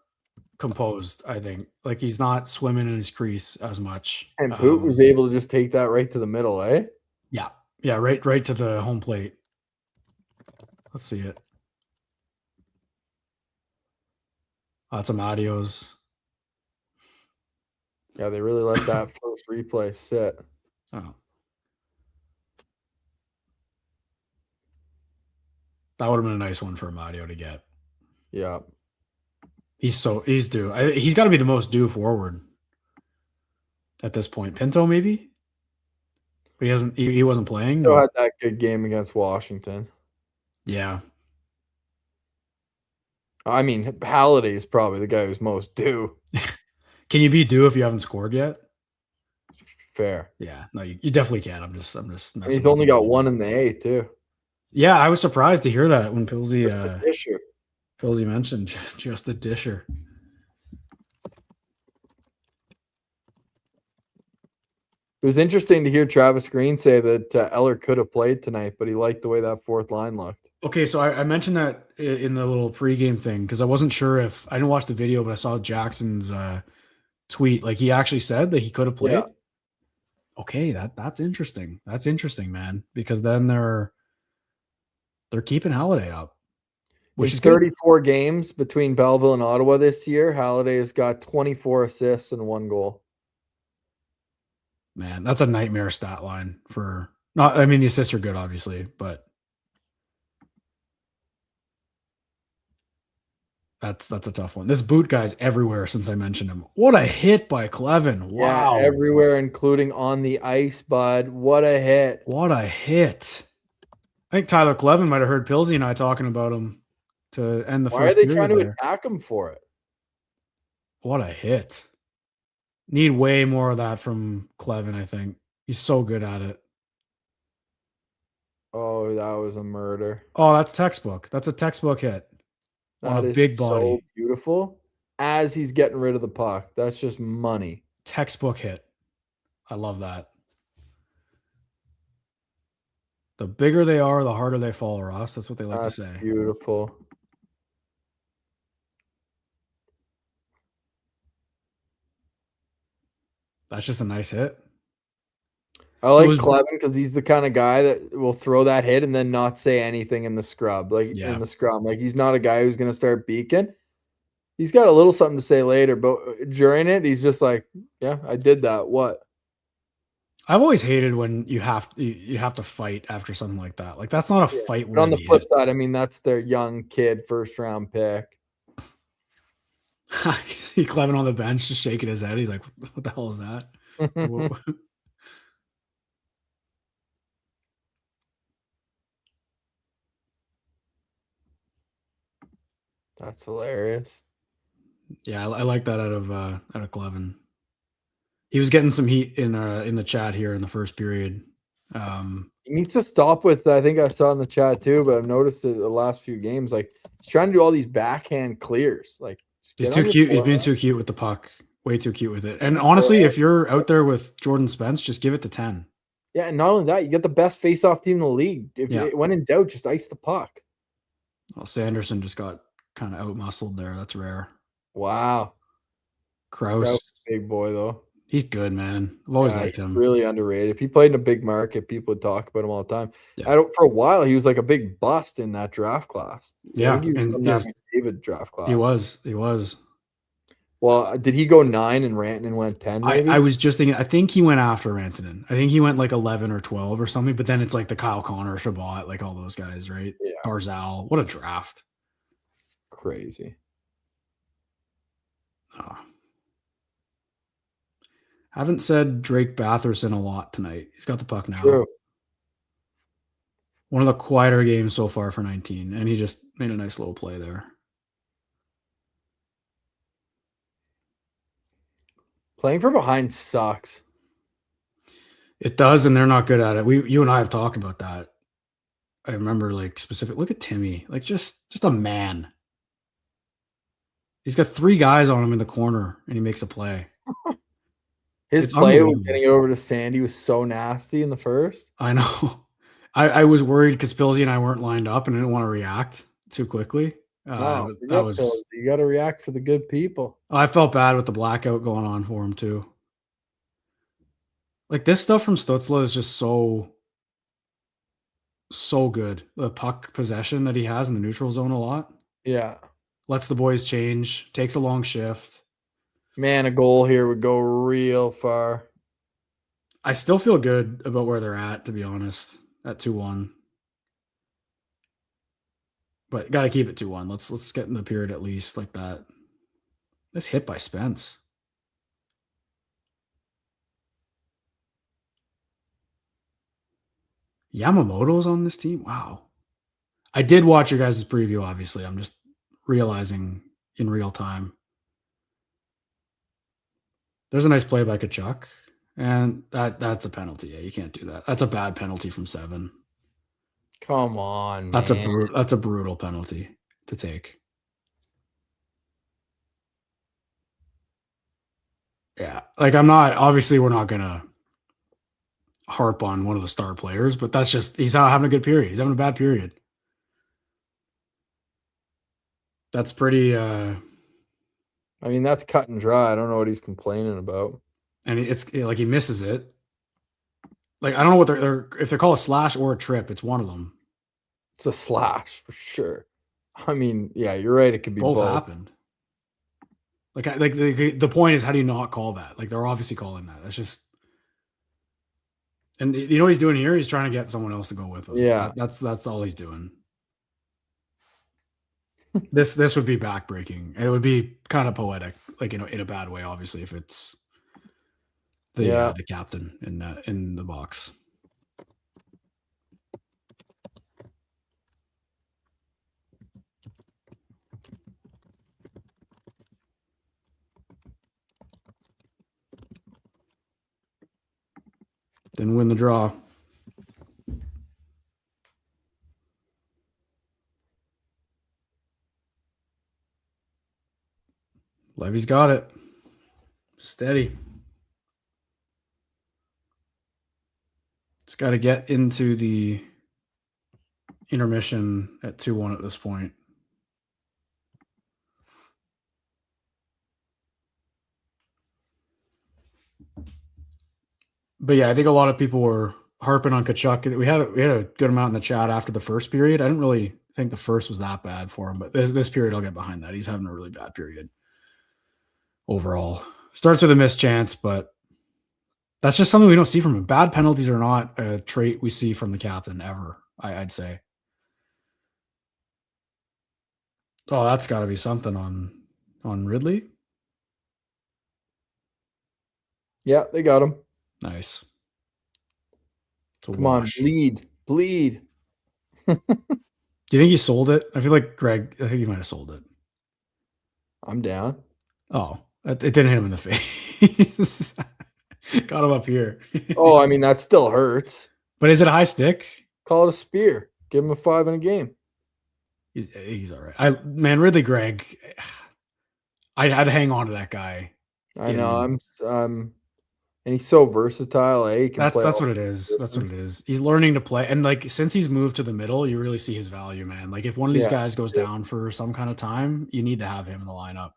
composed, I think. Like he's not swimming in his crease as much. And Boot was able to just take that right to the middle, eh? Yeah. Yeah, right to the home plate. Let's see it. That's Amadio's. Yeah, they really let that first replay sit. Oh. That would have been a nice one for Amadio to get. Yeah. He's due. He's got to be the most due forward at this point. Pinto, maybe? But he wasn't playing. Still had that good game against Washington. Yeah. I mean, Halliday is probably the guy who's most due. Can you be due if you haven't scored yet? Fair. Yeah. No, you definitely can. I'm just messing And he's only got one in the A too. Yeah, I was surprised to hear that when Pilsy mentioned just a disher. It was interesting to hear Travis Green say that Eller could have played tonight, but he liked the way that fourth line looked. Okay, so I mentioned that in the little pregame thing because I wasn't sure if I didn't watch the video, but I saw Jackson's tweet. Like he actually said that he could have played. Yeah. Okay, that's interesting. That's interesting, man. Because then they're keeping Halliday up, which is 34 games between Belleville and Ottawa this year. Halliday has got 24 assists and 1 goal. Man, that's a nightmare stat line for not. I mean, the assists are good, obviously, but that's a tough one. This boot guy's everywhere since I mentioned him. What a hit by Clevin! Wow, Yeah, everywhere, including on the ice, bud. What a hit! What a hit! I think Tyler Clevin might have heard Pilsy and I talking about him to end the first. Why are they trying to attack him for it? What a hit! Need way more of that from Clevin, I think. He's so good at it. Oh, that was a murder. Oh, that's textbook. That's a textbook hit. On a big body. So beautiful. As he's getting rid of the puck. That's just money. Textbook hit. I love that. The bigger they are, the harder they fall, Ross. That's what they like to say. Beautiful. That's just a nice hit. I like Clevin because he's the kind of guy that will throw that hit and then not say anything in the scrub. In the scrum. Like he's not a guy who's going to start beaking. He's got a little something to say later, but during it, he's just like, yeah, I did that. What? I've always hated when you have to fight after something like that. Like that's not a fight. But on the flip side, I mean, that's their young kid first round pick. See Clevin on the bench just shaking his head. He's like, what the hell is that? That's hilarious. Yeah, I like that out of Clevin. He was getting some heat in the chat here in the first period. He needs to stop with. I think I saw in the chat too, but I've noticed it the last few games. Like he's trying to do all these backhand clears. Like he's too cute. He's being too cute with the puck. Way too cute with it. And honestly, if you're out there with Jordan Spence, just give it to 10. Yeah, and not only that, you get the best face-off team in the league. When in doubt, just ice the puck. Well, Sanderson just got kind of out-muscled there. That's rare. Wow. Krause. Big boy, though. He's good, man. I've always liked him. Really underrated. If he played in a big market, people would talk about him all the time. Yeah. For a while, he was like a big bust in that draft class. Yeah. He was in that David draft class. He was. Well, did he go 9 and Rantanen went 10? Maybe? I was just thinking, I think he went after Rantanen. I think he went like 11 or 12 or something, but then it's like the Kyle Connor, Shabbat, like all those guys, right? Yeah. Barzal. What a draft. Crazy. Oh. Haven't said Drake Batherson a lot tonight. He's got the puck now. True. One of the quieter games so far for 19, and he just made a nice little play there. Playing from behind sucks. It does, and they're not good at it. You and I have talked about that. I remember like specific. Look at Timmy, like just a man. He's got 3 guys on him in the corner, and he makes a play. His play was getting it over to Sandy was so nasty in the first. I know. I was worried because Pilsy and I weren't lined up, and I didn't want to react too quickly. No, that was. You got to react for the good people. I felt bad with the blackout going on for him too. Like this stuff from Stützle is just so good. The puck possession that he has in the neutral zone a lot. Yeah. Lets the boys change, takes a long shift. Man, a goal here would go real far. I still feel good about where they're at, to be honest, at 2-1. But got to keep it 2-1. Let's get in the period at least like that. Nice hit by Spence. Yamamoto's on this team? Wow. I did watch your guys' preview, obviously. I'm just realizing in real time. There's a nice play by Tkachuk. And that's a penalty. Yeah, you can't do that. That's a bad penalty from 7. Come on, that's man. That's a brutal penalty to take. Yeah, like we're not gonna harp on one of the star players, but that's just he's not having a good period. He's having a bad period. That's pretty. I mean, that's cut and dry. I don't know what he's complaining about. And it's like he misses it. Like I don't know what they're if they call a slash or a trip. It's one of them. It's a slash for sure. I mean, yeah, you're right. It could be both. Happened. Like the point is, how do you not call that? Like they're obviously calling that. That's just. And you know what he's doing here? He's trying to get someone else to go with him. Yeah, that's all he's doing. This would be backbreaking. And it would be kind of poetic, like in a bad way, obviously, if it's the captain in the box. Didn't win the draw. Levy's got it. Steady. It's got to get into the intermission at 2-1 at this point. But yeah, I think a lot of people were harping on Tkachuk. We had a good amount in the chat after the first period. I didn't really think the first was that bad for him, but this period I'll get behind that. He's having a really bad period overall. Starts with a missed chance, but that's just something we don't see from him. Bad penalties are not a trait we see from the captain ever, I'd say. Oh, that's got to be something on Ridley. Yeah, they got him. Nice. Come on, bleed. Do you think he sold it? I feel like I think he might have sold it. I'm down. Oh, it didn't hit him in the face. Got him up here. Oh, I mean, that still hurts. But is it a high stick? Call it a spear. Give him a 5 in a game. He's all right. Ridley Greg, I'd hang on to that guy. I know. And he's so versatile. That's what it is. That's what it is. He's learning to play. And like since he's moved to the middle, you really see his value, man. Like if one of these guys goes down for some kind of time, you need to have him in the lineup.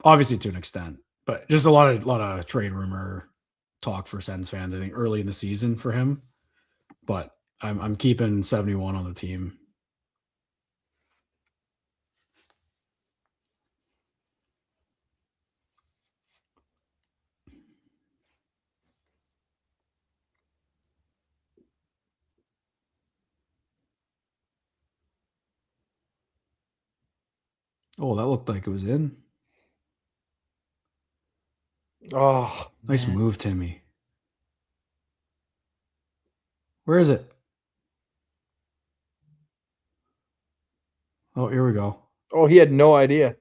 Obviously to an extent, but just a lot of trade rumor talk for Sens fans, I think, early in the season for him. But I'm keeping 71 on the team. Oh, that looked like it was in. Oh, Nice man. move, Timmy. Where is it? Oh, here we go. Oh, he had no idea.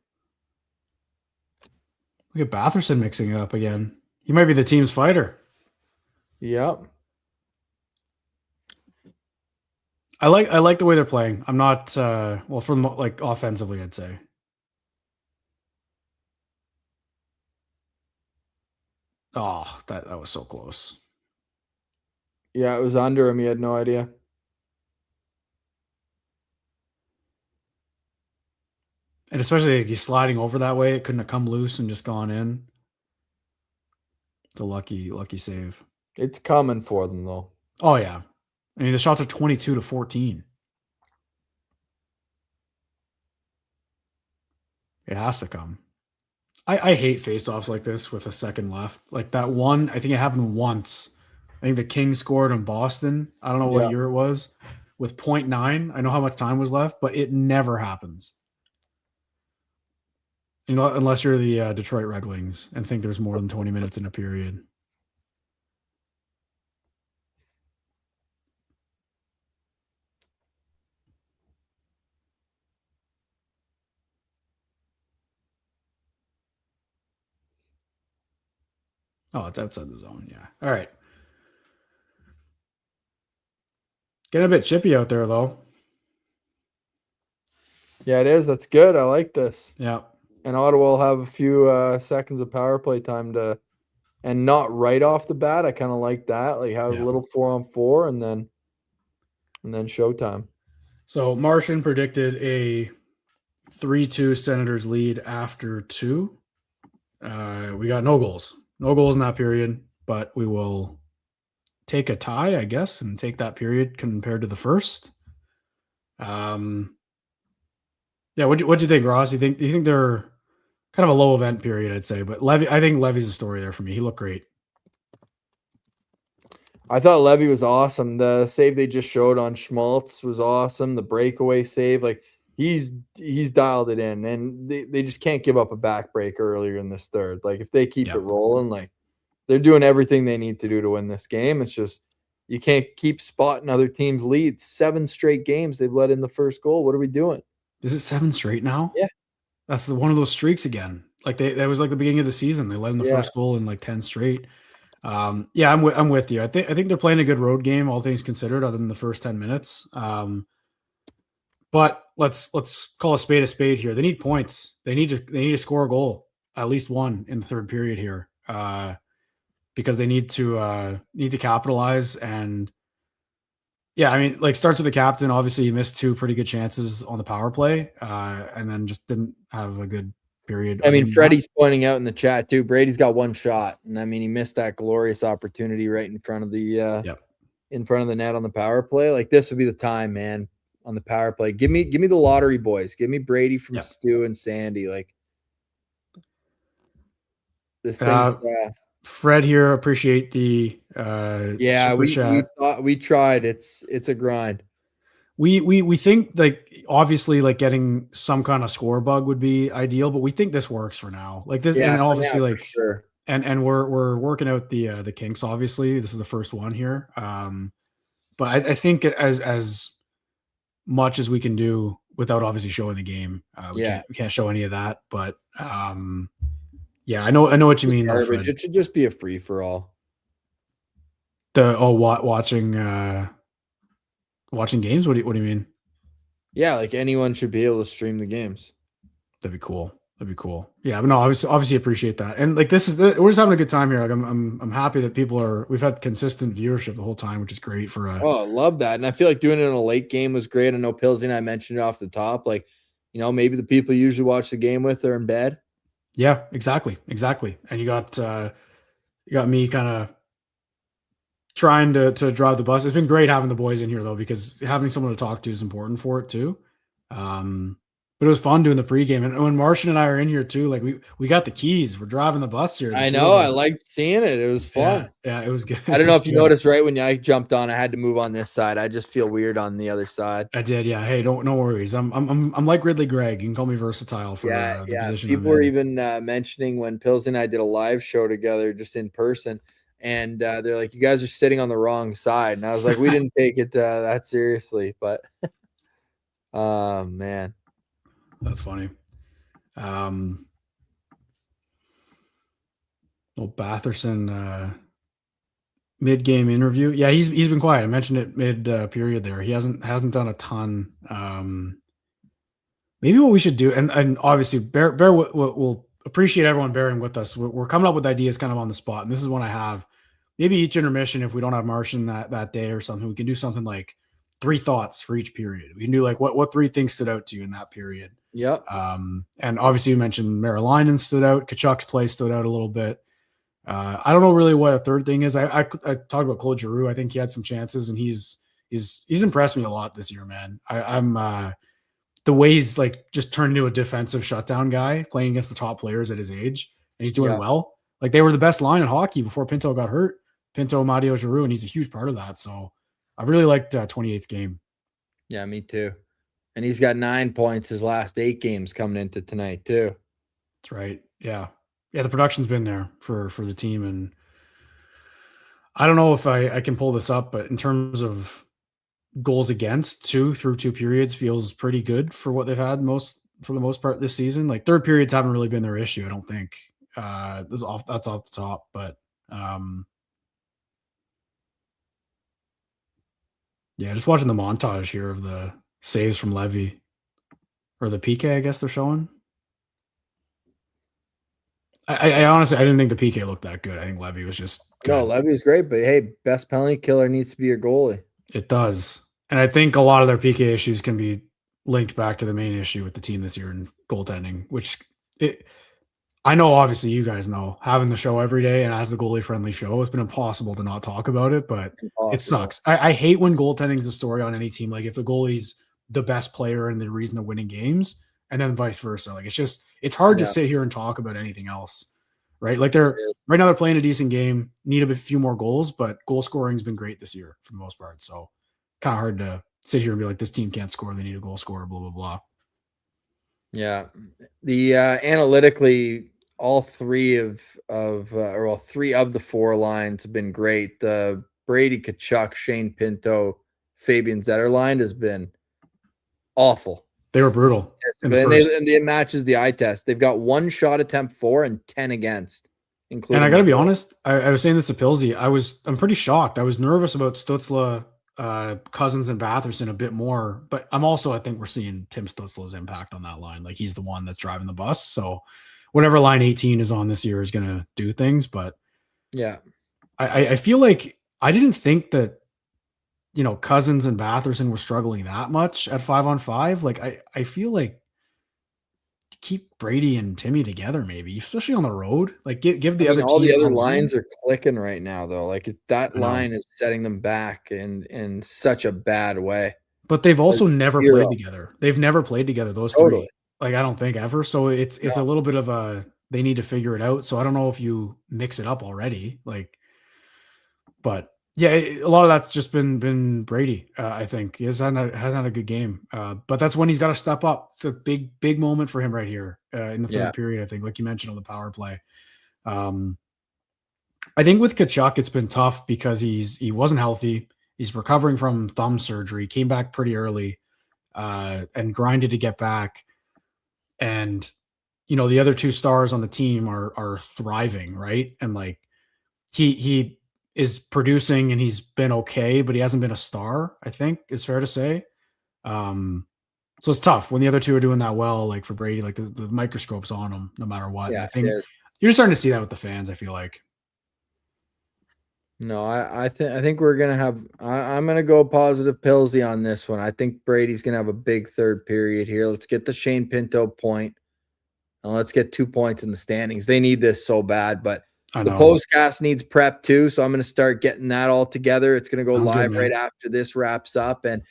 Look at Batherson mixing it up again. He might be the team's fighter. Yep. I like the way they're playing. I'm not from like offensively, I'd say. Oh, that was so close. Yeah, it was under him. He had no idea. And especially like he's sliding over that way, it couldn't have come loose and just gone in. It's a lucky save. It's coming for them, though. Oh yeah. I mean, the shots are 22-14. It has to come. I hate faceoffs like this with a second left. Like that one, I think it happened once. I think the Kings scored in Boston. I don't know what year it was with 0.9. I know how much time was left, but it never happens. You know, unless you're the Detroit Red Wings and think there's more than 20 minutes in a period. Oh, it's outside the zone. Yeah. All right. Getting a bit chippy out there, though. Yeah, it is. That's good. I like this. Yeah. And Ottawa will have a few seconds of power play time and not right off the bat. I kind of like that. Like have a little 4-on-4 and then showtime. So Martian predicted a 3-2 Senators lead after 2. We got no goals. No goals in that period, but we will take a tie, I guess, and take that period compared to the first. Yeah, what'd you think, Ross? Do you think they're kind of a low event period, I'd say, but I think Levy's a story there for me. He looked great. I thought Levy was awesome. The save they just showed on Schmaltz was awesome. The breakaway save, like he's dialed it in, and they just can't give up a backbreaker earlier in this third. Like if they keep it rolling, like they're doing everything they need to do to win this game. It's just you can't keep spotting other teams' leads. 7 straight games they've let in the first goal. What are we doing? Is it 7 straight now? Yeah. That's one of those streaks again. Like that was like the beginning of the season. They let in the first goal in like 10 straight. Yeah, I'm with you. I think they're playing a good road game, all things considered, other than the first 10 minutes. But let's call a spade here. They need points. They need to score a goal, at least one in the third period here, because they need to capitalize. And yeah, I mean, like starts with the captain. Obviously, he missed 2 pretty good chances on the power play, and then just didn't have a good period. I mean, Freddie's pointing out in the chat too. Brady's got 1 shot, and I mean, he missed that glorious opportunity right in front of the in front of the net on the power play. Like this would be the time, man, on the power play. Give me the lottery boys. Give me Brady from Stu and Sandy. Like this thing's. Fred here, appreciate the we tried. It's a grind. We think like obviously like getting some kind of score bug would be ideal, but we think this works for now. Like this, and obviously like sure. And we're working out the kinks. Obviously, this is the first one here. But I think as much as we can do without obviously showing the game, we can't show any of that. But yeah, I know what you mean. It should just be a free for all. Watching games. What do you mean? Yeah, like anyone should be able to stream the games. That'd be cool. Yeah, but no, obviously appreciate that. And like we're just having a good time here. Like I'm happy that we've had consistent viewership the whole time, which is great for I love that. And I feel like doing it in a late game was great. I know Pillsy and I mentioned it off the top. Like, you know, maybe the people you usually watch the game with are in bed. Yeah, exactly. And you got me kind of trying to drive the bus. It's been great having the boys in here though, because having someone to talk to is important for it too. But it was fun doing the pregame. And when Martian and I are in here too, like we got the keys. We're driving the bus here. I know. I liked seeing it. It was fun. Yeah, it was good. I don't know if you noticed right when I jumped on, I had to move on this side. I just feel weird on the other side. I did, yeah. Hey, no worries. I'm like Ridley Greg. You can call me versatile for the position. People were even mentioning when Pilsy and I did a live show together, just in person, and they're like, "You guys are sitting on the wrong side," and I was like, "We didn't take it that seriously," but man, that's funny. Batherson mid-game interview. Yeah, he's been quiet. I mentioned it mid period there. He hasn't done a ton. Maybe what we should do, and obviously we'll appreciate everyone bearing with us. We're coming up with ideas kind of on the spot, and this is one I have. Maybe each intermission, if we don't have Martian that day or something, we can do something like 3 thoughts for each period. We can do like what 3 things stood out to you in that period. Yep. And obviously you mentioned Marilainen stood out. Kachuk's play stood out a little bit. I don't know really what a third thing is. I talked about Claude Giroux. I think he had some chances, and he's impressed me a lot this year, man. I'm the way he's like just turned into a defensive shutdown guy, playing against the top players at his age, and he's doing well. Like they were the best line in hockey before Pinto got hurt. Pinto, Mario, Giroux, and he's a huge part of that. So I really liked 28th game. Yeah, me too. And he's got 9 points his last 8 games coming into tonight too. That's right. Yeah. The production's been there for the team. And I don't know if I can pull this up, but in terms of goals against, 2 through 2 periods feels pretty good for what they've had for the most part this season. Like third periods haven't really been their issue, I don't think. That's off the top, but just watching the montage here of the saves from Levy, or the PK, I guess they're showing. I honestly, I didn't think the PK looked that good. I think Levy was just good. No, Levy was great, but hey, best penalty killer needs to be your goalie. It does. And I think a lot of their PK issues can be linked back to the main issue with the team this year in goaltending, which I know obviously you guys know, having the show every day and as the goalie friendly show, it's been impossible to not talk about it, but it sucks. I hate when goaltending is the story on any team. Like if the goalie's the best player and the reason they're winning games, and then vice versa. Like it's hard to sit here and talk about anything else, right? Like right now they're playing a decent game, need a few more goals, but goal scoring's been great this year for the most part. So kind of hard to sit here and be like, this team can't score, they need a goal scorer, blah, blah, blah. Yeah. The analytically, all 3 of the 4 lines have been great. The Brady, Kachuk, Shane Pinto, Fabian Zetter line has been awful. They were brutal. And it matches the eye test. They've got 1 shot attempt for and 10 against. Including and I got to be honest, I was saying this to Pilsy. I'm pretty shocked. I was nervous about Stützle, Cousins, and Batherson a bit more, but I think we're seeing Tim Stützle's impact on that line. Like he's the one that's driving the bus. So whatever line 18 is on this year is going to do things. But yeah, I feel like I didn't think that, Cousins and Batherson were struggling that much at 5-on-5. Like I feel like keep Brady and Timmy together, maybe, especially on the road. Like give the other all team the other lines are clicking right now, though. Like that line is setting them back in such a bad way. But they've also never played together. They've never played together, those 3. Like I don't think ever. So it's a little bit of they need to figure it out. So I don't know if you mix it up already. But yeah, a lot of that's just been Brady. I think he hasn't had a good game. But that's when he's got to step up. It's a big moment for him right here in the third period. I think, like you mentioned on the power play. I think with Kachuk, it's been tough because he wasn't healthy. He's recovering from thumb surgery. Came back pretty early, and grinded to get back. And the other 2 stars on the team are thriving, right? And like he is producing and he's been okay, but he hasn't been a star, I think is fair to say. So it's tough when the other 2 are doing that well, like for Brady, like the microscope's on him no matter what. Yeah, I think you're starting to see that with the fans, I feel like. No, I think we're going to have I'm going to go positive Pilsy on this one. I think Brady's going to have a big third period here. Let's get the Shane Pinto point, and let's get 2 points in the standings. They need this so bad, but the postcast needs prep too, so I'm going to start getting that all together. It's going to go live right after this wraps up, and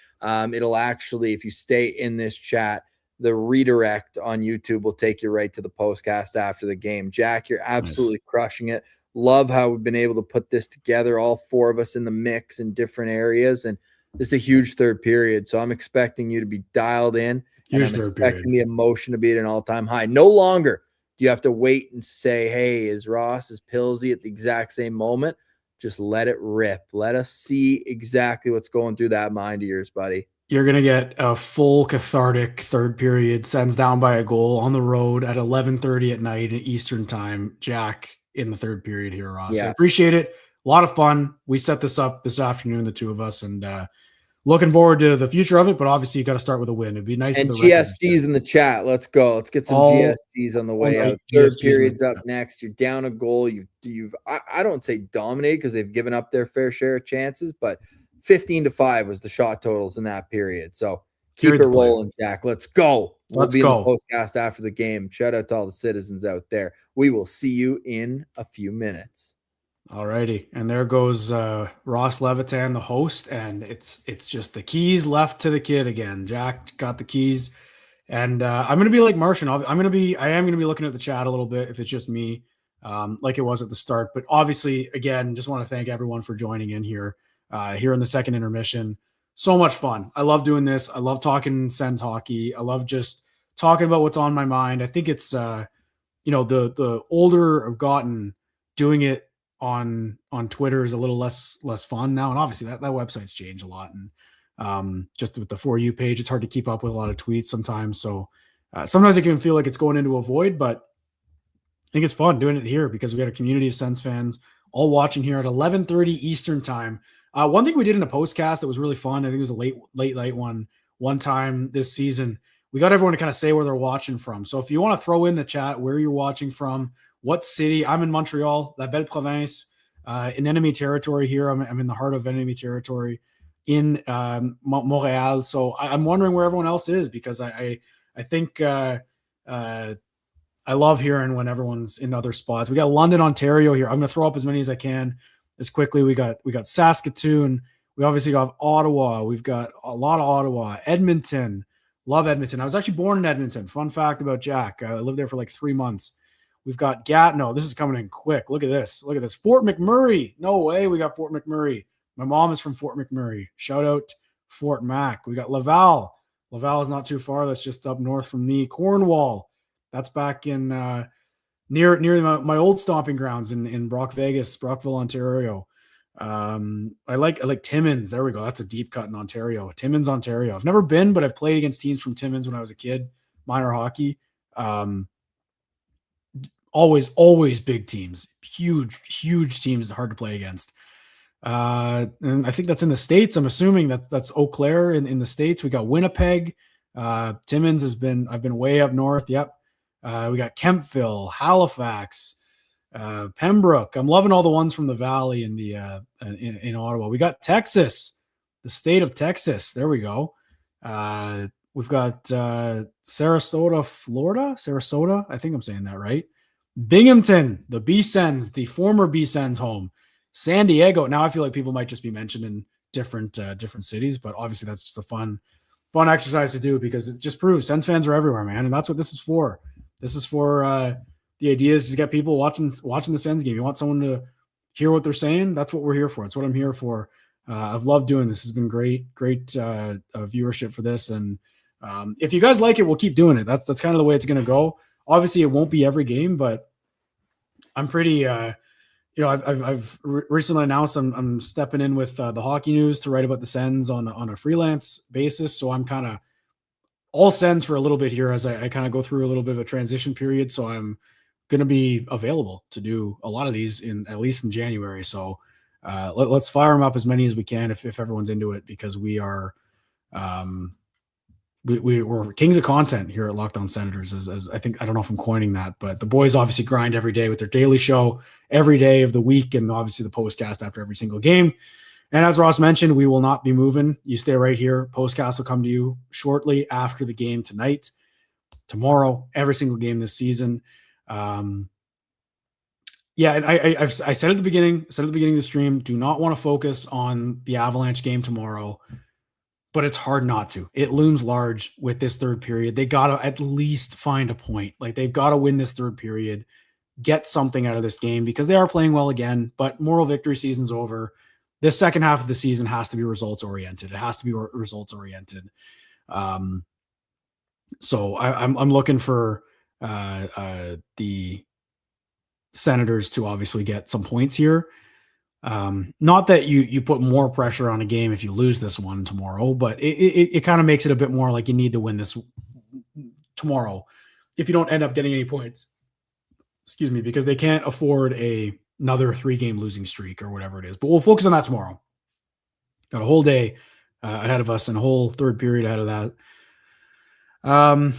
it'll actually, if you stay in this chat, the redirect on YouTube will take you right to the postcast after the game. Jack, you're absolutely crushing it. Love how we've been able to put this together, all four of us in the mix in different areas. And this is a huge third period. So I'm expecting you to be dialed in. And I'm expecting the emotion to be at an all-time high. No longer do you have to wait and say, hey, is Pillsy at the exact same moment? Just let it rip. Let us see exactly what's going through that mind of yours, buddy. You're going to get a full cathartic third period, Sens down by a goal on the road at 11:30 at night in Eastern time. Jack in the third period here, Ross. Yeah. I appreciate it. A lot of fun. We set this up this afternoon, the two of us, and looking forward to the future of it, but obviously you got to start with a win. It'd be nice. And GSG's in the chat. Let's go. Let's get some GSG's on the way out. Third period's up next. You're down a goal. You've I don't say dominated because they've given up their fair share of chances, but 15-5 was the shot totals in that period. So keep it rolling, Jack. Let's go. We'll be in the postcast after the game. Shout out to all the citizens out there. We will see you in a few minutes. All righty. And there goes Ross Levitan, the host, and it's just the keys left to the kid again. Jack got the keys. And I'm going to be like Martian. I am going to be looking at the chat a little bit if it's just me, like it was at the start. But obviously, again, just want to thank everyone for joining in here in the second intermission. So much fun. I love doing this. I love talking Sens hockey. I love just talking about what's on my mind. I think it's, the older I've gotten, doing it on Twitter is a little less fun now. And obviously that website's changed a lot. And just with the For You page, it's hard to keep up with a lot of tweets sometimes. So sometimes it can feel like it's going into a void, but I think it's fun doing it here because we got a community of Sens fans all watching here at 11:30 Eastern time. One thing we did in a postcast that was really fun, I think it was a late one time this season. We got everyone to kind of say where they're watching from. So if you want to throw in the chat where you're watching from, what city? I'm in Montreal, La Belle Province, in enemy territory here. I'm in the heart of enemy territory in Montreal. So I'm wondering where everyone else is because I think I love hearing when everyone's in other spots. We got London, Ontario here. I'm going to throw up as many as I can as quickly. We got Saskatoon. We obviously got Ottawa. We've got a lot of Ottawa. Edmonton. Love Edmonton. I was actually born in Edmonton. Fun fact about Jack. I lived there for like 3 months. We've got Gatineau. This is coming in quick. Look at this. Fort McMurray. No way. We got Fort McMurray. My mom is from Fort McMurray. Shout out Fort Mac. We got Laval. Laval is not too far. That's just up north from me. Cornwall. That's back in near my old stomping grounds in Brockville, Ontario. I like Timmins. There we go. That's a deep cut in Ontario. Timmins, Ontario. I've never been, but I've played against teams from Timmins when I was a kid, minor hockey. Always big teams, huge teams, hard to play against. And I think that's in the States. I'm assuming that's Eau Claire in the States. We got Winnipeg. Timmins I've been way up north. Yep. We got Kempville, Halifax, Pembroke. I'm loving all the ones from the Valley in in Ottawa. We got Texas, the state of Texas. There we go. We've got Sarasota, Florida. Sarasota. I think I'm saying that right. Binghamton, the B-Sens, the former B-Sens home. San Diego. Now I feel like people might just be mentioning different cities, but obviously that's just a fun exercise to do because it just proves Sens fans are everywhere, man. And that's what this is for. This is for the idea is to get people watching the Sens game. You want someone to hear what they're saying? That's what we're here for. That's what I'm here for. I've loved doing this. It's been great viewership for this. And if you guys like it, we'll keep doing it. That's kind of the way it's going to go. Obviously, it won't be every game, but I'm pretty. I've recently announced I'm stepping in with the Hockey News to write about the Sens on a freelance basis. So I'm kind of all Sens for a little bit here as I kind of go through a little bit of a transition period. So I'm going to be available to do a lot of these at least in January. So let's fire them up as many as we can if everyone's into it because we are. We're kings of content here at Locked On Senators, as I think. I don't know if I'm coining that, but the boys obviously grind every day with their daily show every day of the week, and obviously the postcast after every single game. And as Ross mentioned, we will not be moving. You stay right here. Postcast will come to you shortly after the game tonight, tomorrow, every single game this season. And I said at the beginning of the stream, do not want to focus on the Avalanche game tomorrow. but it's hard not to. It looms large with this third period. They got to at least find a point. Like, they've got to win this third period, get something out of this game, because they are playing well again, but moral victory season's over. This second half of the season has to be results oriented. It has to be results oriented. So I'm looking for the Senators to obviously get some points here. Not that you put more pressure on a game if you lose this one tomorrow, but it kind of makes it a bit more like you need to win this tomorrow if you don't end up getting any points. Excuse me, because they can't afford another 3-game losing streak or whatever it is. But we'll focus on that tomorrow. Got a whole day ahead of us and a whole third period ahead of that. I'm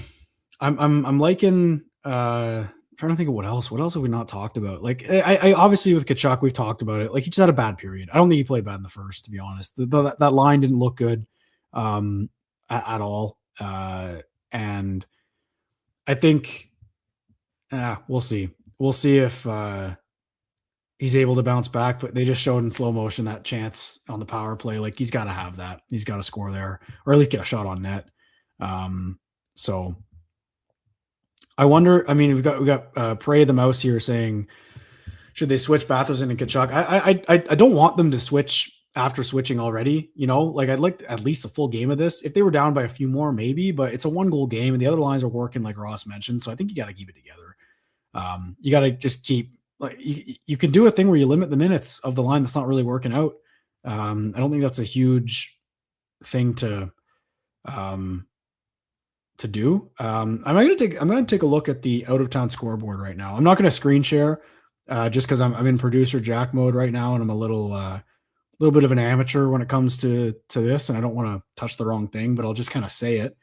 liking. Trying to think of what else. What else have we not talked about? Like, I obviously with Tkachuk, we've talked about it. Like, he just had a bad period. I don't think he played bad in the first, to be honest. That line didn't look good at all. And I think we'll see. We'll see if he's able to bounce back. But they just showed in slow motion that chance on the power play. Like, he's got to have that. He's got to score there, or at least get a shot on net. So I wonder. I mean, we got Prey the Mouse here saying, should they switch Batherson and Tkachuk? I don't want them to switch after switching already. You know, like, I'd like at least a full game of this. If they were down by a few more, maybe. But it's a 1-goal game, and the other lines are working, like Ross mentioned. So I think you got to keep it together. You got to just keep, like, you can do a thing where you limit the minutes of the line that's not really working out. I don't think that's a huge thing to do. I'm going to take a look at the out of town scoreboard right now. I'm not going to screen share just because I'm in producer Jack mode right now, and I'm a little bit of an amateur when it comes to this, and I don't want to touch the wrong thing, but I'll just kind of say it.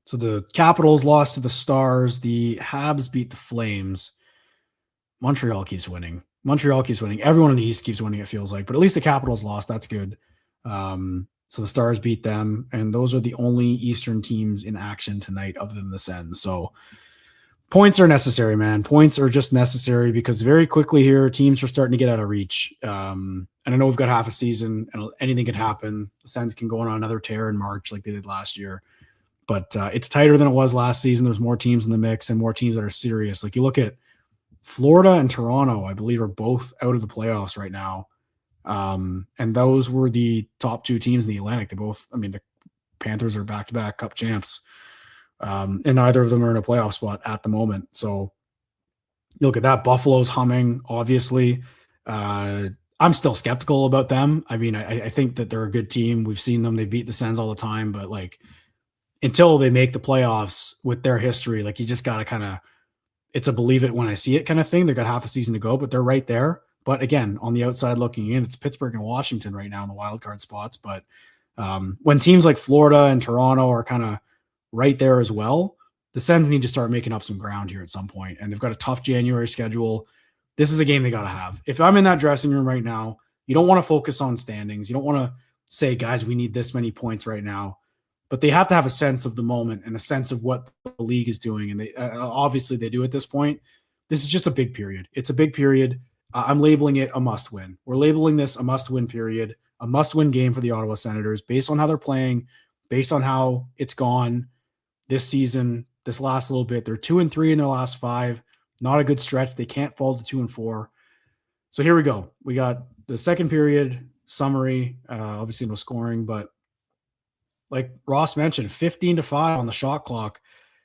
So the Capitals lost to the Stars. The Habs beat the Flames. Montreal keeps winning. Everyone in the East keeps winning, it feels like. But at least the Capitals lost. That's good. So the Stars beat them. And those are the only Eastern teams in action tonight other than the Sens. So points are necessary, man. Points are just necessary because very quickly here, teams are starting to get out of reach. And I know we've got half a season and anything can happen. The Sens can go on another tear in March like they did last year. But it's tighter than it was last season. There's more teams in the mix and more teams that are serious. Like, you look at Florida and Toronto, I believe, are both out of the playoffs right now. And those were the top 2 teams in the Atlantic. The Panthers are back-to-back Cup champs. And neither of them are in a playoff spot at the moment. So you look at that. Buffalo's humming, obviously. I'm still skeptical about them. I mean, I think that they're a good team. We've seen them. They beat the Sens all the time. But, like, until they make the playoffs with their history, like, you just got to kind of, it's a believe it when I see it kind of thing. They've got half a season to go, but they're right there. But again, on the outside looking in, it's Pittsburgh and Washington right now in the wild card spots. But when teams like Florida and Toronto are kind of right there as well, the Sens need to start making up some ground here at some point. And they've got a tough January schedule. This is a game they got to have. If I'm in that dressing room right now, you don't want to focus on standings. You don't want to say, guys, we need this many points right now. But they have to have a sense of the moment and a sense of what the league is doing. And they obviously they do at this point. This is just a big period. It's a big period. I'm labeling it a must-win. We're labeling this a must-win period, a must-win game for the Ottawa Senators based on how they're playing, based on how it's gone this season, this last little bit. They're 2-3 in their last 5. Not a good stretch. They can't fall to 2-4. So here we go. We got the second period summary. Obviously no scoring, but like Ross mentioned, 15-5 on the shot clock.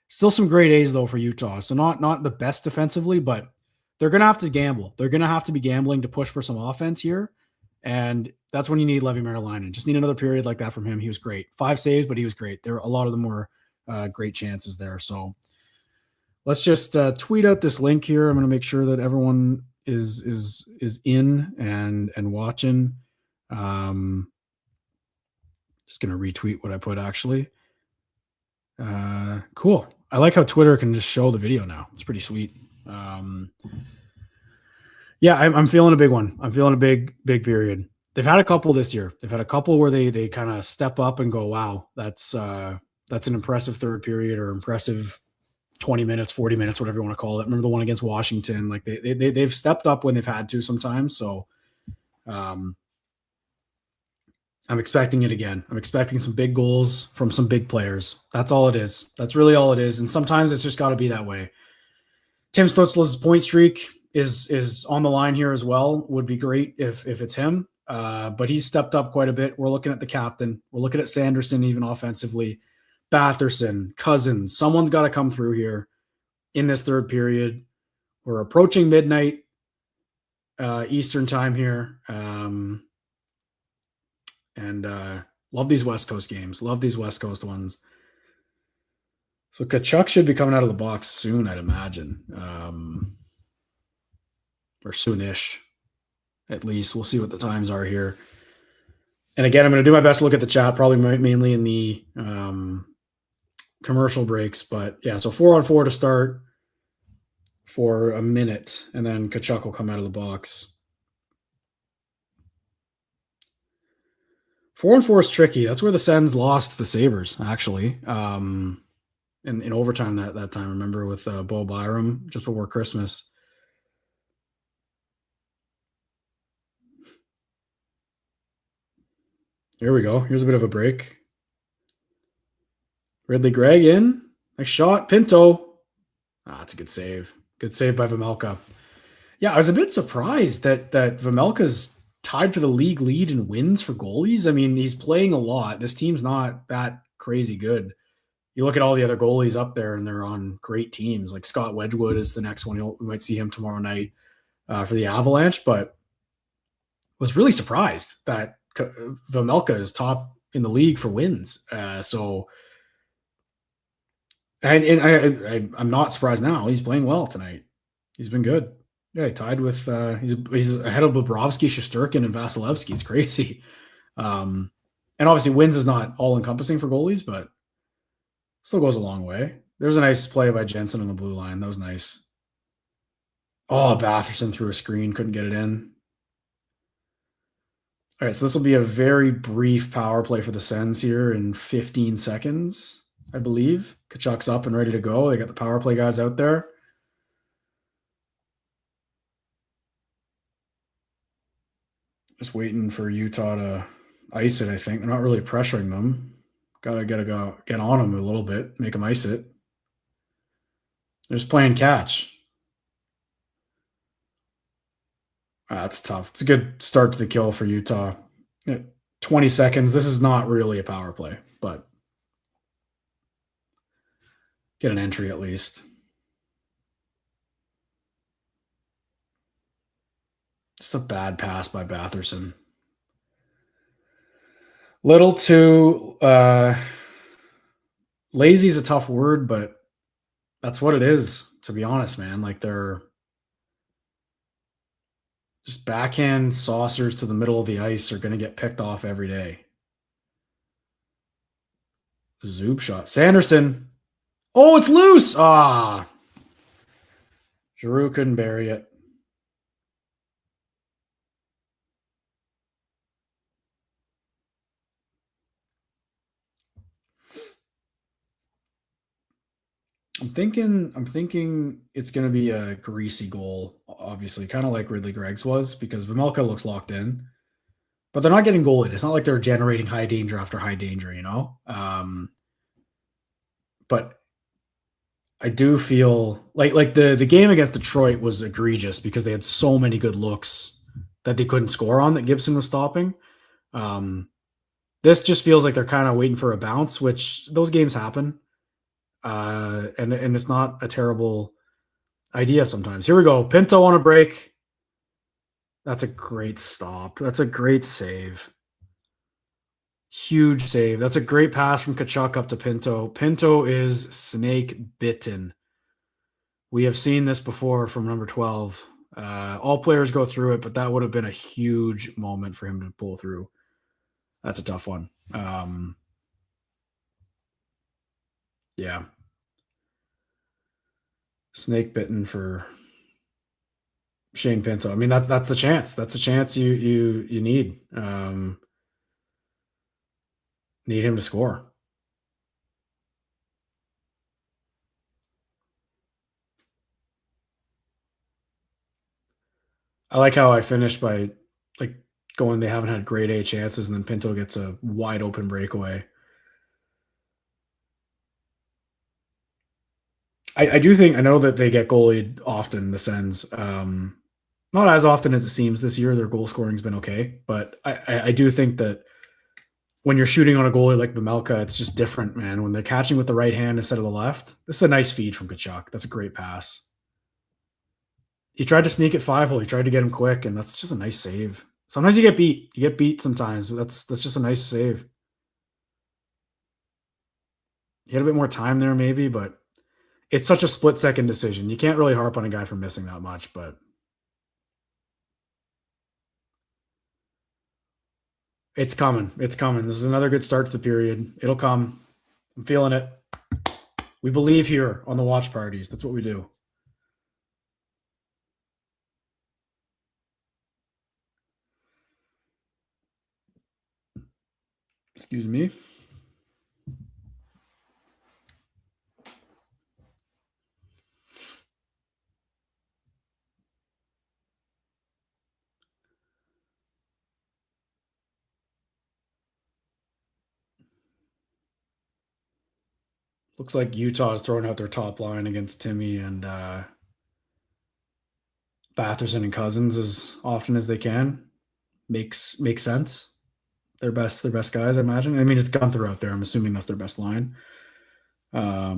Still some great A's though for Utah. So not the best defensively, but they're going to have to gamble. They're going to have to be gambling to push for some offense here. And that's when you need Levi Merrilainen. Just need another period like that from him. He was great. 5 saves, but he was great. A lot of them were great chances there. So let's just tweet out this link here. I'm going to make sure that everyone is in and watching. Just going to retweet what I put actually. Cool. I like how Twitter can just show the video now. It's pretty sweet. Yeah, I'm feeling a big one. I'm feeling a big period. They've had a couple this year. They've had a couple where they kind of step up and go, wow, that's an impressive third period or impressive 20 minutes, 40 minutes, whatever you want to call it. Remember the one against Washington? Like they've stepped up when they've had to sometimes. So, I'm expecting it again. I'm expecting some big goals from some big players. That's all it is. That's really all it is. And sometimes it's just got to be that way. Tim Stutzla's point streak is on the line here as well. Would be great if it's him. But he's stepped up quite a bit. We're looking at the captain. We're looking at Sanderson even offensively. Batherson, Cousins. Someone's got to come through here in this third period. We're approaching midnight Eastern time here. And love these West Coast games. Love these West Coast ones. So Tkachuk should be coming out of the box soon, I'd imagine. Or soonish, at least. We'll see what the times are here. And again, I'm going to do my best to look at the chat, probably mainly in the commercial breaks. But yeah, so 4-on-4 to start for a minute, and then Tkachuk will come out of the box. 4-on-4 is tricky. That's where the Sens lost the Sabres, actually. In overtime that time, remember, with Bo Byram just before Christmas. Here we go. Here's a bit of a break. Ridley Greg in. Nice shot. Pinto. That's a good save. Good save by Vejmelka. Yeah, I was a bit surprised that Vejmelka's tied for the league lead in wins for goalies. I mean, he's playing a lot. This team's not that crazy good. You look at all the other goalies up there, and they're on great teams. Like Scott Wedgwood is the next one. We might see him tomorrow night for the Avalanche, but was really surprised that Vejmelka is top in the league for wins. I'm not surprised now. He's playing well tonight. He's been good. Yeah, he tied with he's ahead of Bobrovsky, Shesterkin, and Vasilevsky. It's crazy. And obviously wins is not all encompassing for goalies, but still goes a long way. There's a nice play by Jensen on the blue line. That was nice. Oh, Batherson threw a screen, couldn't get it in. All right, so this will be a very brief power play for the Sens here in 15 seconds, I believe. Tkachuk's up and ready to go. They got the power play guys out there. Just waiting for Utah to ice it, I think. They're not really pressuring them. Gotta get on them a little bit, make them ice it. They're just playing catch. That's tough. It's a good start to the kill for Utah. 20 seconds. This is not really a power play, but get an entry at least. Just a bad pass by Batherson. Little too lazy is a tough word, but that's what it is, to be honest, man. Like, they're just backhand saucers to the middle of the ice are going to get picked off every day. Zub shot. Sanderson. Oh, it's loose. Giroux couldn't bury it. I'm thinking it's going to be a greasy goal, obviously, kind of like Ridley Greg's was, because Vejmelka looks locked in, but they're not getting goalied. It's not like they're generating high danger after high danger, you know? But I do feel like the game against Detroit was egregious because they had so many good looks that they couldn't score on that Gibson was stopping. This just feels like they're kind of waiting for a bounce, which those games happen. And it's not a terrible idea sometimes. Here we go. Pinto on a break. That's a great stop. That's a great save. Huge save. That's a great pass from Tkachuk up to Pinto. Pinto is snake bitten. We have seen this before from number 12. All players go through it, but that would have been a huge moment for him to pull through. That's a tough one. Yeah. Snake bitten for Shane Pinto. I mean, that's the chance. That's a chance you need. Need him to score. I like how I finished by like going. They haven't had grade A chances, and then Pinto gets a wide open breakaway. I do think, I know that they get goalied often, the Sens. Not as often as it seems this year. Their goal scoring's been okay, but I do think that when you're shooting on a goalie like Vejmelka, it's just different, man. When they're catching with the right hand instead of the left, this is a nice feed from Tkachuk. That's a great pass. He tried to sneak at 5-hole. He tried to get him quick, and that's just a nice save. Sometimes you get beat. You get beat sometimes. That's just a nice save. He had a bit more time there maybe, but it's such a split-second decision. You can't really harp on a guy for missing that much, but it's coming. It's coming. This is another good start to the period. It'll come. I'm feeling it. We believe here on the watch parties. That's what we do. Excuse me. Looks like Utah is throwing out their top line against Timmy and Batherson and Cousins as often as they can. Makes sense. Their best guys, I imagine. I mean, it's Gunther out there. I'm assuming that's their best line. I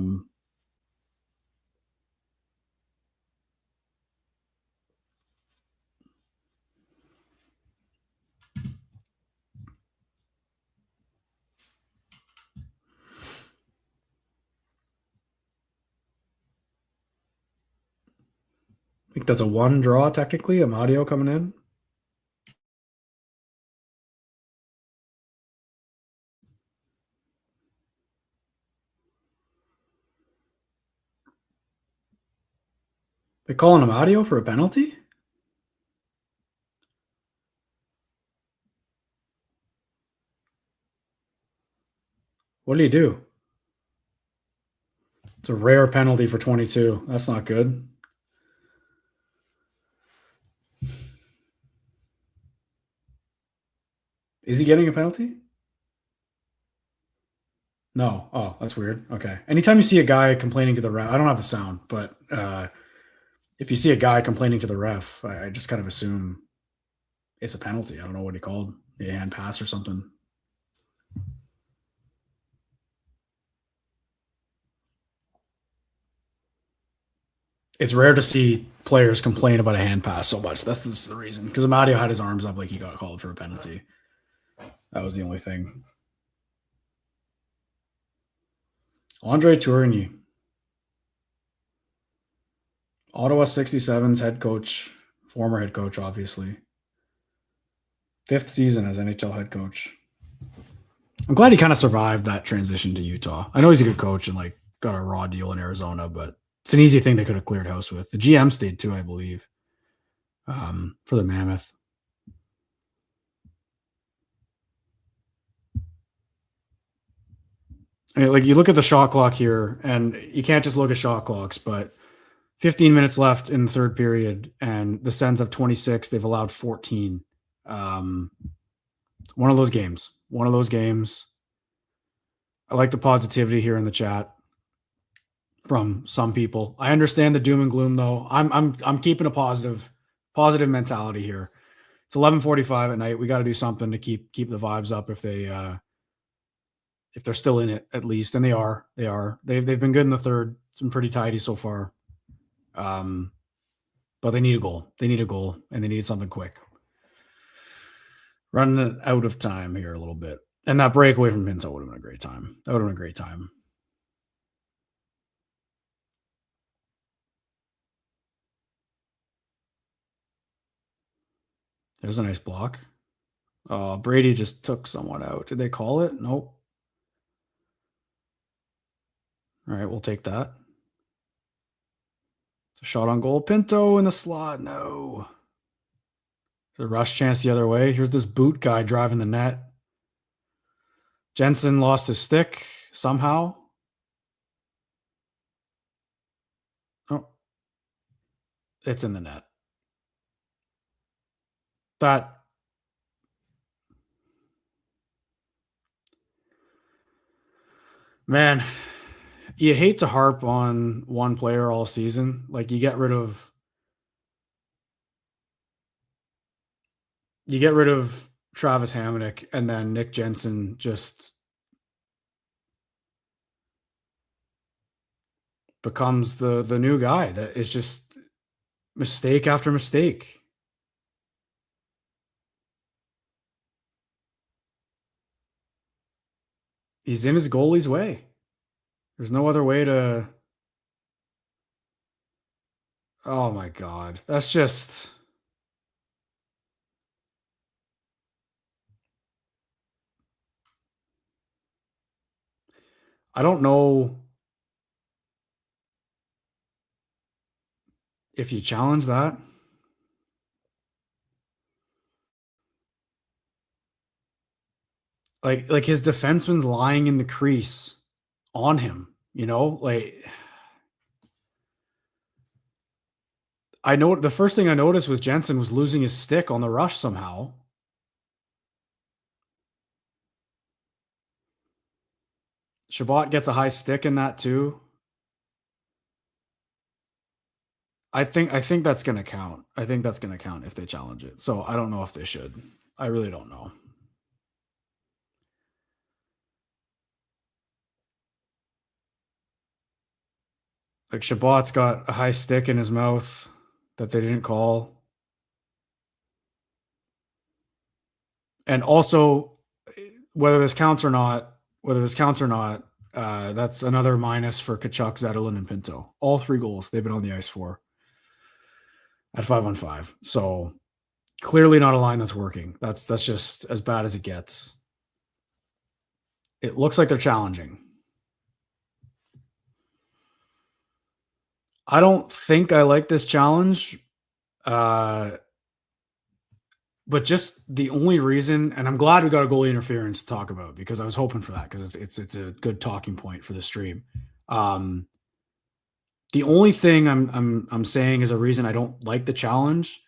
think that's a 1 draw, technically. Amadio coming in. They calling Amadio for a penalty? What do you do? It's a rare penalty for 22. That's not good. Is he getting a penalty? No. Oh, that's weird. Okay. Anytime you see a guy complaining to the ref, I don't have the sound, but if you see a guy complaining to the ref, I just kind of assume it's a penalty. I don't know what he called. A hand pass or something. It's rare to see players complain about a hand pass so much. That's the reason. Because Amadio had his arms up like he got called for a penalty. That was the only thing. Andre Tourigny. Ottawa 67's head coach, former head coach, obviously. 5th season as NHL head coach. I'm glad he kind of survived that transition to Utah. I know he's a good coach and like got a raw deal in Arizona, but it's an easy thing they could have cleared house with. The GM stayed too, I believe, for the Mammoth. I mean, like you look at the shot clock here, and you can't just look at shot clocks, but 15 minutes left in the third period, and the Sens have 26. They've allowed 14. One of those games. I like the positivity here in the chat from some people. I understand the doom and gloom, though. I'm keeping a positive mentality here. It's 11:45 at night. We got to do something to keep the vibes up if they're still in it, at least. And they are. They've been good in the third. It's been pretty tidy so far. But they need a goal. And they need something quick. Running out of time here a little bit. And that breakaway from Pinto would have been a great time. There's a nice block. Brady just took someone out. Did they call it? Nope. All right, we'll take that. It's a shot on goal. Pinto in the slot. No. There's a rush chance the other way. Here's this boot guy driving the net. Jensen lost his stick somehow. Oh. It's in the net. That Man, you hate to harp on one player all season. Like you get rid of Travis Hamonic, and then Nick Jensen just becomes the new guy that is just mistake after mistake. He's in his goalie's way. There's no other way to. Oh my God. That's just. I don't know if you challenge that. Like his defenseman's lying in the crease on him, like I know the first thing I noticed with Jensen was losing his stick on the rush somehow. Shabbat gets a high stick in that too. I think that's going to count. I think that's going to count if they challenge it. So I don't know if they should. I really don't know. Like Shabbat's got a high stick in his mouth that they didn't call. And also, whether this counts or not, that's another minus for Kachuk, Zetterlund, and Pinto. All 3 goals they've been on the ice for at 5-on-5. So clearly not a line that's working. That's just as bad as it gets. It looks like they're challenging. I don't think I like this challenge. But just the only reason, and I'm glad we got a goalie interference to talk about because I was hoping for that because it's a good talking point for the stream. The only thing I'm saying is a reason I don't like the challenge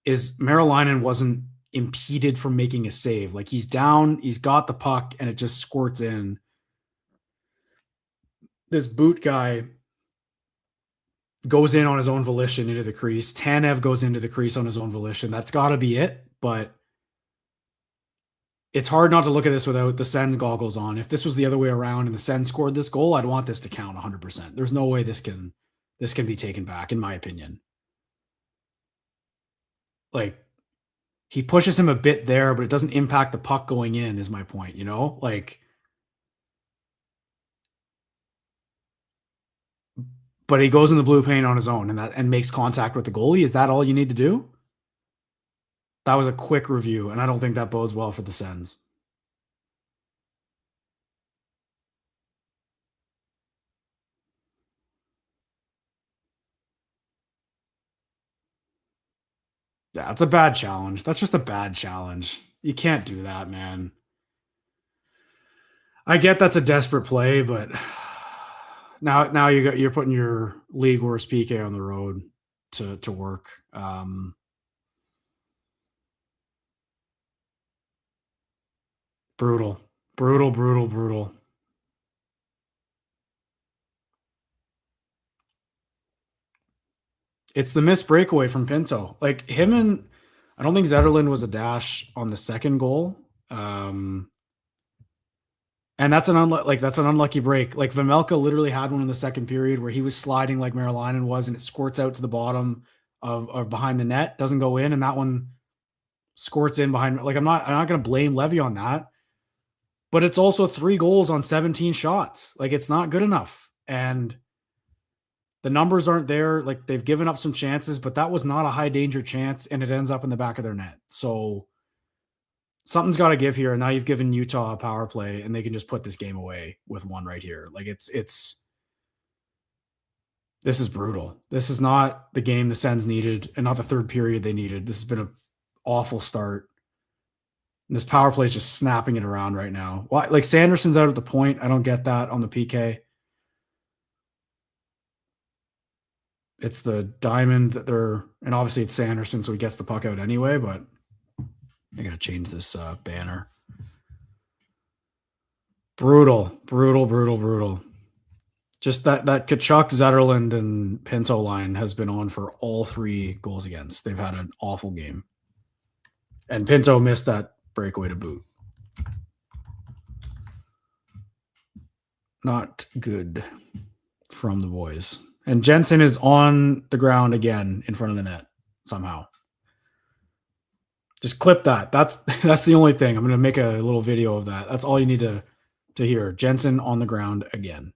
is Merrilainen wasn't impeded from making a save. Like he's down, he's got the puck, and it just squirts in. This boot guy goes in on his own volition into the crease. Tanev goes into the crease on his own volition. That's got to be it. But it's hard not to look at this without the Sens goggles on. If this was the other way around and the Sens scored this goal, I'd want this to count 100%. There's no way this can be taken back, in my opinion. Like, he pushes him a bit there, but it doesn't impact the puck going in, is my point, Like, but he goes in the blue paint on his own and makes contact with the goalie. Is that all you need to do? That was a quick review, and I don't think that bodes well for the Sens. Yeah, it's a bad challenge. That's just a bad challenge. You can't do that, man. I get that's a desperate play, but now you're putting your league worst PK on the road to work. Brutal. It's the missed breakaway from Pinto. Like him and I don't think Zetterlund was a dash on the second goal. And that's an unlucky break. Like Vemelka literally had one in the second period where he was sliding like Merrilainen was, and it squirts out to the bottom of behind the net, doesn't go in, and that one squirts in behind. Like I'm not going to blame Levy on that, but it's also 3 goals on 17 shots. Like it's not good enough, and the numbers aren't there. Like they've given up some chances, but that was not a high danger chance, and it ends up in the back of their net. So something's got to give here. And now you've given Utah a power play, and they can just put this game away with one right here. Like this is brutal. This is not the game the Sens needed, and not the third period they needed. This has been an awful start. And this power play is just snapping it around right now. Why? Like Sanderson's out at the point. I don't get that on the PK. It's the diamond that and obviously it's Sanderson, so he gets the puck out anyway, but I got to change this banner. Brutal. Just that Kachuk, Zetterlund, and Pinto line has been on for all 3 goals against. They've had an awful game. And Pinto missed that breakaway to boot. Not good from the boys. And Jensen is on the ground again in front of the net somehow. Just clip that. That's the only thing. I'm going to make a little video of that. That's all you need to hear. Jensen on the ground again.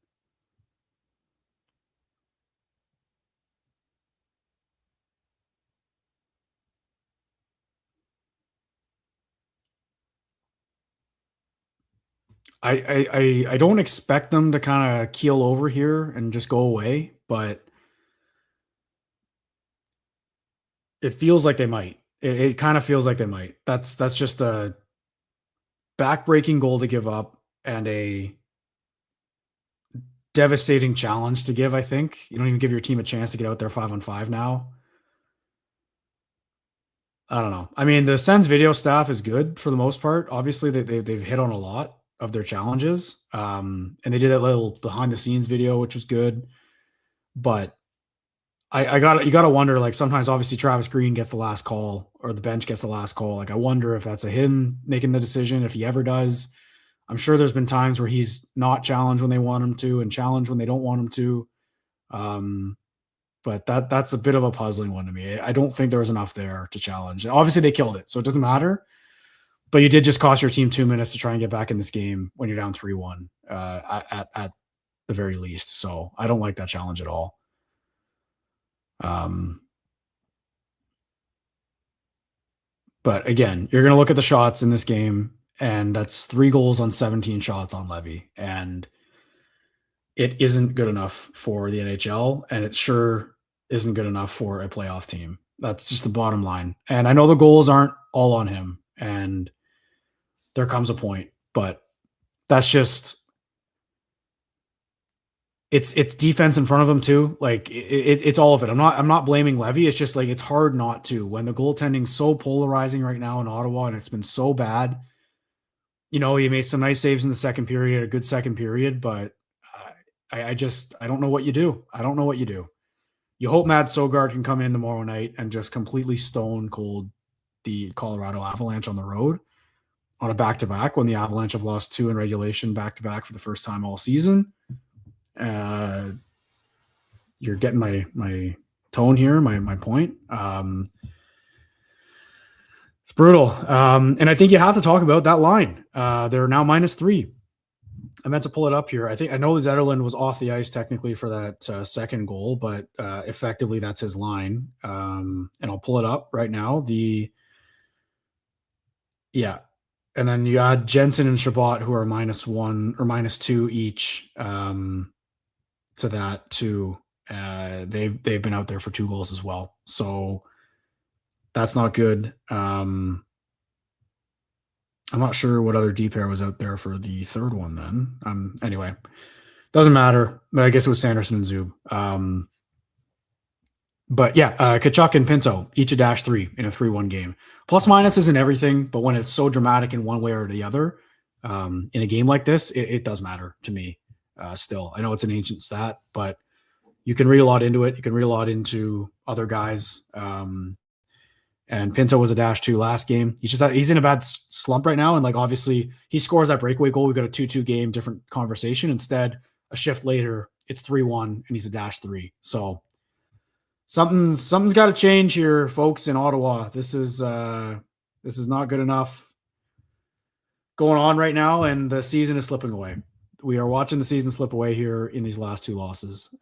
I don't expect them to kind of keel over here and just go away, but it feels like they might. It kind of feels like they might. That's just a backbreaking goal to give up and a devastating challenge to give, I think. You don't even give your team a chance to get out there 5-on-5 now. I don't know. I mean, the Sens video staff is good for the most part. Obviously, they've hit on a lot of their challenges. And they did that little behind the scenes video, which was good. But you gotta wonder, like, sometimes obviously Travis Green gets the last call or the bench gets the last call. Like, I wonder if that's him making the decision, if he ever does. I'm sure there's been times where he's not challenged when they want him to and challenged when they don't want him to. But that's a bit of a puzzling one to me. I don't think there was enough there to challenge. And obviously they killed it, so it doesn't matter. But you did just cost your team 2 minutes to try and get back in this game when you're down 3-1 at the very least. So I don't like that challenge at all. But again, you're going to look at the shots in this game, and that's 3 goals on 17 shots on Levy. And it isn't good enough for the NHL, and it sure isn't good enough for a playoff team. That's just the bottom line. And I know the goals aren't all on him, and there comes a point, but that's just it's defense in front of him too. Like it's all of it. I'm not blaming Levy. It's just like, it's hard not to when the goaltending's so polarizing right now in Ottawa, and it's been so bad. You know, he made some nice saves in the second period, a good second period, but I don't know what you do. I don't know what you do. You hope Matt Sogard can come in tomorrow night and just completely stone cold the Colorado Avalanche on the road on a back-to-back when the Avalanche have lost 2 in regulation back-to-back for the first time all season. You're getting my tone here, my point. It's brutal. And I think you have to talk about that line. They're now -3. I meant to pull it up here. I know Zetterlund was off the ice technically for that second goal, but effectively that's his line. And I'll pull it up right now. And then you add Jensen and Shabbat, who are -1 or -2 each to that too. They've been out there for 2 goals as well. So that's not good. I'm not sure what other D pair was out there for the third one then. Anyway, doesn't matter. But I guess it was Sanderson and Zub. But yeah, Kachuk and Pinto, each a -3 in a 3-1 game. Plus minus isn't everything, but when it's so dramatic in one way or the other, in a game like this, it does matter to me still. I know it's an ancient stat, but you can read a lot into it. You can read a lot into other guys. And Pinto was a -2 last game. He's in a bad slump right now. And like, obviously he scores that breakaway goal. We've got a 2-2 game, different conversation. Instead, a shift later, it's 3-1 and he's a -3. So something's got to change here, folks, in Ottawa. This is not good enough going on right now. And the season is slipping away. We are watching the season slip away here in these last 2 losses.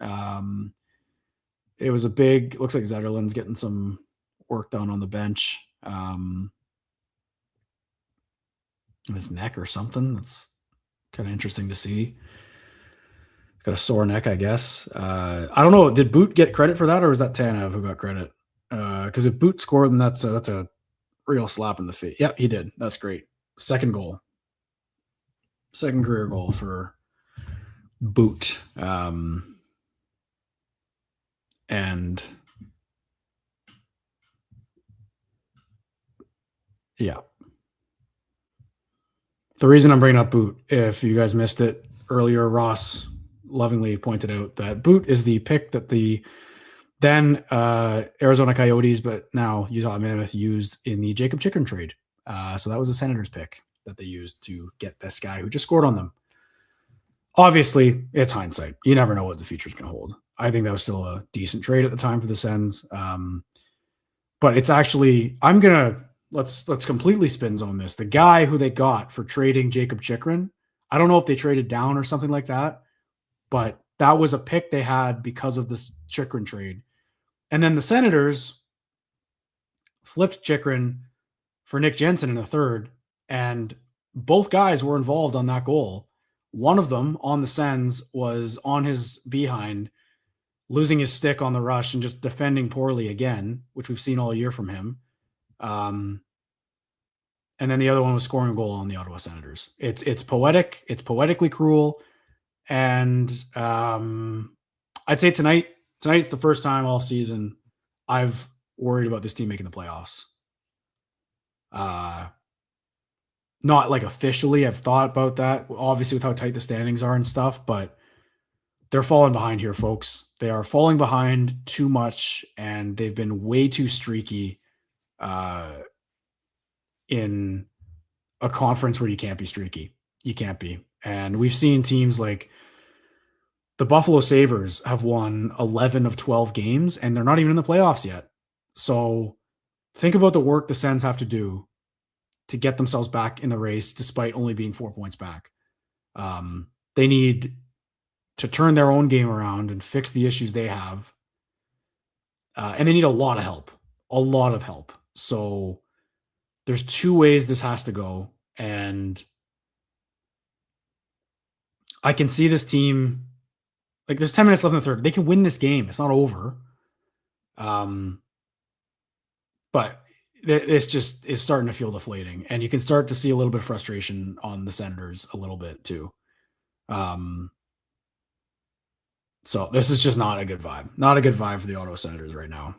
It was looks like Zetterlund's getting some work done on the bench. His neck or something. That's kind of interesting to see. Got a sore neck, I guess. I don't know. Did Boot get credit for that, or was that Tanev who got credit? Because if Boot scored, then that's a real slap in the face. Yeah, he did. That's great. Second goal. Second career goal for Boot. And yeah. The reason I'm bringing up Boot, if you guys missed it earlier, Ross lovingly pointed out that Boot is the pick that the then Arizona Coyotes, but now Utah Mammoth used in the Jacob Chikrin trade. So that was a Senators pick that they used to get this guy who just scored on them. Obviously, it's hindsight. You never know what the future's going to hold. I think that was still a decent trade at the time for the Sens. But it's actually, let's completely spin zone this. The guy who they got for trading Jacob Chikrin, I don't know if they traded down or something like that, but that was a pick they had because of this Chikrin trade. And then the Senators flipped Chikrin for Nick Jensen in the third, and both guys were involved on that goal. One of them on the Sens was on his behind, losing his stick on the rush and just defending poorly again, which we've seen all year from him. And then the other one was scoring a goal on the Ottawa Senators. It's poetic. It's poetically cruel. And I'd say tonight's the first time all season I've worried about this team making the playoffs. Not like officially, I've thought about that, obviously with how tight the standings are and stuff, but they're falling behind here, folks. They are falling behind too much, and they've been way too streaky in a conference where you can't be streaky. You can't be. And we've seen teams like the Buffalo Sabres have won 11 of 12 games, and they're not even in the playoffs yet. So think about the work the Sens have to do to get themselves back in the race, despite only being 4 points back. They need to turn their own game around and fix the issues they have. And they need a lot of help. So there's two ways this has to go. And I can see this team, like there's 10 minutes left in the third. They can win this game. It's not over. But it's just is starting to feel deflating. And you can start to see a little bit of frustration on the Senators a little bit too. So this is just not a good vibe. Not a good vibe for the Ottawa Senators right now.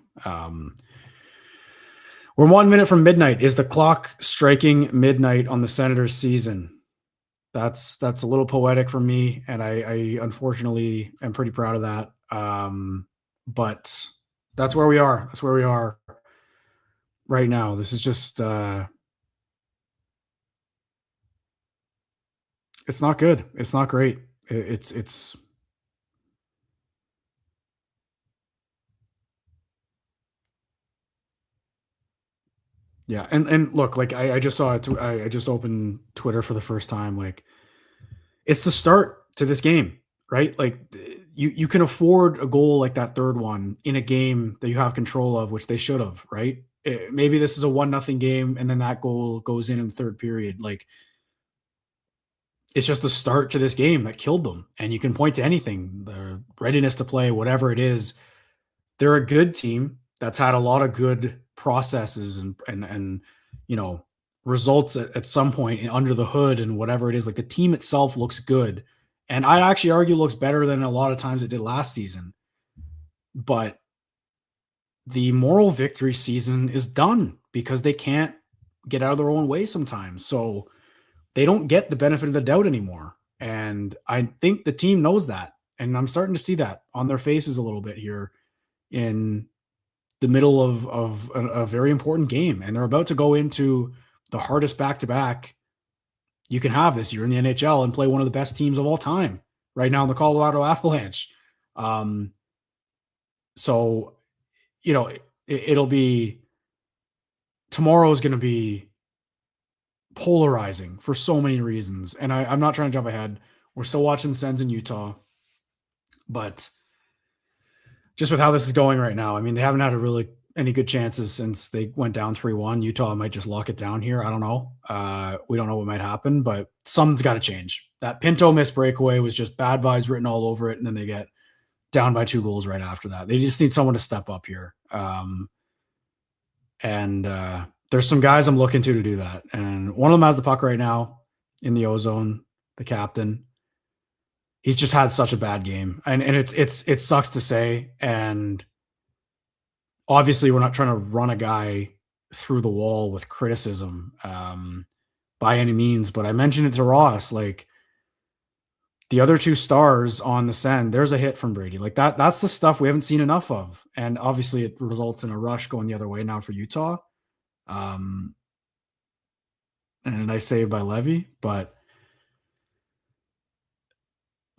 We're 1 minute from midnight. Is the clock striking midnight on the Senators season? That's a little poetic for me, and I unfortunately am pretty proud of that. But that's where we are. That's where we are right now. This is just it's not good. It's not great. It's yeah, and look, like I just saw it. I just opened Twitter for the first time. Like, it's the start to this game, right? Like, you can afford a goal like that third one in a game that you have control of, which they should have, right? Maybe this is a 1-0 game, and then that goal goes in the third period. Like, it's just the start to this game that killed them. And you can point to anything, the readiness to play, whatever it is. They're a good team that's had a lot of good processes and results at some point under the hood and whatever it is. Like, the team itself looks good, and I'd actually argue looks better than a lot of times it did last season. But the moral victory season is done because they can't get out of their own way sometimes. So they don't get the benefit of the doubt anymore. And I think the team knows that. And I'm starting to see that on their faces a little bit here in the middle of a very important game. And they're about to go into the hardest back-to-back you can have this year in the NHL and play one of the best teams of all time right now in the Colorado Avalanche. So, it'll be, tomorrow is going to be polarizing for so many reasons. And I'm not trying to jump ahead. We're still watching the Sens in Utah, but just with how this is going right now, I mean, they haven't had any good chances since they went down 3-1. Utah might just lock it down here. I don't know. We don't know what might happen, but something's got to change. That Pinto missed breakaway was just bad vibes written all over it, and then they get down by 2 goals right after that. They just need someone to step up here. There's some guys I'm looking to do that. And one of them has the puck right now in the O-zone, the captain. He's just had such a bad game. And it sucks to say. And obviously we're not trying to run a guy through the wall with criticism. by any means, but I mentioned it to Ross, like the other two stars on the Send, there's a hit from Brady. Like that's the stuff we haven't seen enough of. And obviously it results in a rush going the other way now for Utah. And a nice save by Levy, but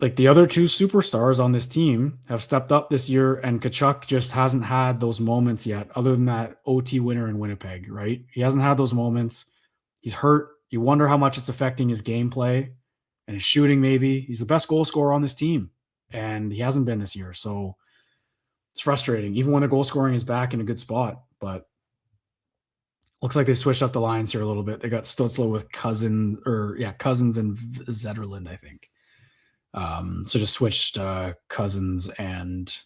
like the other two superstars on this team have stepped up this year, and Tkachuk just hasn't had those moments yet, other than that OT winner in Winnipeg, right? He hasn't had those moments. He's hurt. You wonder how much it's affecting his gameplay and his shooting, maybe. He's the best goal scorer on this team, and he hasn't been this year. So it's frustrating, even when the goal scoring is back in a good spot. But looks like they switched up the lines here a little bit. They got Stutzla with Cousins and Zetterlund, I think. So just switched Cousins and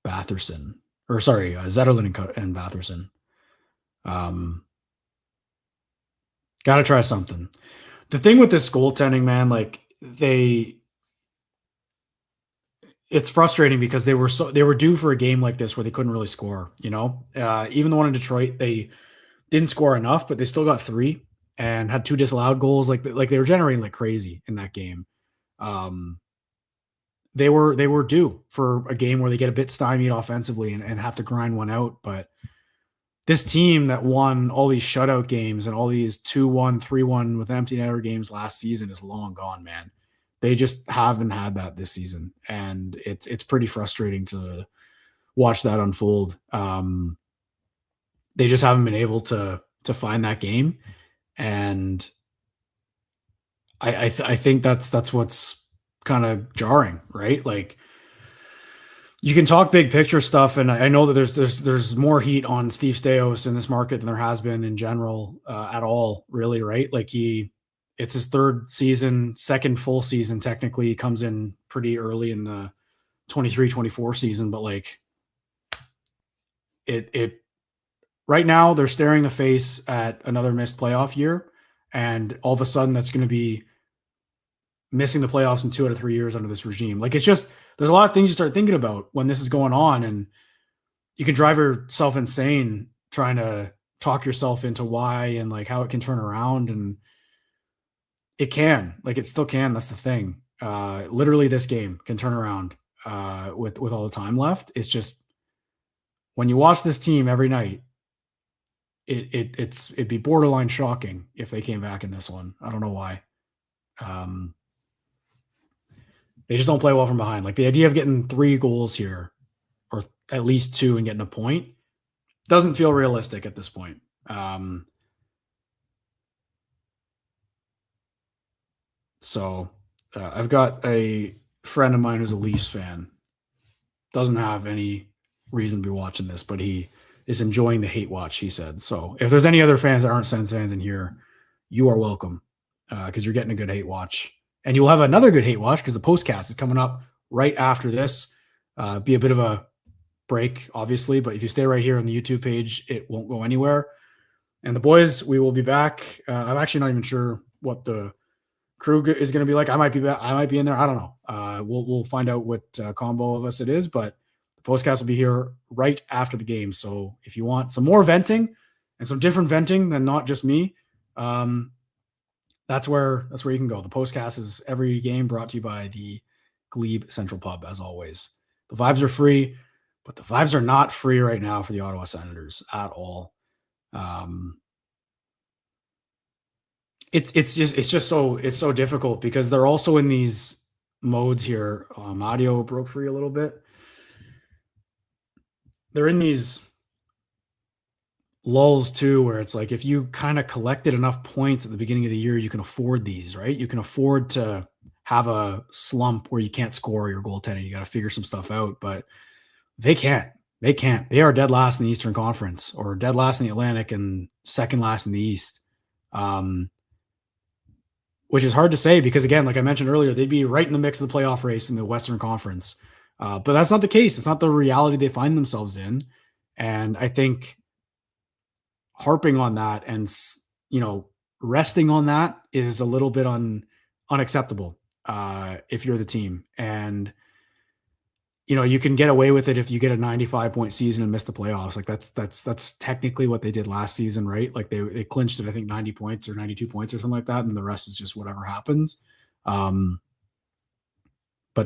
Batherson. Or sorry, Zetterlund and Batherson. Got to try something. The thing with this goaltending, man, like it's frustrating because they were due for a game like this where they couldn't really score, you know? Even the one in Detroit, they didn't score enough, but they still got 3 and had 2 disallowed goals. Like they were generating like crazy in that game. They were due for a game where they get a bit stymied offensively and have to grind one out. But this team that won all these shutout games and all these 2-1, 3-1 with empty netter games last season is long gone, man. They just haven't had that this season. And it's pretty frustrating to watch that unfold. They just haven't been able to find that game. And I think that's what's kind of jarring, right? Like you can talk big picture stuff, and I know that there's more heat on Steve Staios in this market than there has been in general at all, really, right? Like it's his 3rd season, 2nd full season technically. He comes in pretty early in the 23-24 season, but like it right now they're staring the face at another missed playoff year, and all of a sudden that's going to be missing the playoffs in 2 out of 3 years under this regime. Like it's just, there's a lot of things you start thinking about when this is going on, and you can drive yourself insane trying to talk yourself into why and like how it can turn around. And it still can. That's the thing. Literally this game can turn around with all the time left. It's just, when you watch this team every night, it'd be borderline shocking if they came back in this one. I don't know why. They just don't play well from behind. Like the idea of getting 3 goals here, or at least 2 and getting a point, doesn't feel realistic at this point. So I've got a friend of mine who's a Leafs fan. Doesn't have any reason to be watching this, but he is enjoying the hate watch, he said. So if there's any other fans that aren't Sens fans in here, you are welcome, because you're getting a good hate watch. And you'll have another good hate watch because the postcast is coming up right after this. Be a bit of a break, obviously, but if you stay right here on the YouTube page, it won't go anywhere. And the boys, we will be back. I'm actually not even sure what the crew is going to be like. I might be back. I might be in there. I don't know. We'll find out what combo of us it is, but the postcast will be here right after the game. So if you want some more venting and some different venting than not just me, that's where you can go. The postcast is every game brought to you by the Glebe Central Pub, as always. The vibes are free, but the vibes are not free right now for the Ottawa Senators at all. It's just so difficult because they're also in these modes here. Audio broke free a little bit. They're in these lulls too, where it's like if you kind of collected enough points at the beginning of the year, you can afford these, right? You can afford to have a slump where you can't score your goaltending. You got to figure some stuff out, but they can't. They are dead last in the Eastern Conference, or dead last in the Atlantic and second last in the East. Which is hard to say because, again, like I mentioned earlier, they'd be right in the mix of the playoff race in the Western Conference. But that's not the case. It's not the reality they find themselves in. And I think harping on that and, resting on that is a little bit unacceptable if you're the team. And you can get away with it if you get a 95-point season and miss the playoffs. Like that's technically what they did last season, right? Like they clinched it, I think 90 points or 92 points or something like that, and the rest is just whatever happens. But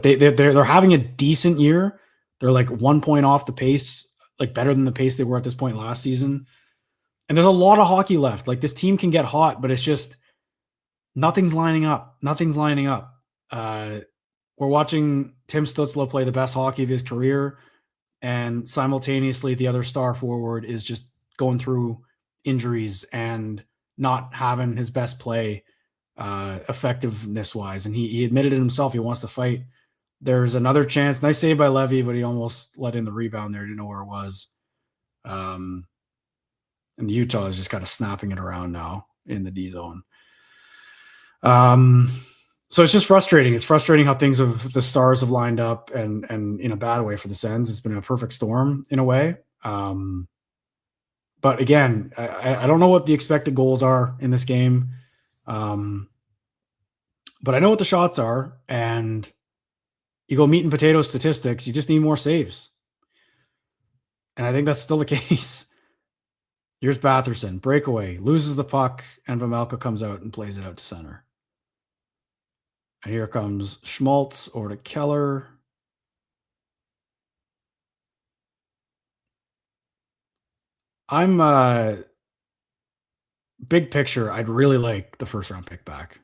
they're having a decent year. They're like 1 point off the pace, like better than the pace they were at this point last season. And there's a lot of hockey left. Like this team can get hot, but it's just nothing's lining up. Nothing's lining up. We're watching Tim Stützle play the best hockey of his career, and simultaneously the other star forward is just going through injuries and not having his best play effectiveness wise. And he admitted it himself. He wants to fight. There's another chance. Nice save by Levy, but he almost let in the rebound there. Didn't know where it was. And Utah is just kind of snapping it around now in the D zone. So it's just frustrating. It's frustrating how the stars have lined up and in a bad way for the Sens. It's been a perfect storm in a way. But again, I don't know what the expected goals are in this game. But I know what the shots are, and you go meat and potato statistics, you just need more saves. And I think that's still the case. Here's Batherson, breakaway, loses the puck, and Vejmelka comes out and plays it out to center. And here comes Schmaltz over to Keller. I'm big picture. I'd really like the first round pick back,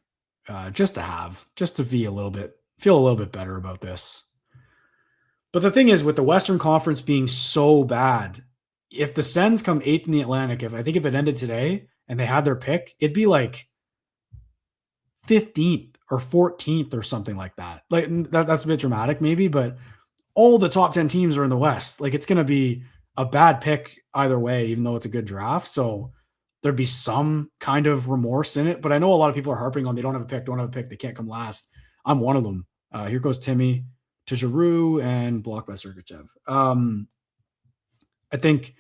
just to feel a little bit better about this. But the thing is, with the Western Conference being so bad, if the Sens come 8th in the Atlantic, if it ended today and they had their pick, it'd be like 15th or 14th or something like that. Like that's a bit dramatic maybe, but all the top 10 teams are in the West. Like it's going to be a bad pick either way, even though it's a good draft. So there'd be some kind of remorse in it, but I know a lot of people are harping on, they don't have a pick. They can't come last. I'm one of them. Here goes Timmy to Giroux and blocked by Sergachev. I think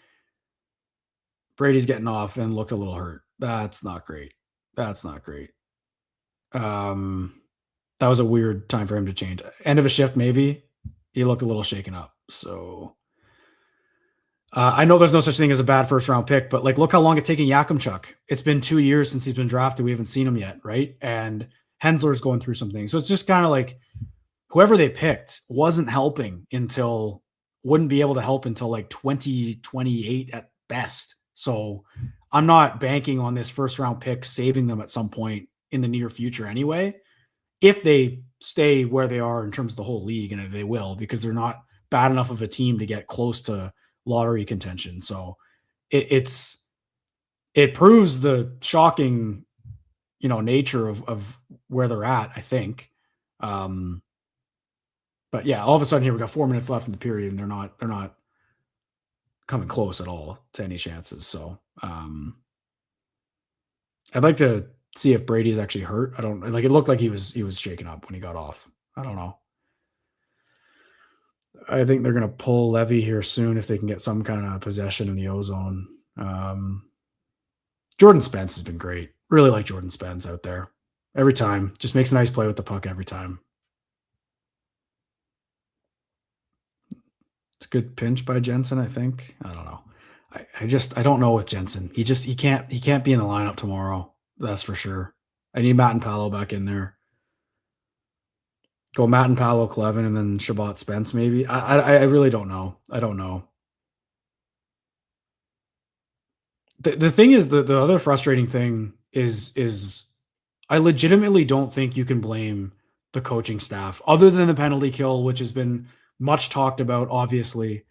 Brady's getting off and looked a little hurt. That's not great. That was a weird time for him to change. End of a shift, maybe. He looked a little shaken up. So I know there's no such thing as a bad first round pick, but like, look how long it's taking Yakimchuk. It's been 2 years since he's been drafted. We haven't seen him yet, right? And Hensler's going through some things. So it's just kind of like whoever they picked wouldn't be able to help until like 2028 at best. So I'm not banking on this first round pick saving them at some point in the near future anyway, if they stay where they are in terms of the whole league, and they will, because they're not bad enough of a team to get close to lottery contention. So it proves the shocking, nature of where they're at, I think. But yeah, all of a sudden here we got 4 minutes left in the period, and they're not coming close at all to any chances. So I'd like to see if Brady's actually hurt. I don't like, it looked like he was shaken up when he got off. I don't know. I think they're going to pull Levy here soon if they can get some kind of possession in the O-zone. Jordan Spence has been great. Really like Jordan Spence out there. Every time. Just makes a nice play with the puck every time. It's a good pinch by Jensen, I think. I don't know. I don't know with Jensen. He can't be in the lineup tomorrow. That's for sure. I need Matt and Paolo back in there. Go Matt and Paolo, Clevin, and then Shabbat Spence maybe. I really don't know. I don't know. The thing is, the other frustrating thing is I legitimately don't think you can blame the coaching staff other than the penalty kill, which has been much talked about, obviously.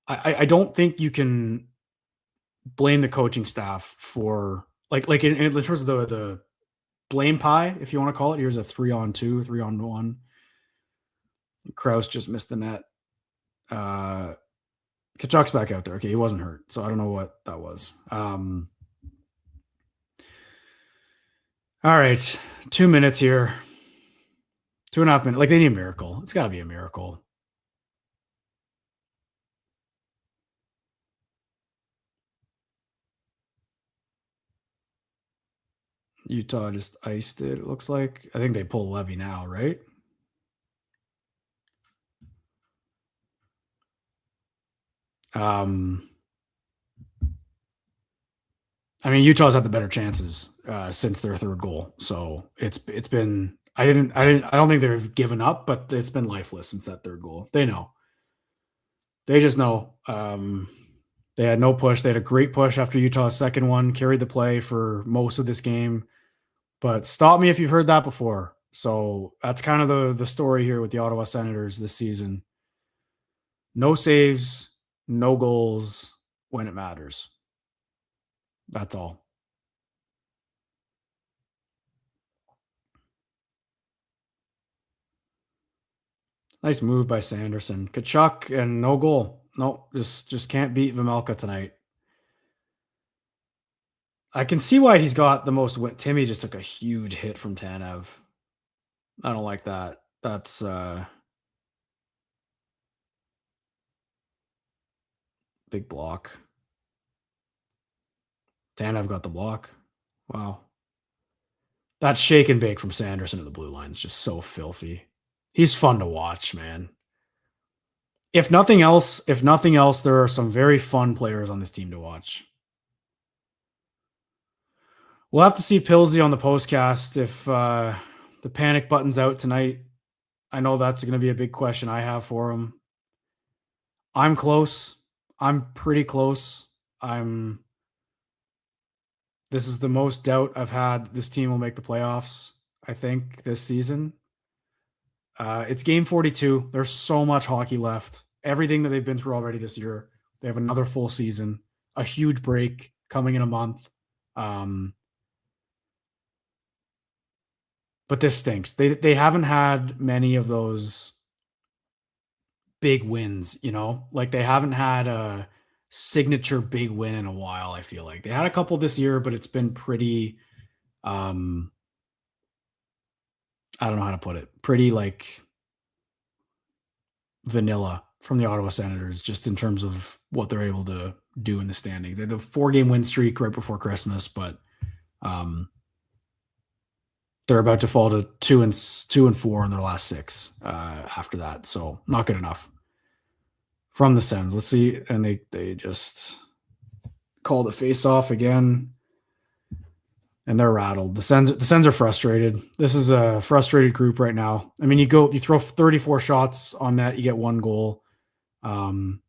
I don't think you can blame the coaching staff for like in terms of the blame pie, if you want to call it. Here's a 3-on-2, 3-on-1. Krause just missed the net. Kachuk's back out there. Okay, he wasn't hurt, so I don't know what that was. All right, 2 minutes here. 2.5 minutes. Like, they need a miracle. It's got to be a miracle. Utah just iced it looks like. I think they pull Levy now, right? I mean, Utah's had the better chances since their third goal. So it's been I don't think they've given up, but it's been lifeless since that third goal. They know. They just know. They had no push. They had a great push after Utah's second one, carried the play for most of this game. But stop me if you've heard that before. So that's kind of the story here with the Ottawa Senators this season. No saves, no goals when it matters. That's all. Nice move by Sanderson. Kachuk and no goal. Nope, just can't beat Vejmelka tonight. I can see why he's got the most win. Timmy just took a huge hit from Tanev. I don't like that. That's big block. Tanev got the block. Wow. That shake and bake from Sanderson to the blue line is just so filthy. He's fun to watch, man. If nothing else, there are some very fun players on this team to watch. We'll have to see Pillsy on the postcast if the panic button's out tonight. I know that's going to be a big question I have for him. I'm close. I'm pretty close. This is the most doubt I've had this team will make the playoffs, I think, this season. It's game 42. There's so much hockey left. Everything that they've been through already this year. They have another full season, a huge break coming in a month. But this stinks. They haven't had many of those big wins, you know? Like they haven't had a signature big win in a while, I feel like. They had a couple this year, but it's been pretty I don't know how to put it. Pretty like vanilla from the Ottawa Senators, just in terms of what they're able to do in the standings. They had a 4-game win streak right before Christmas, but they're about to fall to 2 and 4 in their last 6 after that. So not good enough from the Sens. Let's see. And they just called a face off again. And they're rattled. The Sens are frustrated. This is a frustrated group right now. I mean, you throw 34 shots on net, you get 1 goal. But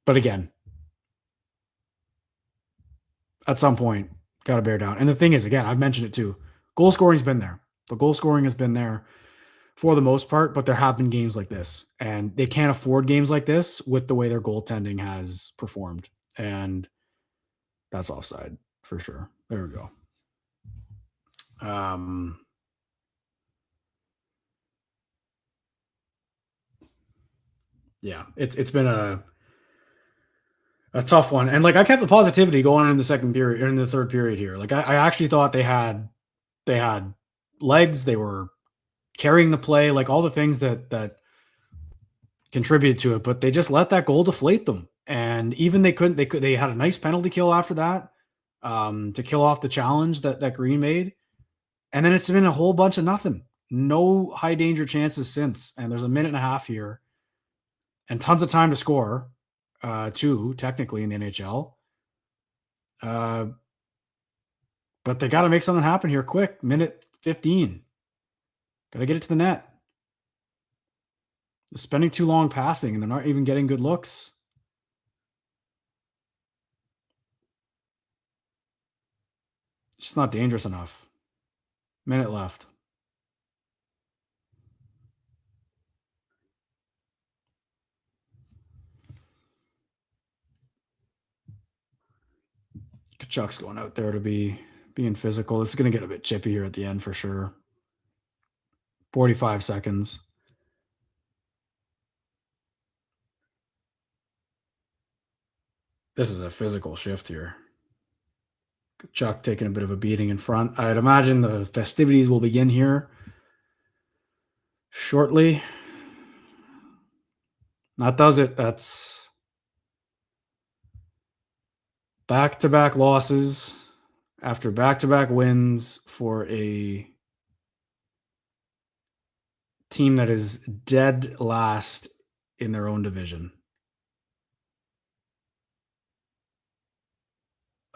again, at some point, got to bear down. And the thing is, again, I've mentioned it too. Goal scoring's been there. The goal scoring has been there for the most part, but there have been games like this. And they can't afford games like this with the way their goaltending has performed. And that's offside for sure. There we go. Yeah, it's been a tough one. And like I kept the positivity going in the second period or in the third period here. Like I actually thought they had legs, they were carrying the play, like all the things that contributed to it, but they just let that goal deflate them. And even they had a nice penalty kill after that. To kill off the challenge that Green made. And then it's been a whole bunch of nothing. No high danger chances since. And there's a minute and a half here. And tons of time to score, too, technically in the NHL. But they got to make something happen here quick. Minute 15. Got to get it to the net. They're spending too long passing, and they're not even getting good looks. It's just not dangerous enough. Minute left. Kachuk's going out there to being physical. This is going to get a bit chippy here at the end for sure. 45 seconds. This is a physical shift here. Kachuk taking a bit of a beating in front. I'd imagine the festivities will begin here shortly. That does it. That's back-to-back losses after back-to-back wins for a team that is dead last in their own division.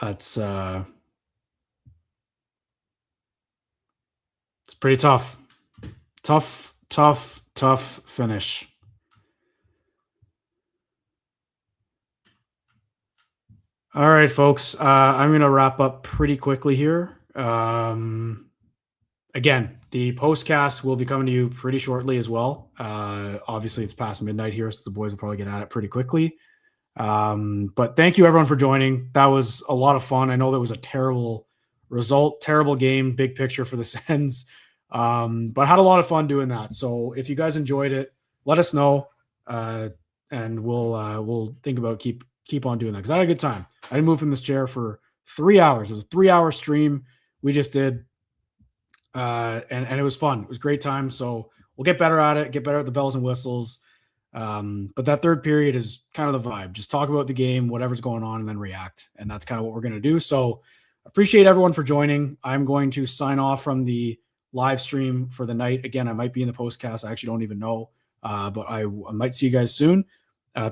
That's it's pretty tough. Tough finish. All right, folks. I'm going to wrap up pretty quickly here. Again, the postcast will be coming to you pretty shortly as well. Obviously, it's past midnight here, so the boys will probably get at it pretty quickly. But thank you, everyone, for joining. That was a lot of fun. I know that was a terrible result, terrible game, big picture for the Sens. But had a lot of fun doing that. So if you guys enjoyed it, let us know, and we'll think about keep on doing that, because I had a good time. I didn't move from this chair for 3 hours. It was a 3-hour stream we just did, and it was fun. It was a great time. So we'll get better at it, get better at the bells and whistles. But that third period is kind of the vibe. Just talk about the game, whatever's going on, and then react. And that's kind of what we're going to do. So appreciate everyone for joining. I'm going to sign off from the live stream for the night. Again, I might be in the postcast. I actually don't even know, but I might see you guys soon.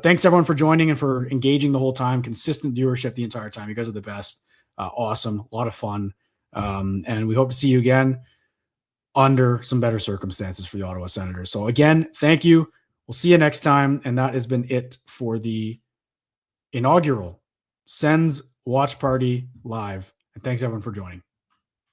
Thanks everyone for joining and for engaging the whole time. Consistent viewership the entire time. You guys are the best. Awesome. A lot of fun. And we hope to see you again under some better circumstances for the Ottawa Senators. So again, thank you. We'll see you next time. And that has been it for the inaugural Sens Watch Party Live. And thanks everyone for joining.